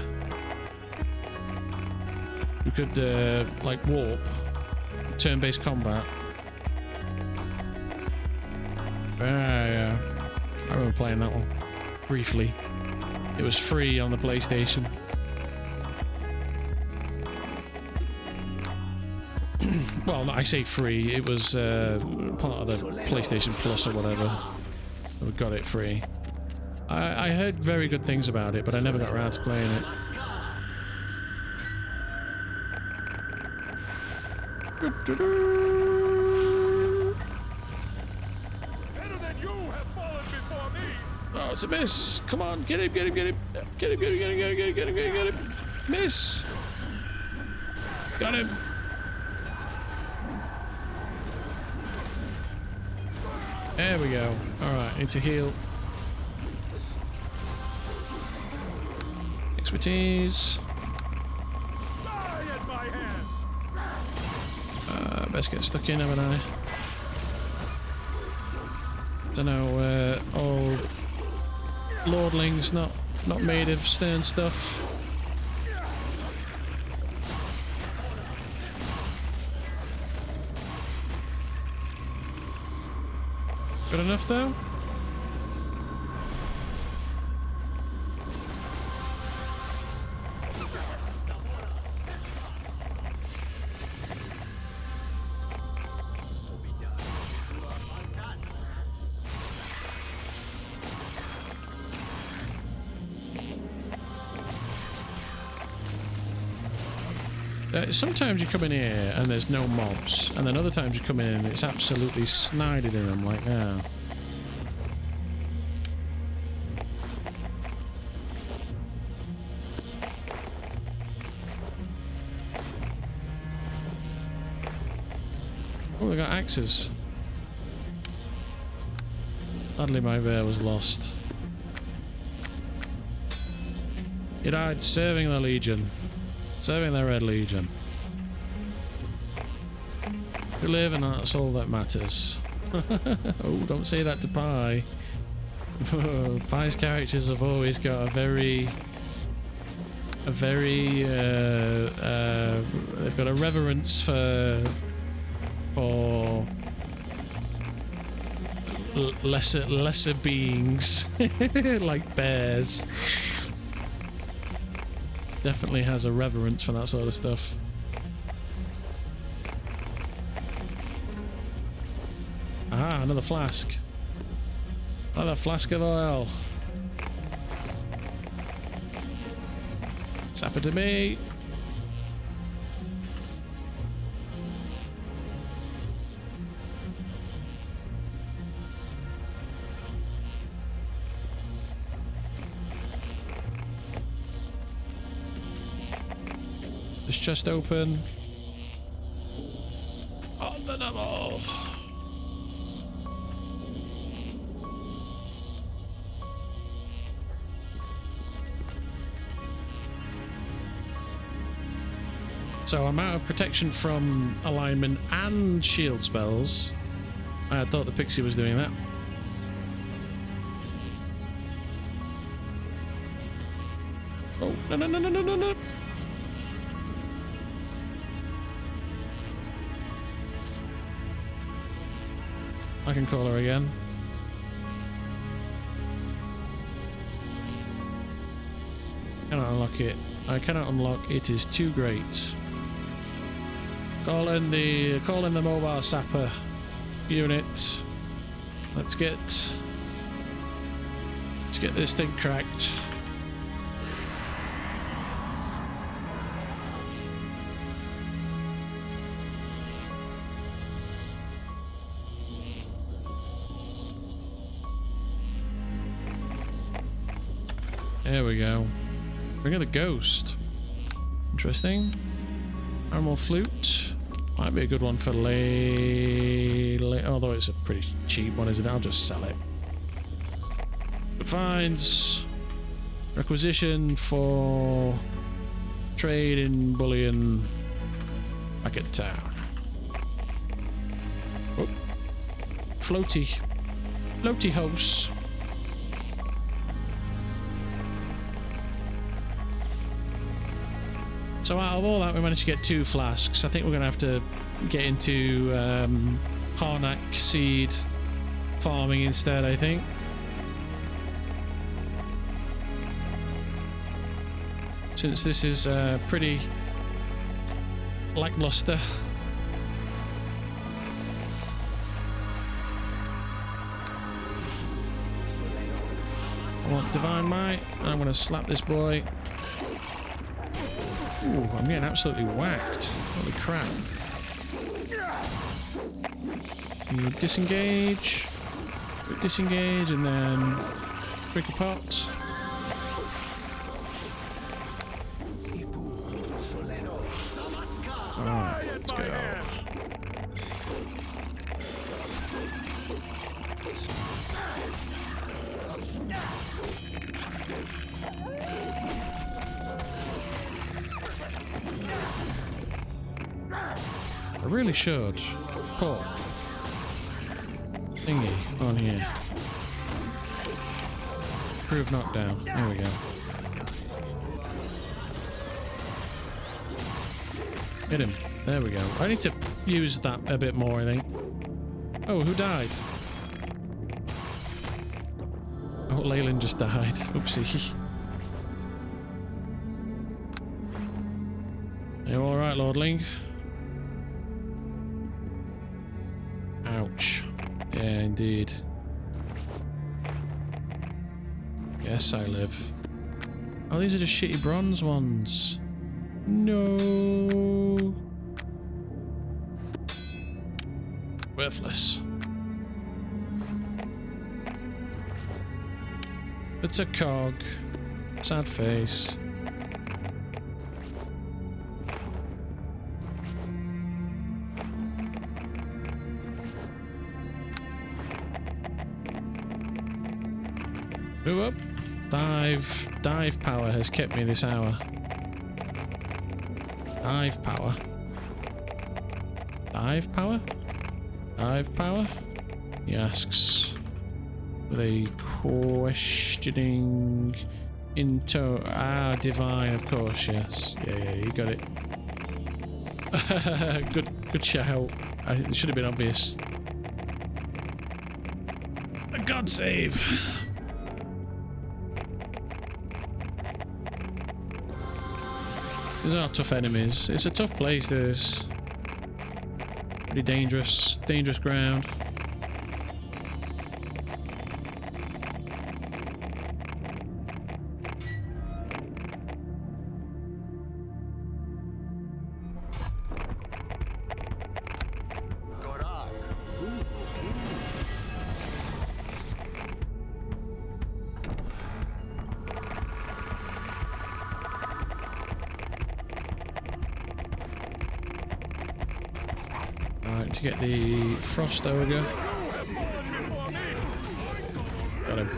You could like warp, turn-based combat. Yeah. I remember playing that one briefly. It was free on the PlayStation. Well, I say free. It was part of the PlayStation Plus or whatever. We got it free. I heard very good things about it, but I never got around to playing it. Better than you have fallen before me. Oh, it's a miss. Come on, get him. Get him. Miss. Got him. There we go. Alright, need to heal. Expertise. Die at my hand. Best get stuck in, haven't I? Don't know, old lordlings not made of stern stuff. Good enough though? Sometimes you come in here and there's no mobs, and then other times you come in and it's absolutely snided in them like now. Oh, they got axes. Sadly, my bear was lost. He died serving the Legion. Serving the Red Legion. We live and that's all that matters. Oh, don't say that to Pi. Pi's characters have always got a very... they've got a reverence for lesser beings like bears. Definitely has a reverence for that sort of stuff. Ah, another flask. Another flask of oil. It's happened to me. This chest open. On the double. So I'm out of protection from alignment and shield spells. I thought the pixie was doing that. Oh, no, no, no, no, no, no, no. I can call her again. Cannot unlock it. I cannot unlock. It is too great. Call in the mobile sapper unit. Let's get this thing cracked. There we go. Bring of the ghost. Interesting. Animal flute. Might be a good one for although it's a pretty cheap one, isn't it? I'll just sell it. Good finds. Requisition for trade in bullion back at town. Oh. Floaty. Floaty house. So out of all that, we managed to get 2 flasks. I think we're going to have to get into Harnack seed farming instead, I think. Since this is pretty lackluster. I want Divine Might. I'm going to slap this boy. Ooh, I'm getting absolutely whacked. Holy crap. You disengage. Disengage and then break apart. Alright, let's go. I really should put thingy on here. Prove knockdown. There we go. Hit him. There we go. I need to use that a bit more, I think. Oh, who died? Oh, Leyland just died. Oopsie. Are you alright, Lordling? Ouch. Yeah, indeed. Yes, I live. Oh, these are the shitty bronze ones. No. Worthless. It's a cog. Sad face. Move up. Dive power has kept me this hour. Dive power. Dive power? Dive power? He asks with a questioning into divine, of course, yes. Yeah, you got it. good shout. It should have been obvious. A God save. These are tough enemies. It's a tough place, this. Pretty dangerous ground. Alright, to get the Frost Ogre. Got him.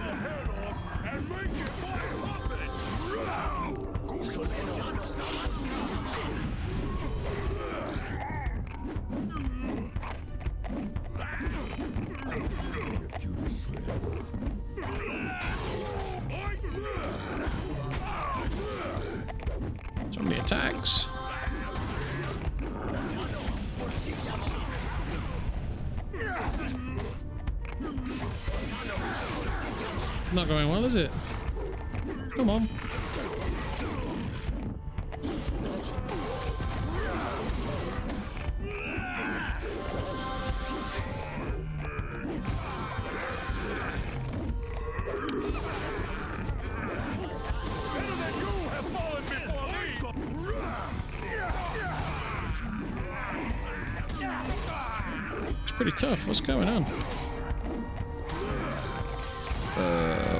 So many attacks. Not going well, is it? Come on. It's pretty tough. What's going on?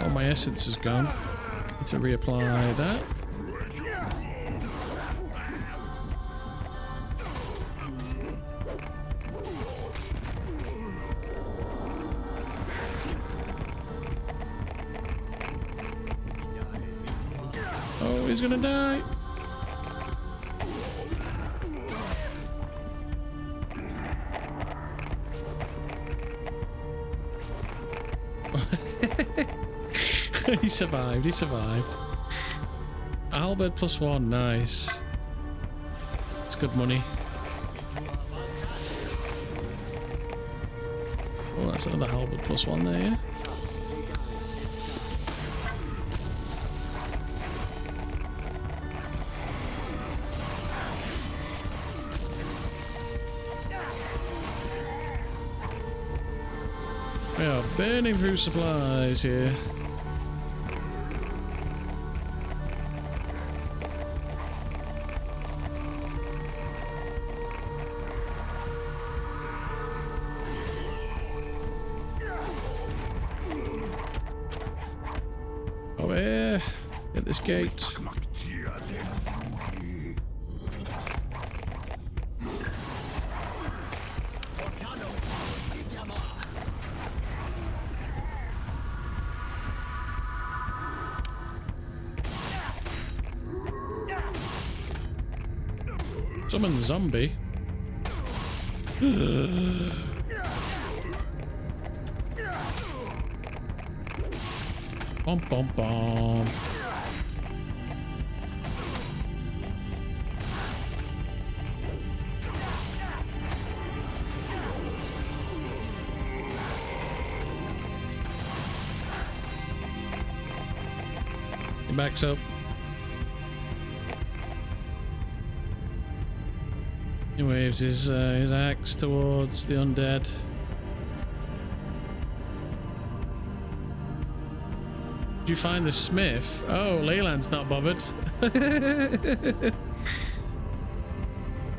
All my essence is gone. Need to reapply that. Oh, he's gonna die. He survived, he survived. Albert +1, nice. It's good money. Oh, that's another Albert +1 there, yeah? We are burning through supplies here. Over here, at this gate. Summon zombie. Bom bom bom. backs up. He waves his axe towards the undead. Did you find the smith? Oh, Leyland's not bothered. The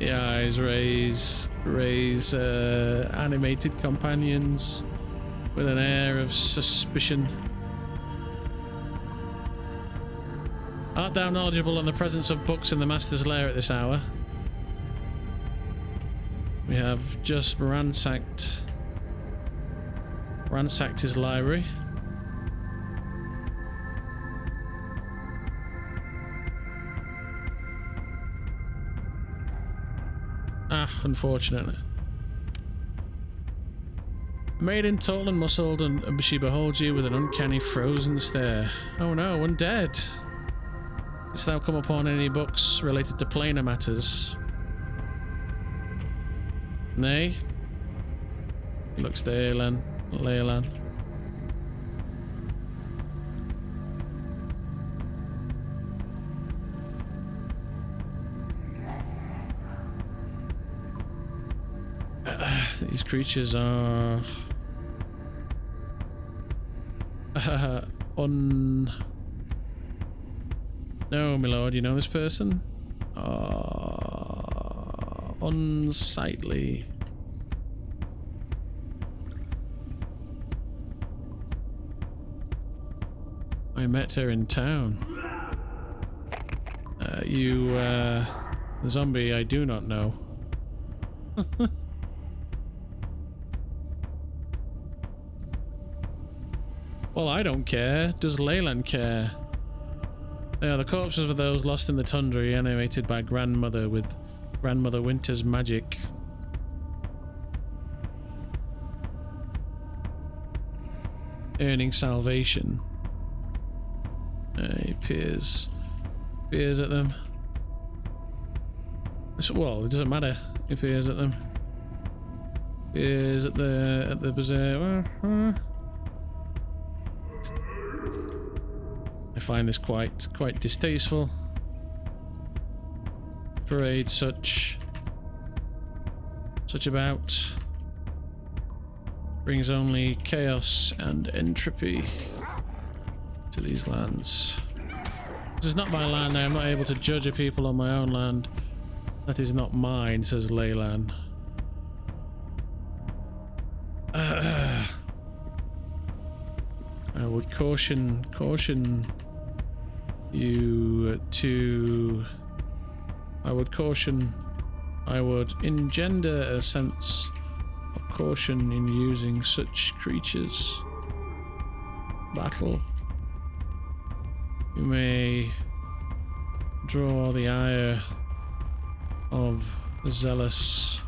eyes raise animated companions with an air of suspicion. Art thou knowledgeable on the presence of books in the master's lair at this hour? We have just ransacked his library. Ah, unfortunately. A maiden tall and muscled, and she beholds you with an uncanny frozen stare. Oh no, undead! Didst thou come upon any books related to planar matters? Nay? He looks to Leyland. These creatures are No, my lord, you know this person? Unsightly. I met her in town. The zombie I do not know. Well, I don't care. Does Leyland care? They are the corpses of those lost in the tundra, animated by Grandmother with Grandmother Winter's magic. Earning salvation. He peers at them. Well, it doesn't matter. He peers at them. Peers at the bazaar. I find this quite distasteful. Parade such about brings only chaos and entropy to these lands. This is not my land. I am not able to judge a people on my own land. That is not mine, says Leyland. I would caution you to... I would engender a sense of caution in using such creatures. Battle. You may draw the ire of zealous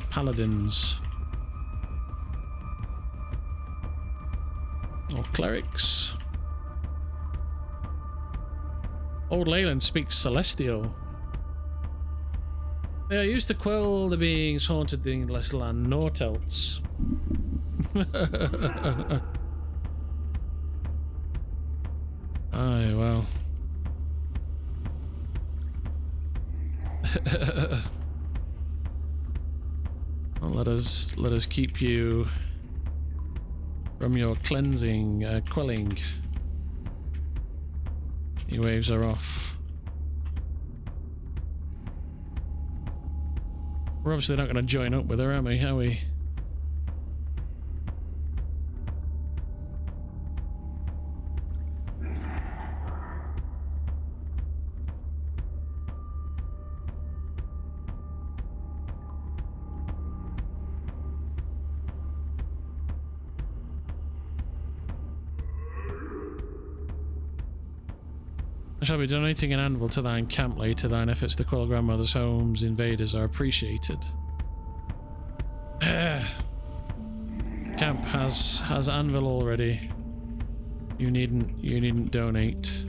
paladins or clerics. Old Leyland speaks Celestial. They are used to quell the beings haunted in this land, Nortelts. Aye, well. Well, let us keep you from your cleansing, quelling. He waves her off. We're obviously not going to join up with her, are we? I shall be donating an anvil to thine camp later. Thine efforts to quell grandmother's home's invaders are appreciated. Camp has anvil already. You needn't donate.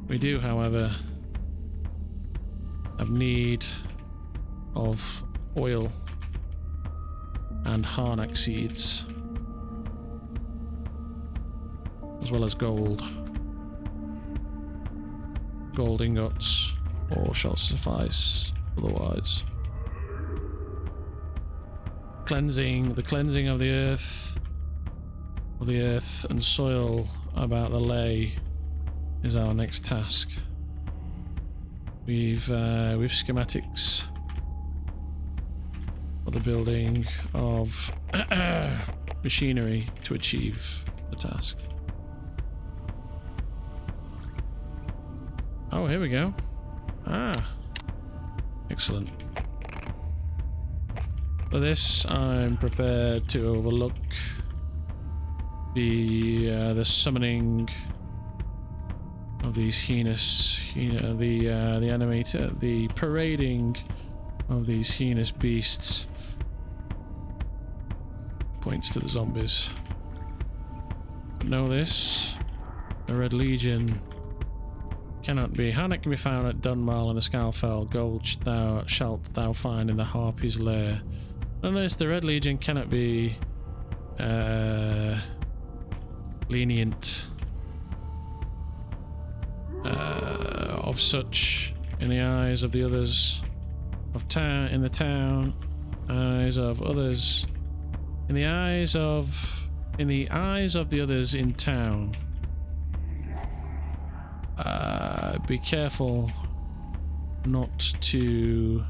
We do, however, have need of oil and harnack seeds. as well as gold. Gold ingots, or shall suffice otherwise. The cleansing of the earth and soil about the ley is our next task. We've schematics for the building of machinery to achieve the task. Oh, here we go. Ah, excellent. For this, I'm prepared to overlook the summoning of these the parading of these heinous beasts. Points to the zombies. But know this: the Red Legion cannot be. Harnett can be found at Dunmal and the Scalfell. Gold shalt thou find in the Harpy's lair. Unless the Red Legion cannot be lenient of such in the eyes of the others of town, in the town, eyes of others, in the eyes of the others in town. Be careful not to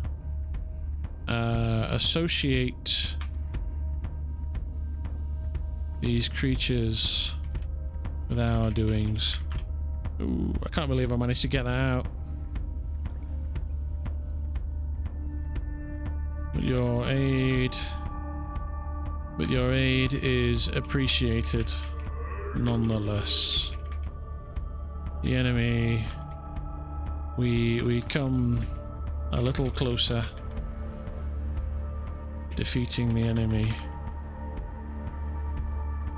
associate these creatures with our doings. Ooh, I can't believe I managed to get that out. But your aid is appreciated nonetheless. The enemy, we come a little closer defeating the enemy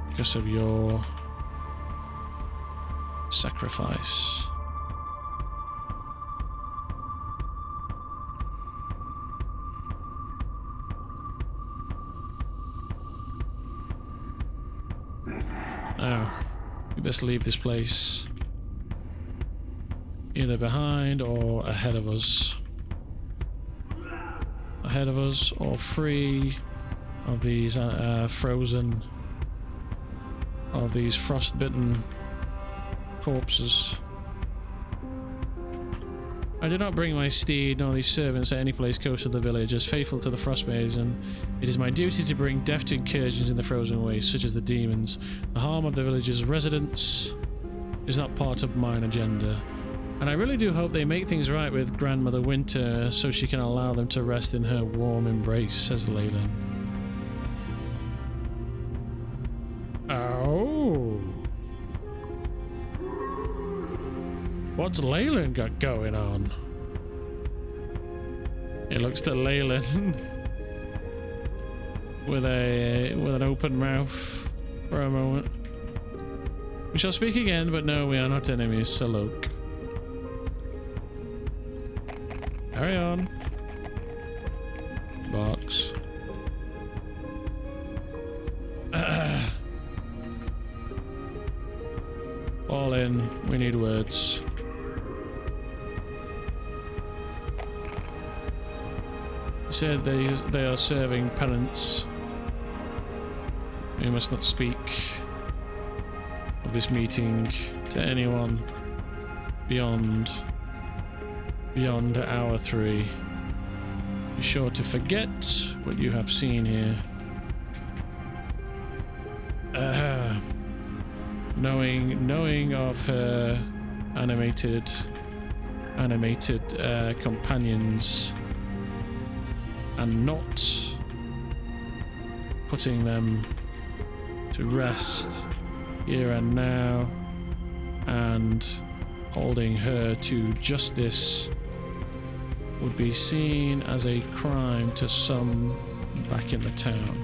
because of your sacrifice. Now, we best leave this place either behind or ahead of us. Ahead of us or free of these frostbitten corpses. I did not bring my steed nor these servants at any place close to the village, as faithful to the Frostmaiden, and it is my duty to bring death to incursions in the frozen waste, such as the demons. The harm of the village's residents is not part of mine agenda. And I really do hope they make things right with Grandmother Winter so she can allow them to rest in her warm embrace, says Leyland. Oh. What's Leyland got going on? He looks to Leyland with an open mouth for a moment. We shall speak again, but no, we are not enemies, Sir Loke. Carry on. Box. All in. We need words. He said they are serving penance. We must not speak of this meeting to anyone beyond hour 3. Be sure to forget what you have seen here. Knowing of her animated companions and not putting them to rest here and now and holding her to justice would be seen as a crime to some back in the town.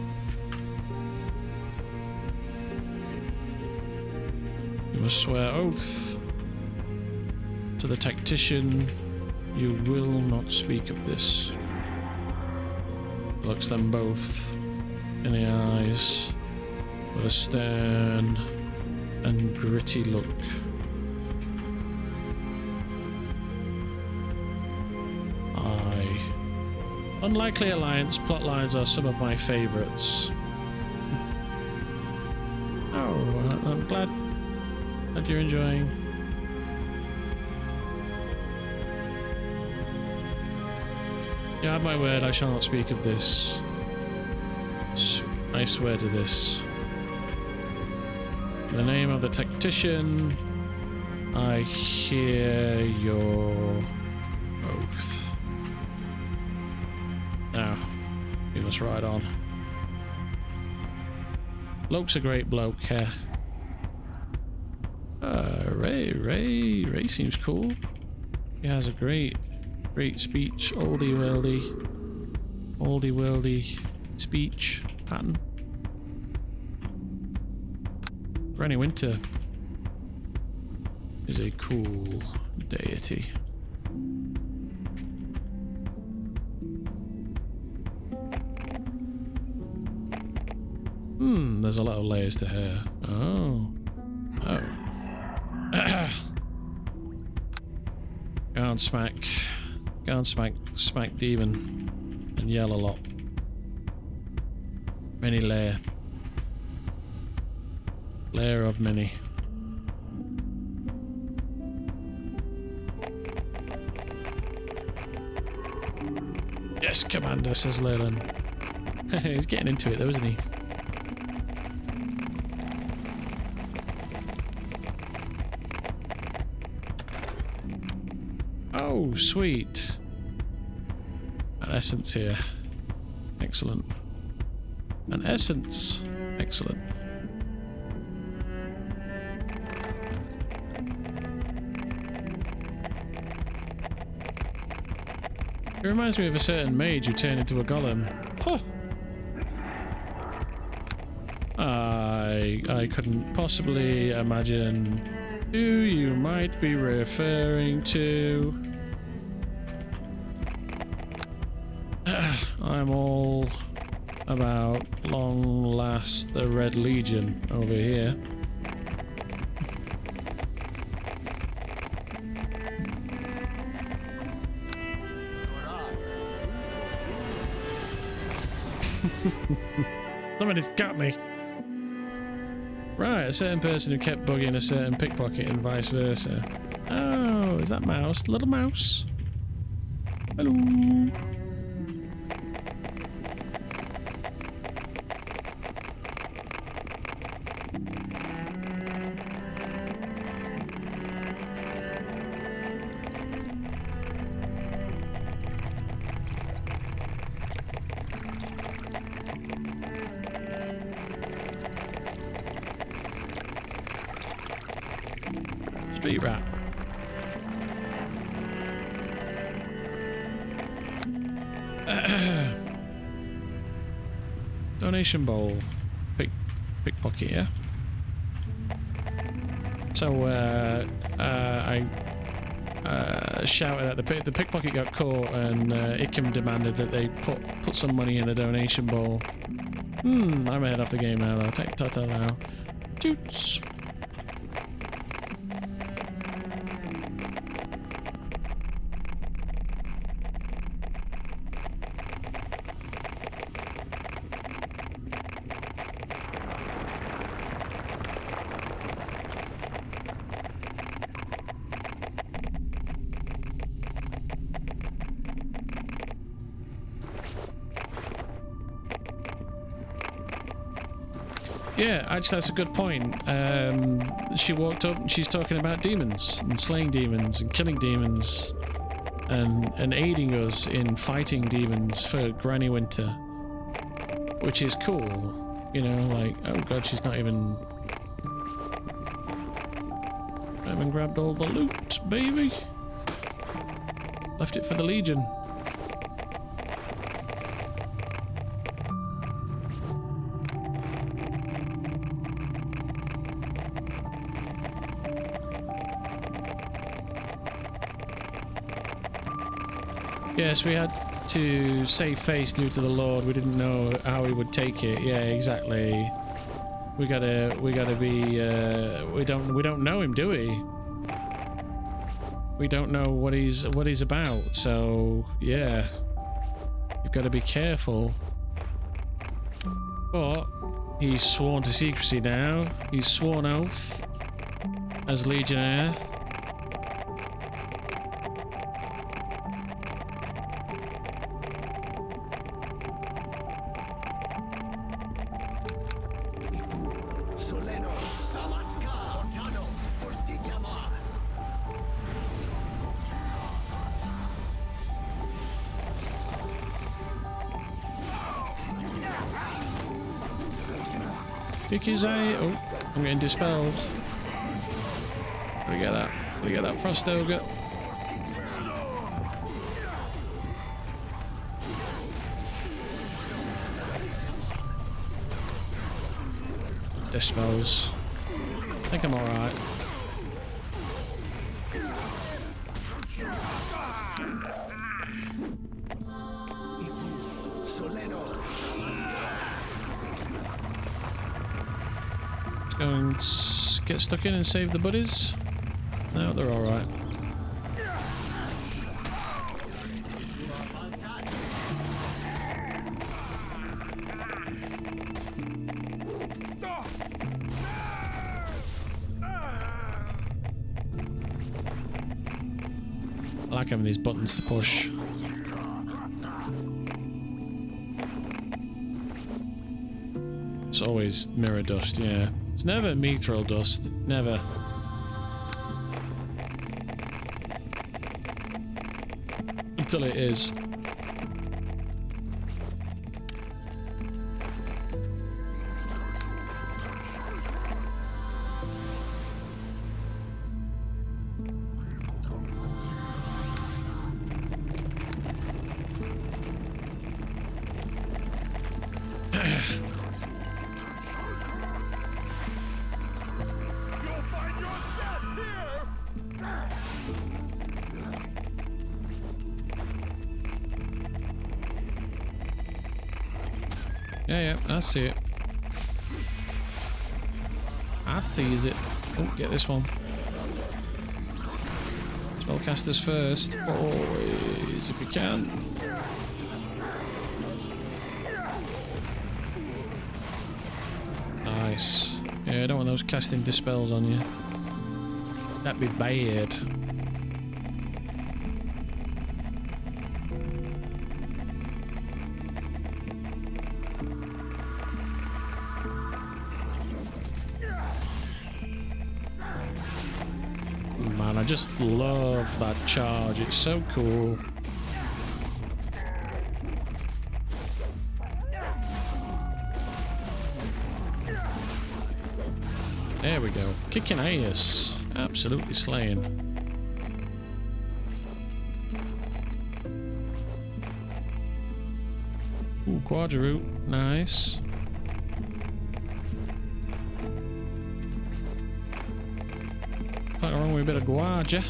You must swear oath to the tactician you will not speak of this. Looks them both in the eyes with a stern and gritty look. Unlikely alliance plotlines are some of my favorites. Oh, I'm glad that you're enjoying. Yeah, have my word, I shall not speak of this. I swear to this. In the name of the tactician, I hear your oath. Now, we must ride on. Loke's a great bloke here. Ray seems cool. He has a great speech, oldie worldy speech pattern. Granny Winter is a cool deity. There's a lot of layers to her. Oh. Go and smack demon and yell a lot. Many layer of many. Yes, Commander, says Leyland. He's getting into it though, isn't he? Oh, sweet. An essence here. Excellent. An essence. Excellent. It reminds me of a certain mage who turned into a golem. Huh. I couldn't possibly imagine who you might be referring to. I'm all about long last the Red Legion over here. Somebody's got me. Right, a certain person who kept bugging a certain pickpocket and vice versa. Oh, is that Mouse? Little Mouse? Hello. Street rat. Donation bowl. Pickpocket, yeah? So, I shouted at the pickpocket got caught and Ikem demanded that they put some money in the donation bowl. I'm ahead off the game now though. Ta-ta now. Toots. Yeah, actually that's a good point. She walked up and she's talking about demons and slaying demons and killing demons and aiding us in fighting demons for Granny Winter, which is cool. You know, like, oh god, she's not even... I haven't grabbed all the loot, baby. Left it for the Legion. Yes, we had to save face due to the Lord. We didn't know how he would take it. Yeah, exactly. We gotta be. We don't know him, do we? We don't know what he's about. So yeah, you've got to be careful. But he's sworn to secrecy now. He's sworn oath as Legionnaire. Kick his eye. Oh, I'm getting dispelled. Let me get that. Let me get that Frost Ogre. Dispels. I think I'm alright. Go and get stuck in and save the buddies. No, they're all right. I like having these buttons to push. It's always mirror dust, yeah. It's never mithril dust. Never. Until it is. Yeah, I see it. I sees it. Oh, get this one. Spellcasters first. Always, if you can. Nice. Yeah, I don't want those casting dispels on you. That'd be bad. Man, I just love that charge. It's so cool. There we go. Kicking ass. Absolutely slaying. Ooh, Quadroot. Nice. Nothing wrong with a bit of Guaja.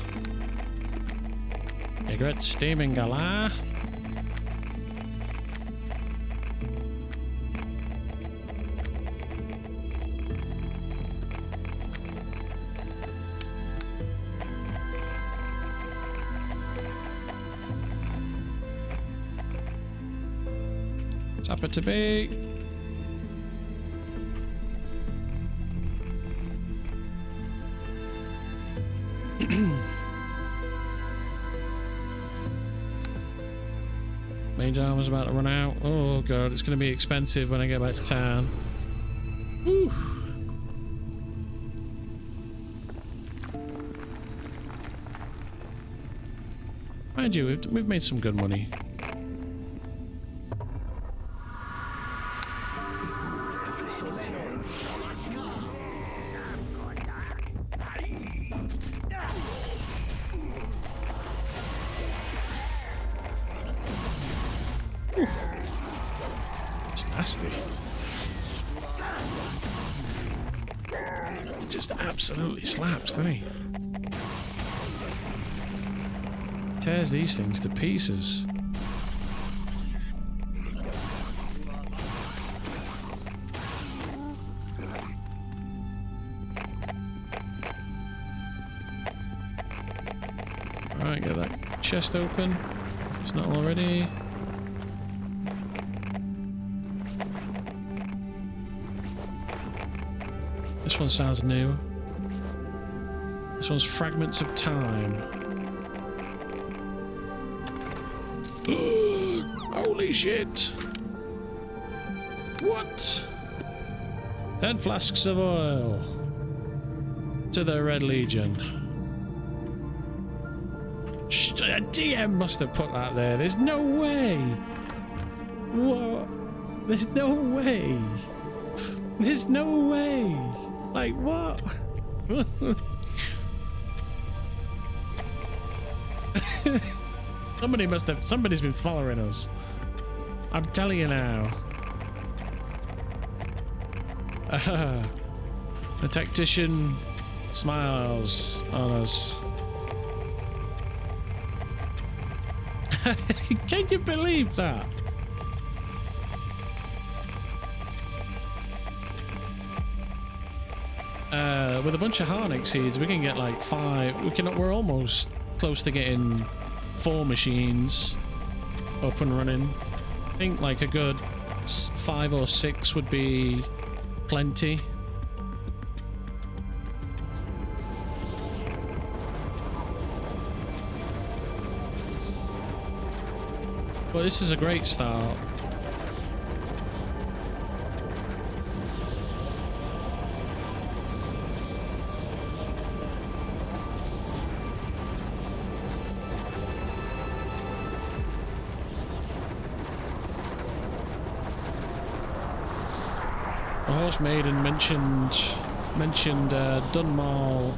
A great steaming gala. Tap it to be. Mage armor's about to run out. Oh god, it's going to be expensive when I get back to town. Whew. Mind you, we've made some good money. It's nasty. He just absolutely slaps, doesn't he? Tears these things to pieces. Right, get that chest open. It's not already. This one sounds new. This one's Fragments of Time. Holy shit! What? 10 flasks of oil to the Red Legion. A DM must have put that there. There's no way. What? There's no way. There's no way. Like what? Somebody's been following us. I'm telling you now. The tactician smiles on us. Can you believe that? With a bunch of Harnic seeds, we can get like 5. We're almost close to getting 4 machines up and running. I think like a good 5 or 6 would be plenty. Well, this is a great start. The Horse Maiden mentioned Dunmall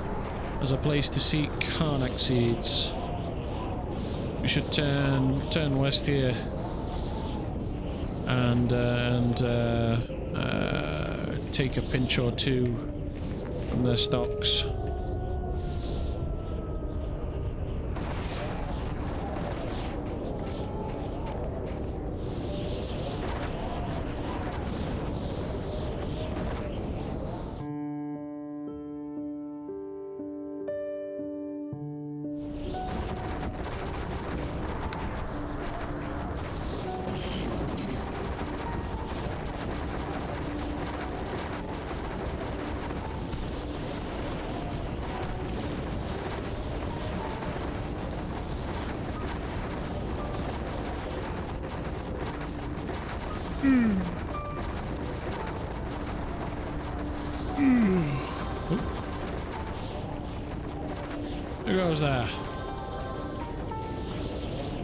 as a place to seek Harnack seeds. We should turn west here and take a pinch or 2 from their stocks. Who goes there?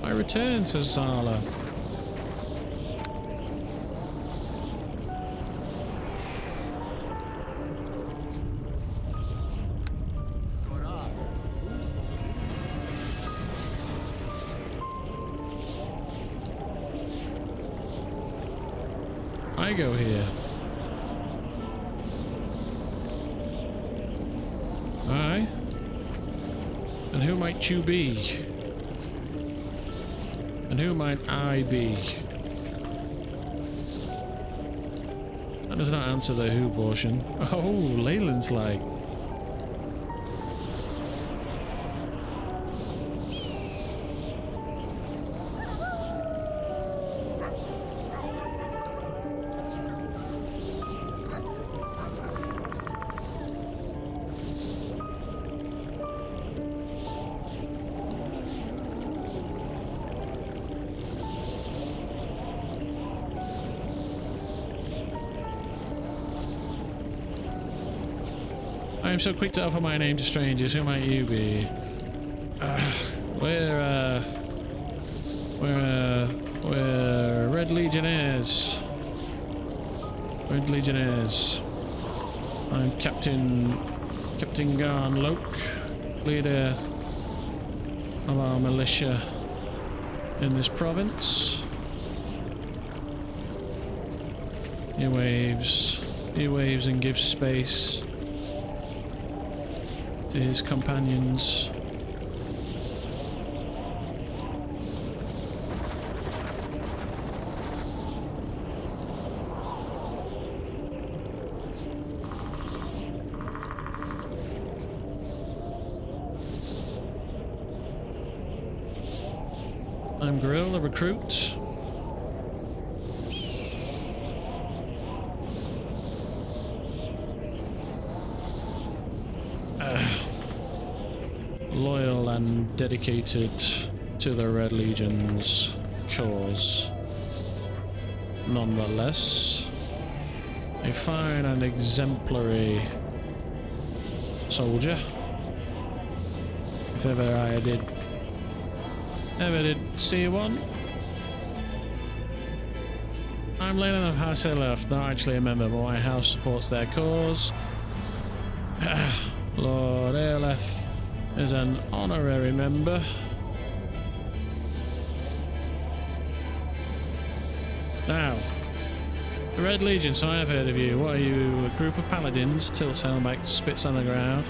I return to Zala. I go here. Aye. And who might you be? And who might I be? That does not answer the who portion. Oh, Leyland's like. I am so quick to offer my name to strangers. Who might you be? We're Red Legionnaires. Red Legionnaires. I'm Captain Ghan Loke, leader of our militia in this province. He waves and gives space to his companions. time guerrilla recruit. Loyal and dedicated to the Red Legion's cause. Nonetheless, a fine and exemplary soldier. If ever I did see one. I'm Leyland of House Arelith, not actually a member, but my house supports their cause. Lord Arelith is an honorary member. Now, the Red Legion, so I have heard of you. What are you, a group of paladins? Tilts helmet, spits on the ground.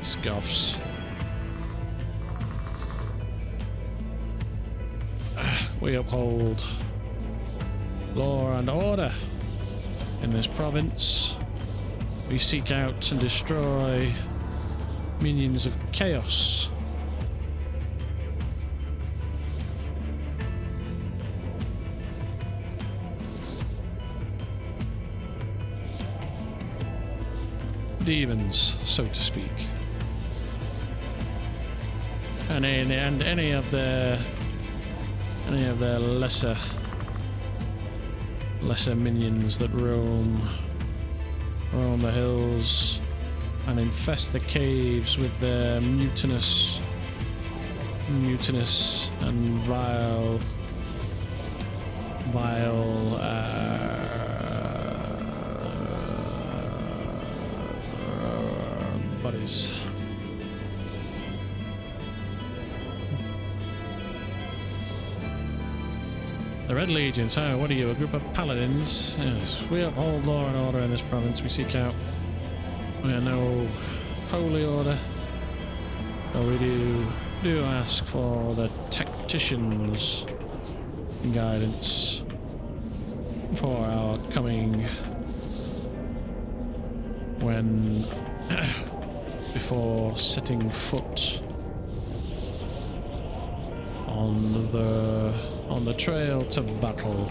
Scoffs. We uphold law and order in this province. We seek out and destroy minions of chaos. Demons, so to speak. And any of their lesser minions that roam the hills and infest the caves with their mutinous and vile buddies. The Red Legion, so what are you, a group of paladins? Yes, we uphold law and order in this province. We seek out, we are no holy order, but we do ask for the tacticians' guidance for our coming when before setting foot on the trail to battle.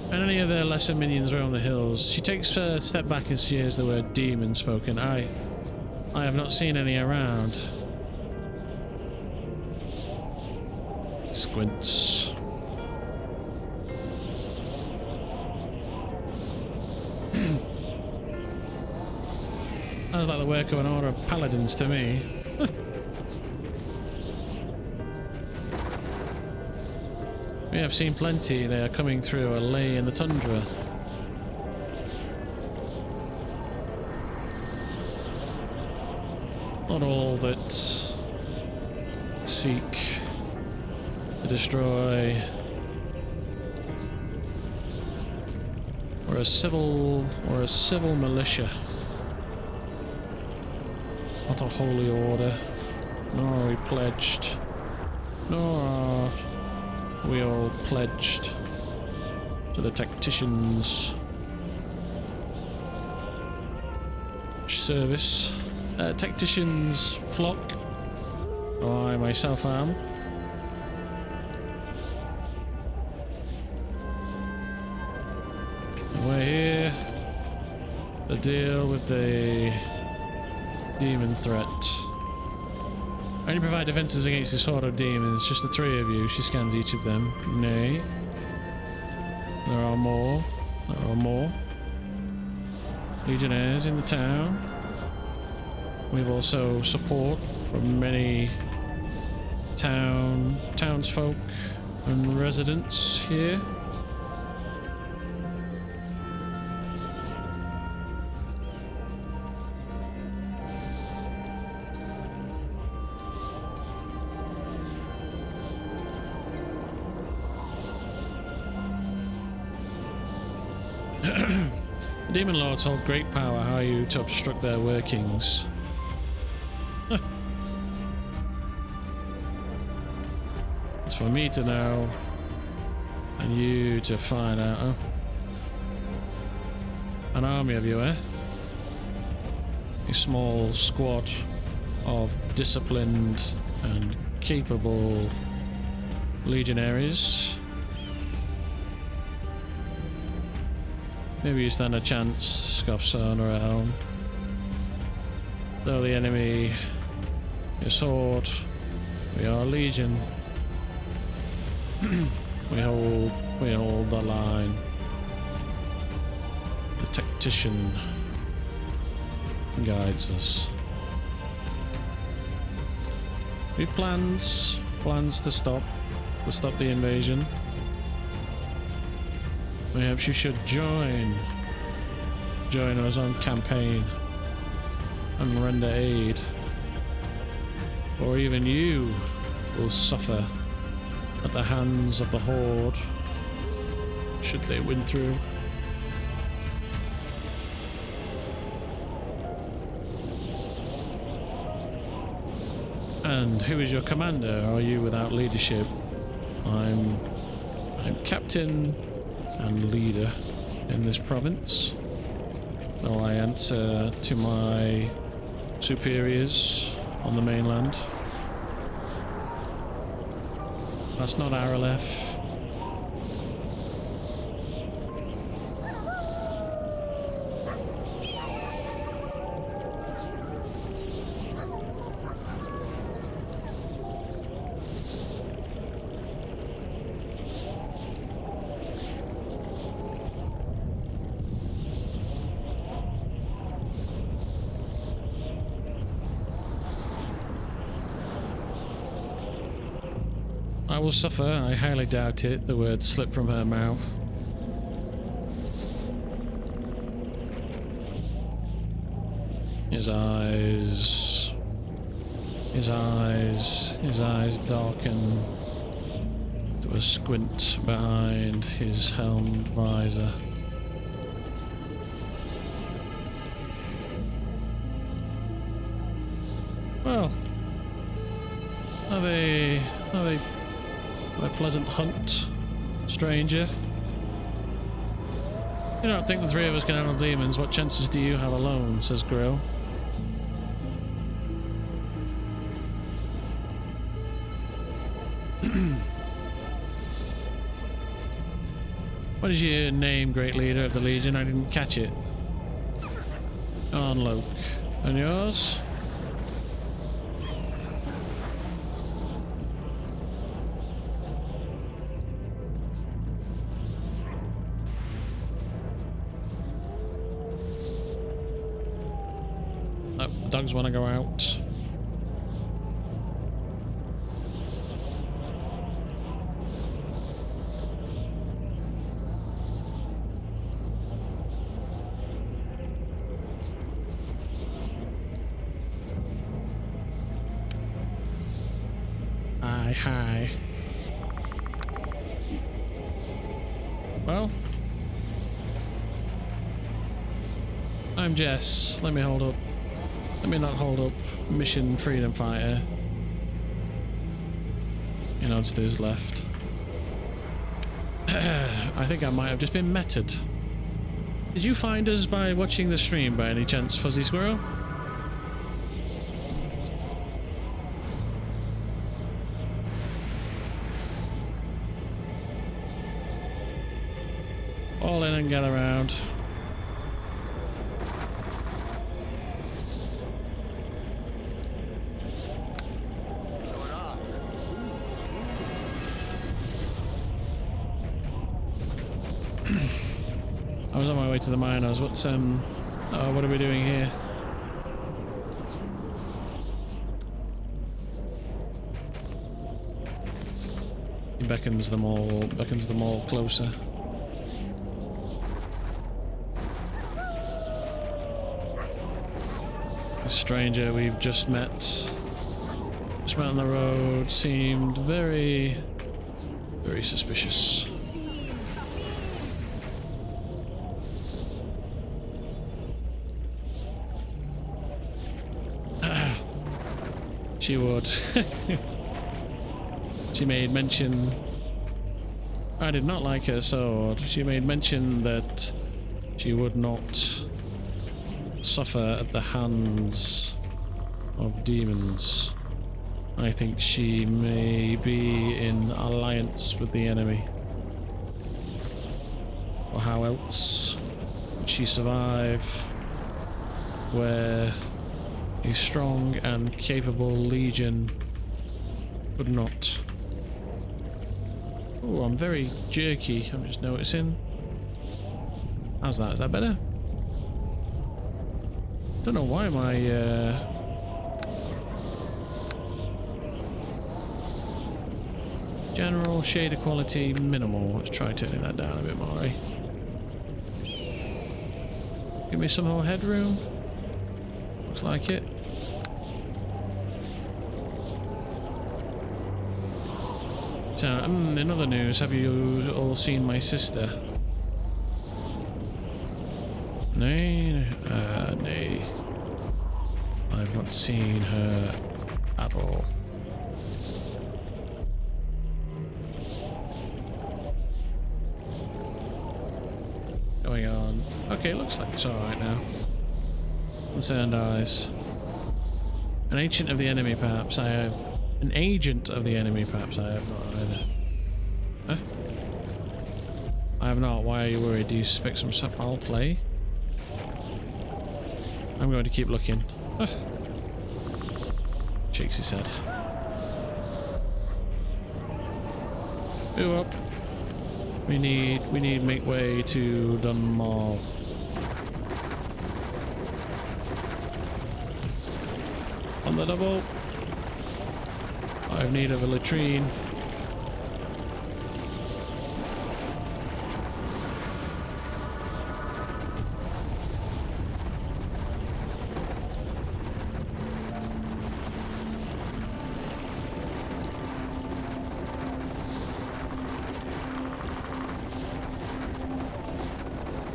And any of their lesser minions roam the hills. She takes a step back and she hears the word demon spoken. I have not seen any around. Squints. Sounds like the work of an order of paladins to me. We have seen plenty. They are coming through a lay in the tundra. Not all that seek to destroy or a civil militia. Not a holy order, nor are we pledged, nor are we all pledged to the tacticians' service. Tacticians' flock. I myself am. And we're here to deal with the demon threat. I only provide defenses against this horde of demons. Just the three of you. She scans each of them. Nay. There are more. There are more. Legionnaires in the town. We've also support from many townsfolk and residents here. Demon lords hold great power. How are you to obstruct their workings? It's for me to know and you to find out. Oh. An army of you, eh? A small squad of disciplined and capable legionaries. Maybe you stand a chance, scoffs Arelith. Though the enemy is horde, we are legion. we hold the line. The tactician guides us. We plans to stop the invasion. Perhaps you should join us on campaign and render aid, or even you will suffer at the hands of the horde should they win through. And who is your commander? Are you without leadership? I'm captain and leader in this province. Though I answer to my superiors on the mainland. That's not Arelith. I will suffer. I highly doubt it. The words slipped from her mouth. His eyes darken to a squint behind his helmed visor. Well, have a pleasant hunt, stranger. You don't think the three of us can handle demons? What chances do you have alone? Says Grill. What is your name, great leader of the Legion? I didn't catch it. On Loke. And yours? Oh, the dogs want to go out. Hi. Well, I'm Jess. Let me not hold up. Mission Freedom Fighter. He nods to his left. I think I might have just been meted. Did you find us by watching the stream by any chance, Fuzzy Squirrel? All in and gather round. I was on my way to the miners. What are we doing here? He beckons them all closer. The stranger we've just met on the road seemed very, very suspicious. She would. She made mention. I did not like her sword. She made mention that she would not suffer at the hands of demons. I think she may be in alliance with the enemy. Or how else would she survive where a strong and capable legion could not? Oh, I'm very jerky, I'm just noticing. How's that? Is that better? Don't know why my general shader quality minimal. Let's try turning that down a bit more, eh? Give me some more headroom. Looks like it. So, in other news, have you all seen my sister? Nay, nay. I've not seen her at all. Going on. Okay, looks like it's alright now. Concerned eyes. An ancient of the enemy, perhaps. I have... An agent of the enemy, perhaps. I have not either. Huh? I have not. Why are you worried? Do you suspect some foul play? I'm going to keep looking. Huh. Shakes his head. Move up. We need make way to Dun Mall. On the double. I have need of a latrine.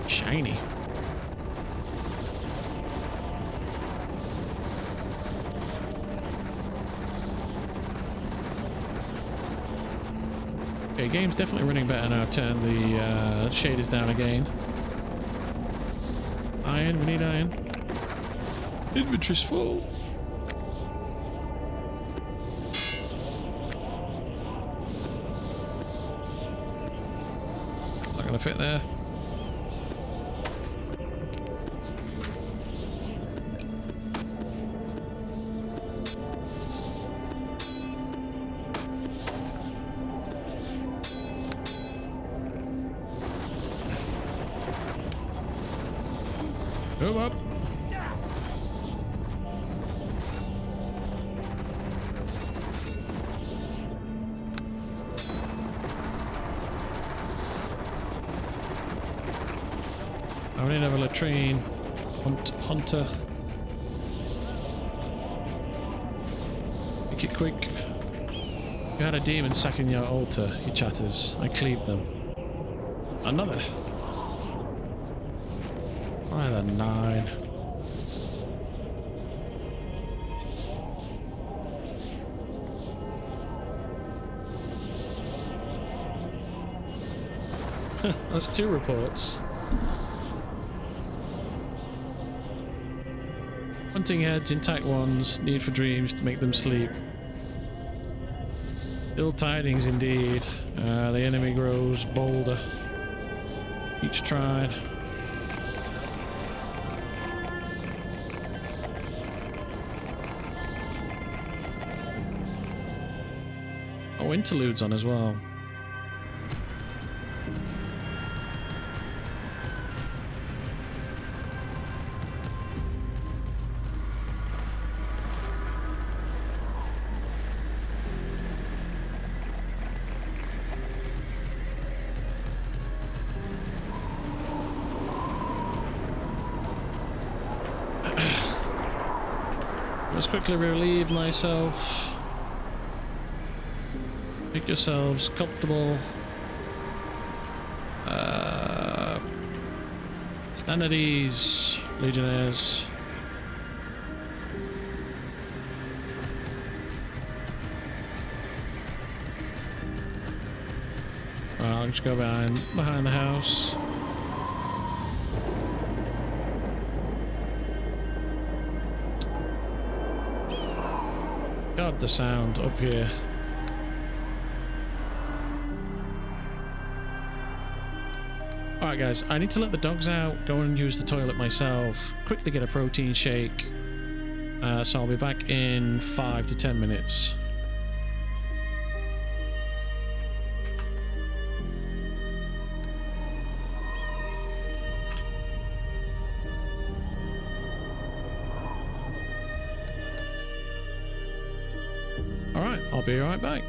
Shiny. Okay, game's definitely running better now. Turn the shaders down again. Iron, we need iron. Inventory's full. Is that gonna fit there? Move up. I need another latrine. Hunter. Make it quick. You had a demon sacking your altar, he chatters. I cleave them. Another. Why the 9? That's 2 reports. Hunting heads, intact ones, need for dreams to make them sleep. Ill tidings indeed. The enemy grows bolder. Each tried. Oh, interludes on as well. Let's quickly relieve myself. Make yourselves comfortable. Stand at ease, legionnaires. I'll just go behind the house. God, the sound up here. Alright guys, I need to let the dogs out, go and use the toilet myself, quickly get a protein shake. So I'll be back in 5 to 10 minutes. Alright, I'll be right back.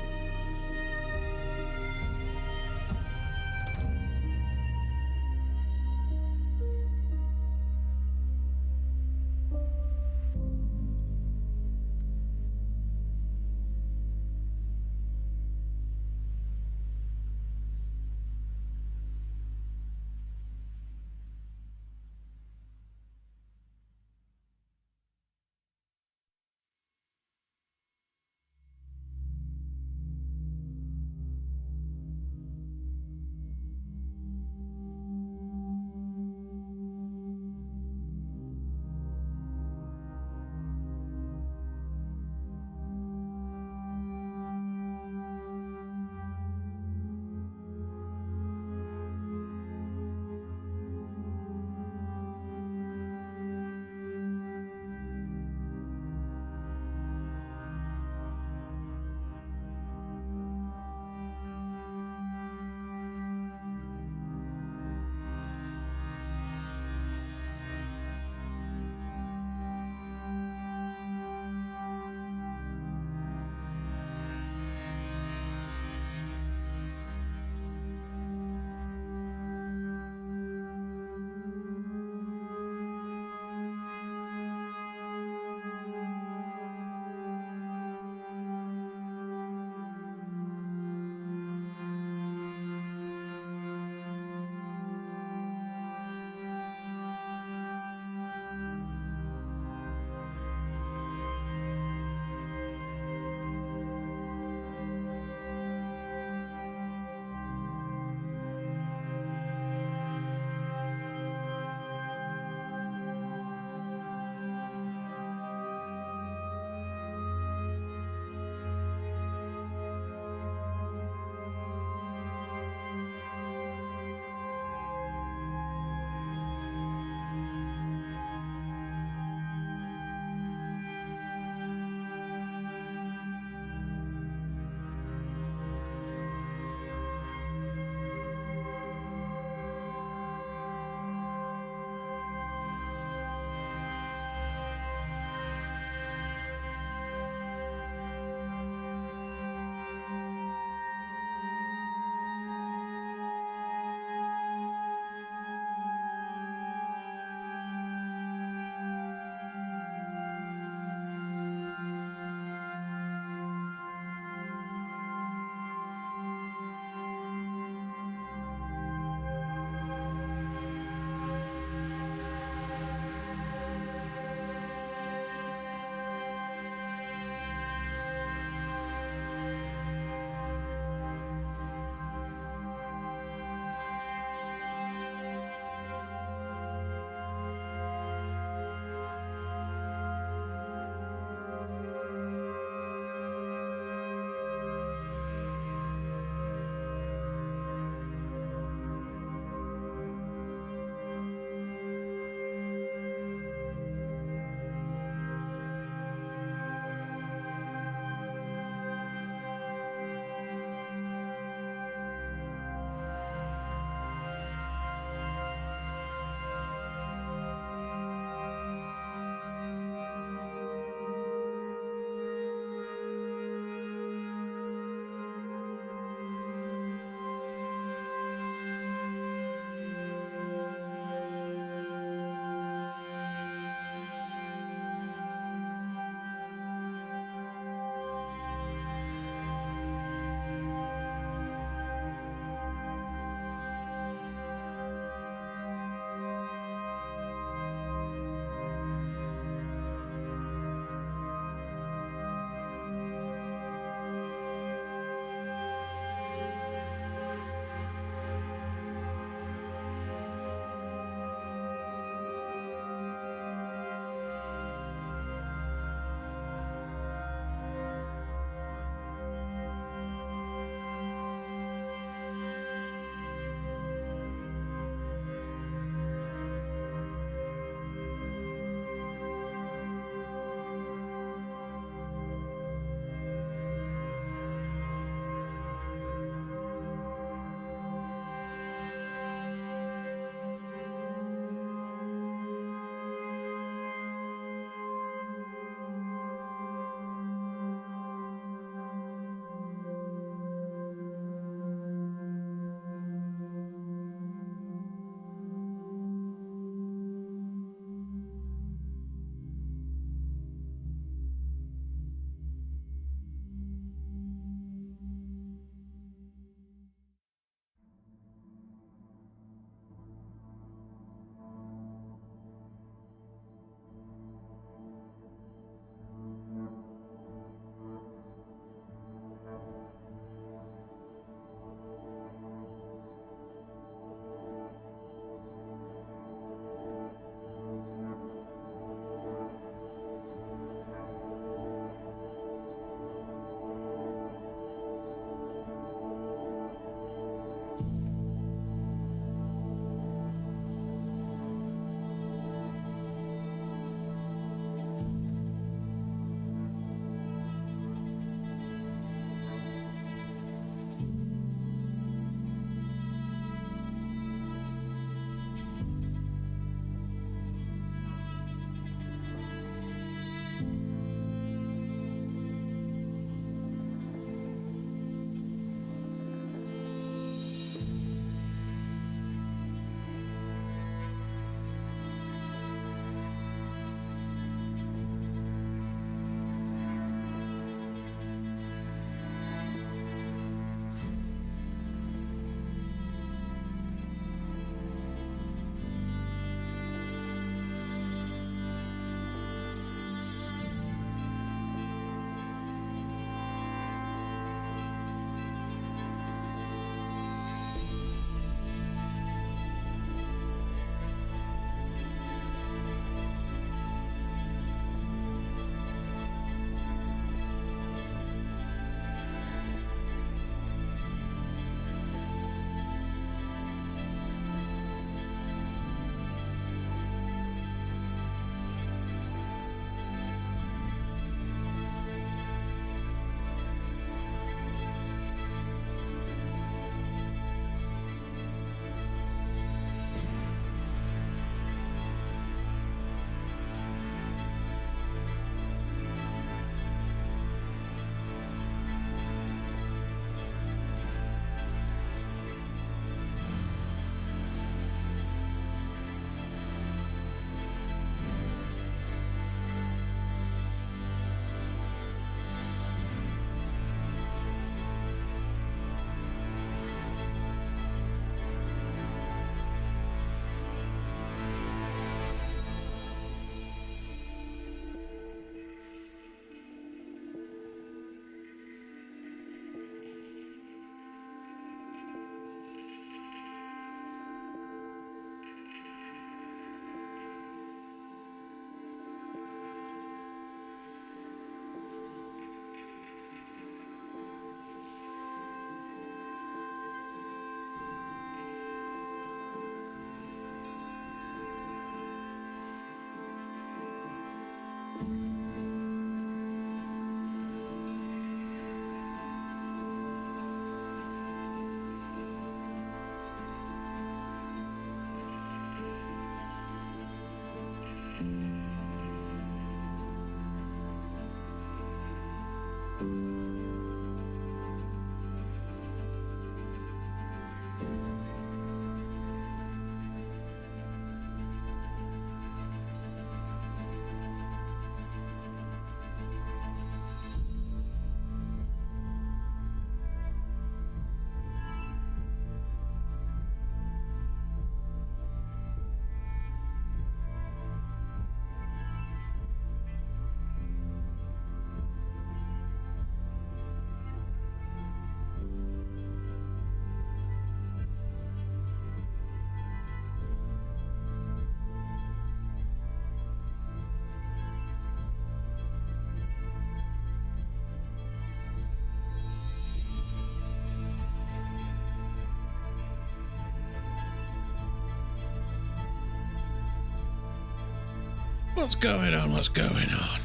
What's going on? What's going on?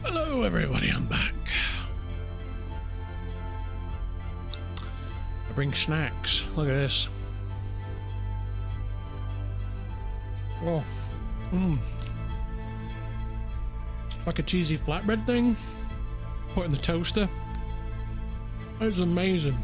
Hello, everybody. I'm back. I bring snacks. Look at this. Oh, like a cheesy flatbread thing. Put in the toaster. That's amazing.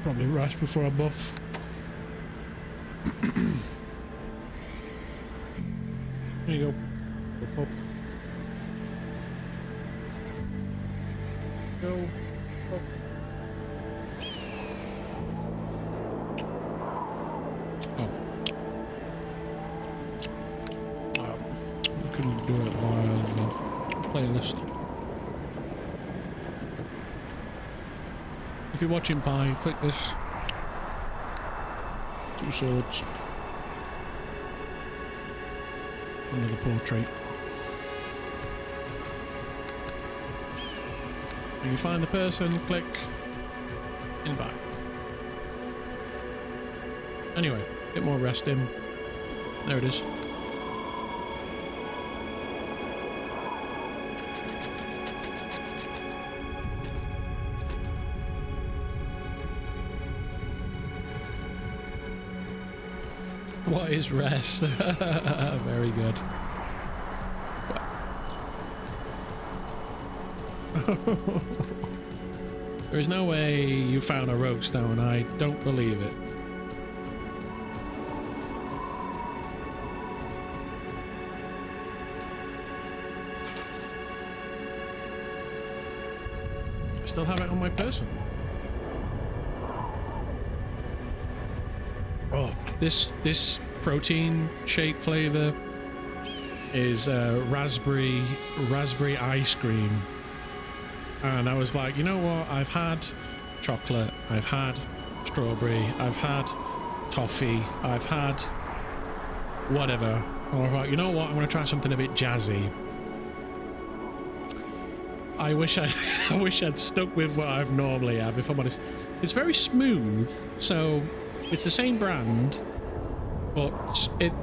Probably rush before I buff. There you go. Up. Go. Up. Oh. I couldn't do it via the playlist. If you're watching Pi, click this. 2 swords. Under the portrait. When you find the person, click invite. Anyway, get more rest in. There it is. What is rest? Very good. There is no way you found a rogue stone. I don't believe it. I still have it on my person. Oh, this protein shake flavor is raspberry ice cream, and I was like, you know what? I've had chocolate, I've had strawberry, I've had toffee, I've had whatever. And I was like, you know what? I'm gonna try something a bit jazzy. I wish I'd stuck with what I've normally have. If I'm honest, it's very smooth, so. It's the same brand, but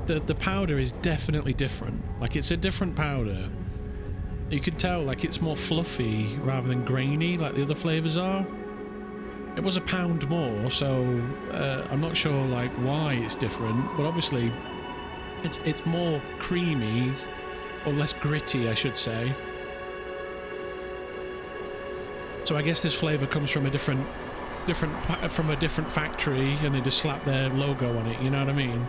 the powder is definitely different. Like, it's a different powder. You can tell, like, it's more fluffy rather than grainy like the other flavors are. It was £1 more, so I'm not sure like why it's different, but obviously it's more creamy, or less gritty, I should say. So I guess this flavor comes from a different factory, and they just slap their logo on it, you know what I mean?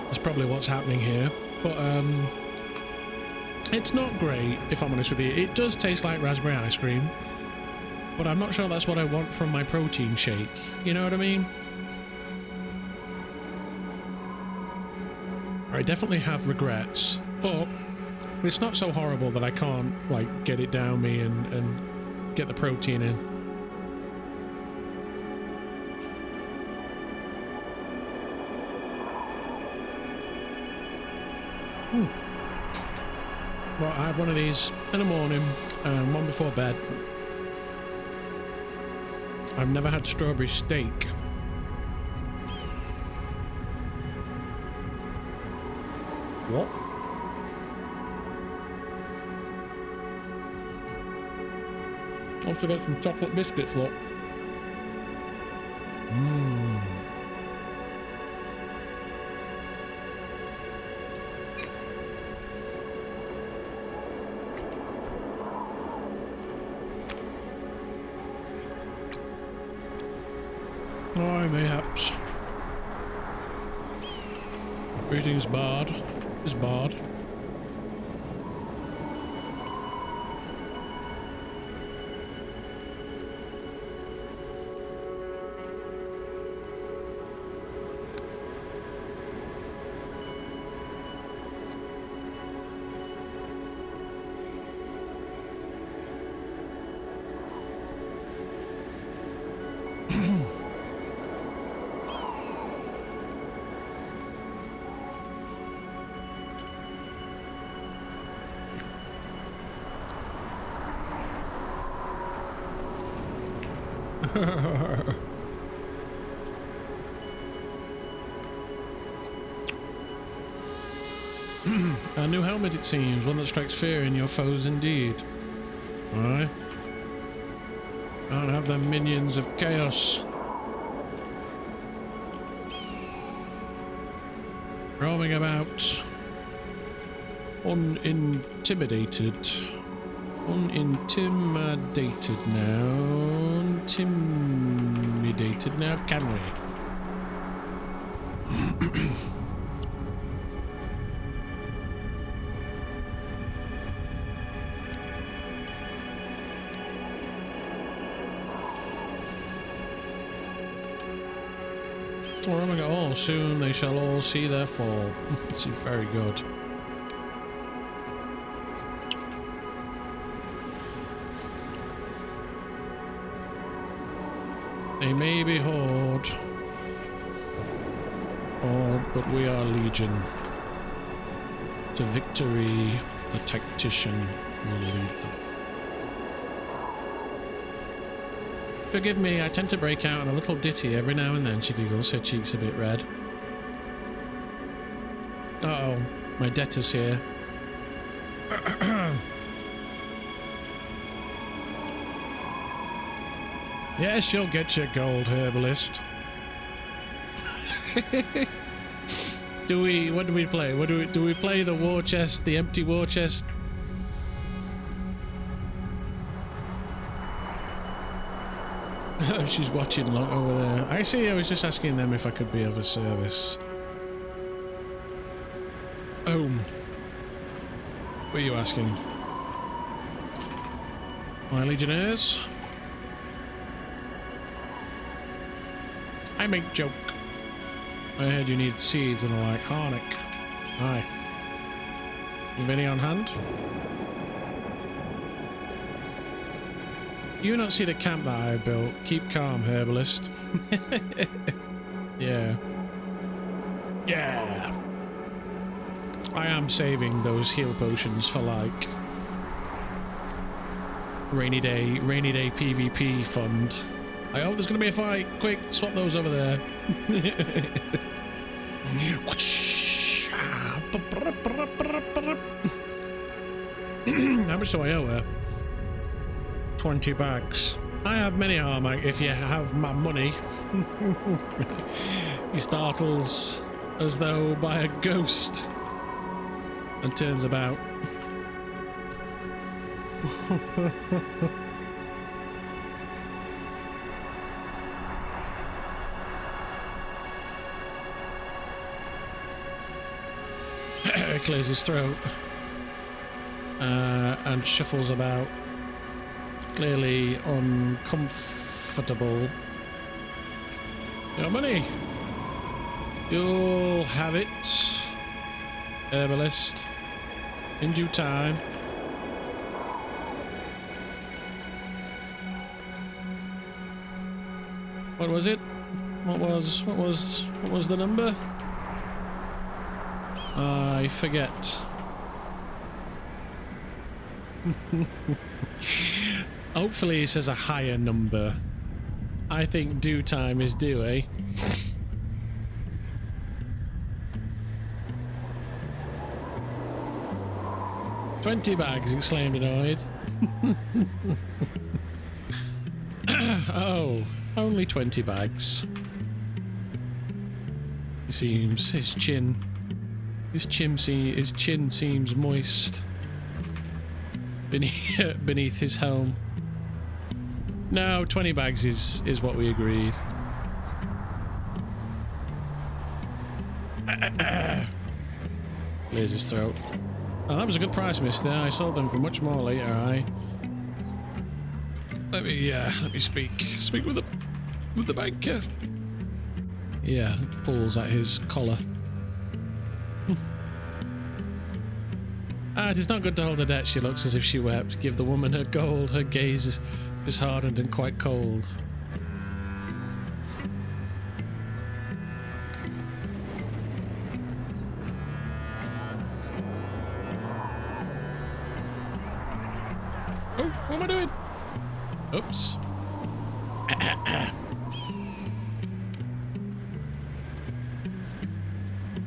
That's probably what's happening here. But it's not great, if I'm honest with you. It does taste like raspberry ice cream, but I'm not sure that's what I want from my protein shake. You know what I mean? I definitely have regrets, but it's not so horrible that I can't, like, get it down me and get the protein in. Well, I have one of these in the morning and one before bed. I've never had strawberry steak. What? Also got some chocolate biscuits, look. Mmm. Oh, mayhaps. Greetings, Bard. Is Bard. A new helmet, it seems. One that strikes fear in your foes indeed. Aye. Can't have them minions of chaos. Roaming about. Unintimidated. Unintimidated now. Intimidated now, can we? Oh my god, oh, soon they shall all see their fall. This is very good. They may be horde, but we are legion. To victory, the tactician will lead them. Forgive me, I tend to break out in a little ditty every now and then, she giggles, her cheeks a bit red. Uh-oh, my debtor's here. Yes, you'll get your gold, herbalist. What do we play? Do we play the war chest, the empty war chest? She's watching Loke over there. I see, I was just asking them if I could be of a service. Oh. What are you asking? My legionnaires? I make joke. I heard you need seeds and are like Harnick. Aye. You have any on hand? You not see the camp that I built. Keep calm, herbalist. Yeah. Yeah. I am saving those heal potions for like rainy day PvP fund. I hope there's gonna be a fight. Quick, swap those over there. How much do I owe her? 20 bags. I have many armor if you have my money. He startles as though by a ghost and turns about. clears his throat and shuffles about, clearly uncomfortable. Your money. You'll have it, herbalist, in due time. What was it? What was the number? I forget. Hopefully he says a higher number. I think due time is due, eh? "20 bags!" exclaimed annoyed. Oh, only 20 bags. He seems his chin seems moist beneath his helm. No, 20 bags is what we agreed. Clears his throat. Oh, that was a good price, mister. I sold them for much more later. Let me speak with the banker. Yeah, pulls at his collar. It is not good to hold her debt. She looks as if she wept. Give the woman her gold. Her gaze is hardened and quite cold. Oh, what am I doing? Oops.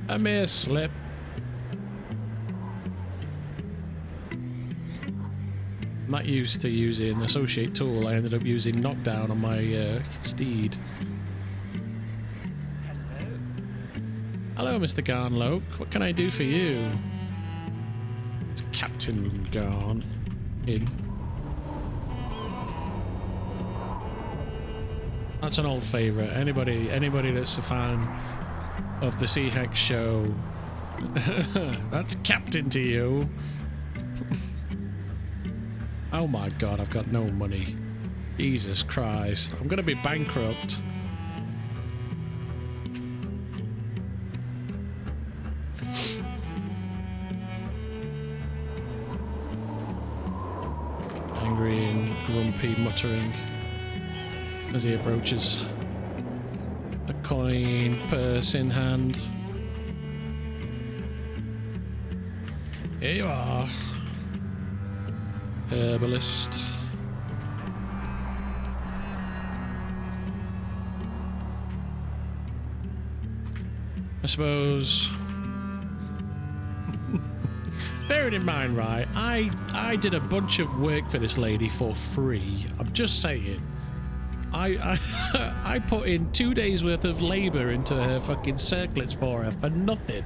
A mere slip. I'm not used to using associate tool. I ended up using knockdown on my steed. Hello, Mr. Ghan, Loke. What can I do for you? It's Captain Ghan. In. That's an old favourite. Anybody that's a fan of the Sea Hex show, that's Captain to you. Oh my god, I've got no money. Jesus Christ, I'm gonna be bankrupt. Angry and grumpy muttering as he approaches, a coin purse in hand. Here you are, herbalist. I suppose, bearing in mind, right, I did a bunch of work for this lady for free. I'm just saying. I put in 2 days worth of labor into her fucking circlets for her for nothing.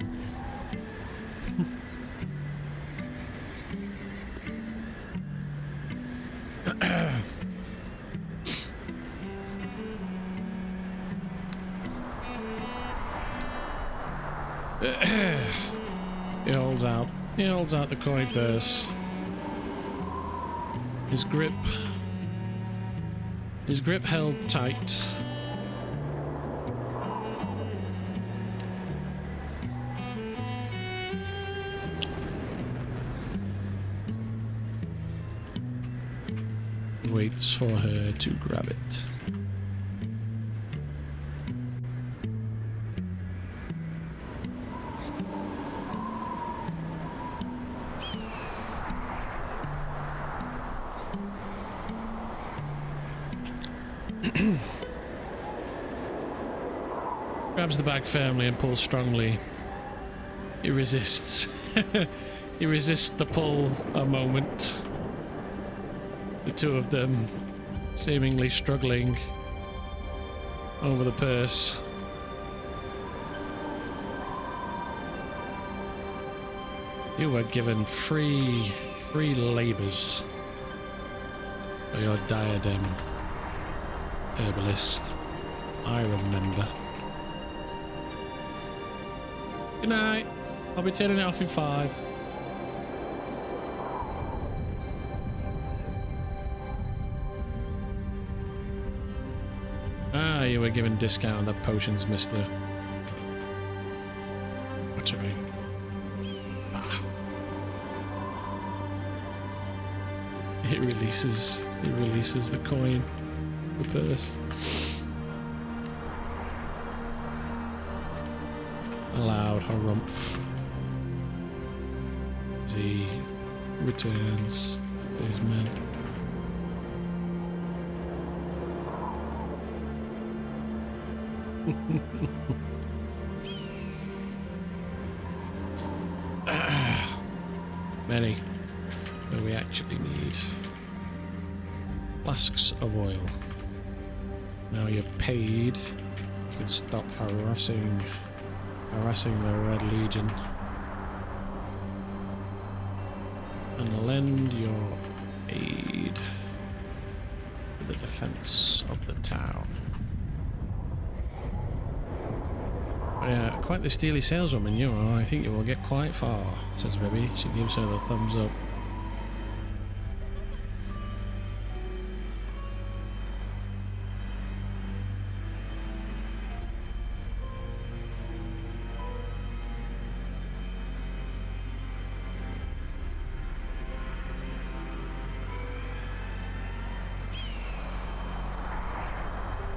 He holds out the coin purse. His grip held tight. Waits for her to grab it. Grabs the bag firmly and pulls strongly. He resists. He resists the pull a moment. The two of them seemingly struggling over the purse. You were given free labors for your diadem, herbalist. I remember. Good night. I'll be turning it off in 5. Ah, you were given discount on the potions, mister. What do you mean? Ah. It releases the coin, the purse. Loud harumph as he returns to his men. Many, but we actually need flasks of oil. Now you're paid, you can stop harassing the Red Legion and lend your aid to the defense of the town. Yeah, quite the steely saleswoman you are. I think you will get quite far, says Ribby. She gives her the thumbs up.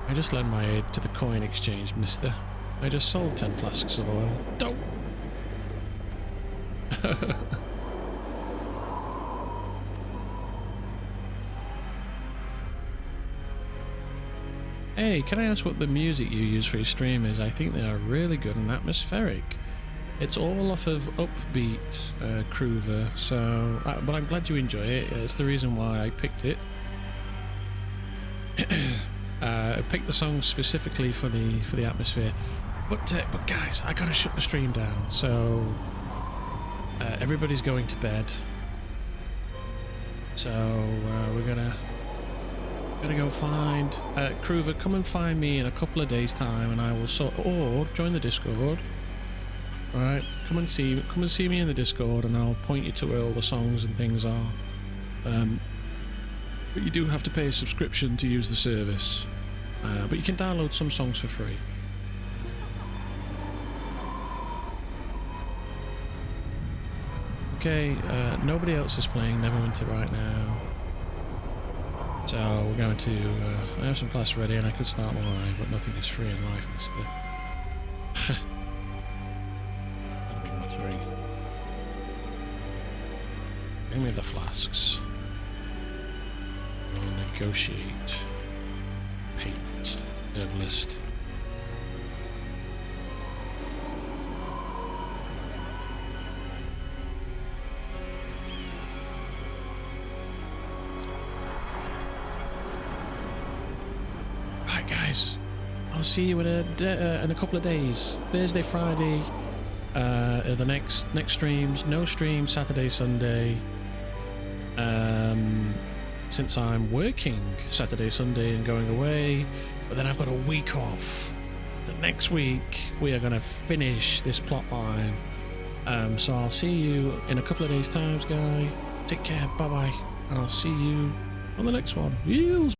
I just lend my aid to the coin exchange, mister. I just sold 10 flasks of oil. Don't! Hey, can I ask what the music you use for your stream is? I think they are really good and atmospheric. It's all off of Upbeat, Groover, so... but I'm glad you enjoy it. It's the reason why I picked it. I picked the song specifically for the atmosphere. But guys, I gotta shut the stream down. So everybody's going to bed. So we're gonna go find Groover. Come and find me in a couple of days' time, and I will or join the Discord. All right, come and see me in the Discord, and I'll point you to where all the songs and things are. But you do have to pay a subscription to use the service. But you can download some songs for free. Okay, nobody else is playing Neverwinter right now. So we're going to... I have some class ready and I could start my live, but nothing is free in life, mister. 3. Bring me the flasks. We'll negotiate. Paint. Herbalist. Right, guys. I'll see you in a couple of days. Thursday, Friday. The next streams. No stream Saturday, Sunday. Since I'm working Saturday, Sunday and going away, but then I've got a week off. The next week we are going to finish this plot line. So I'll see you in a couple of days' times, guys. Take care, bye bye, and I'll see you on the next one. Eels.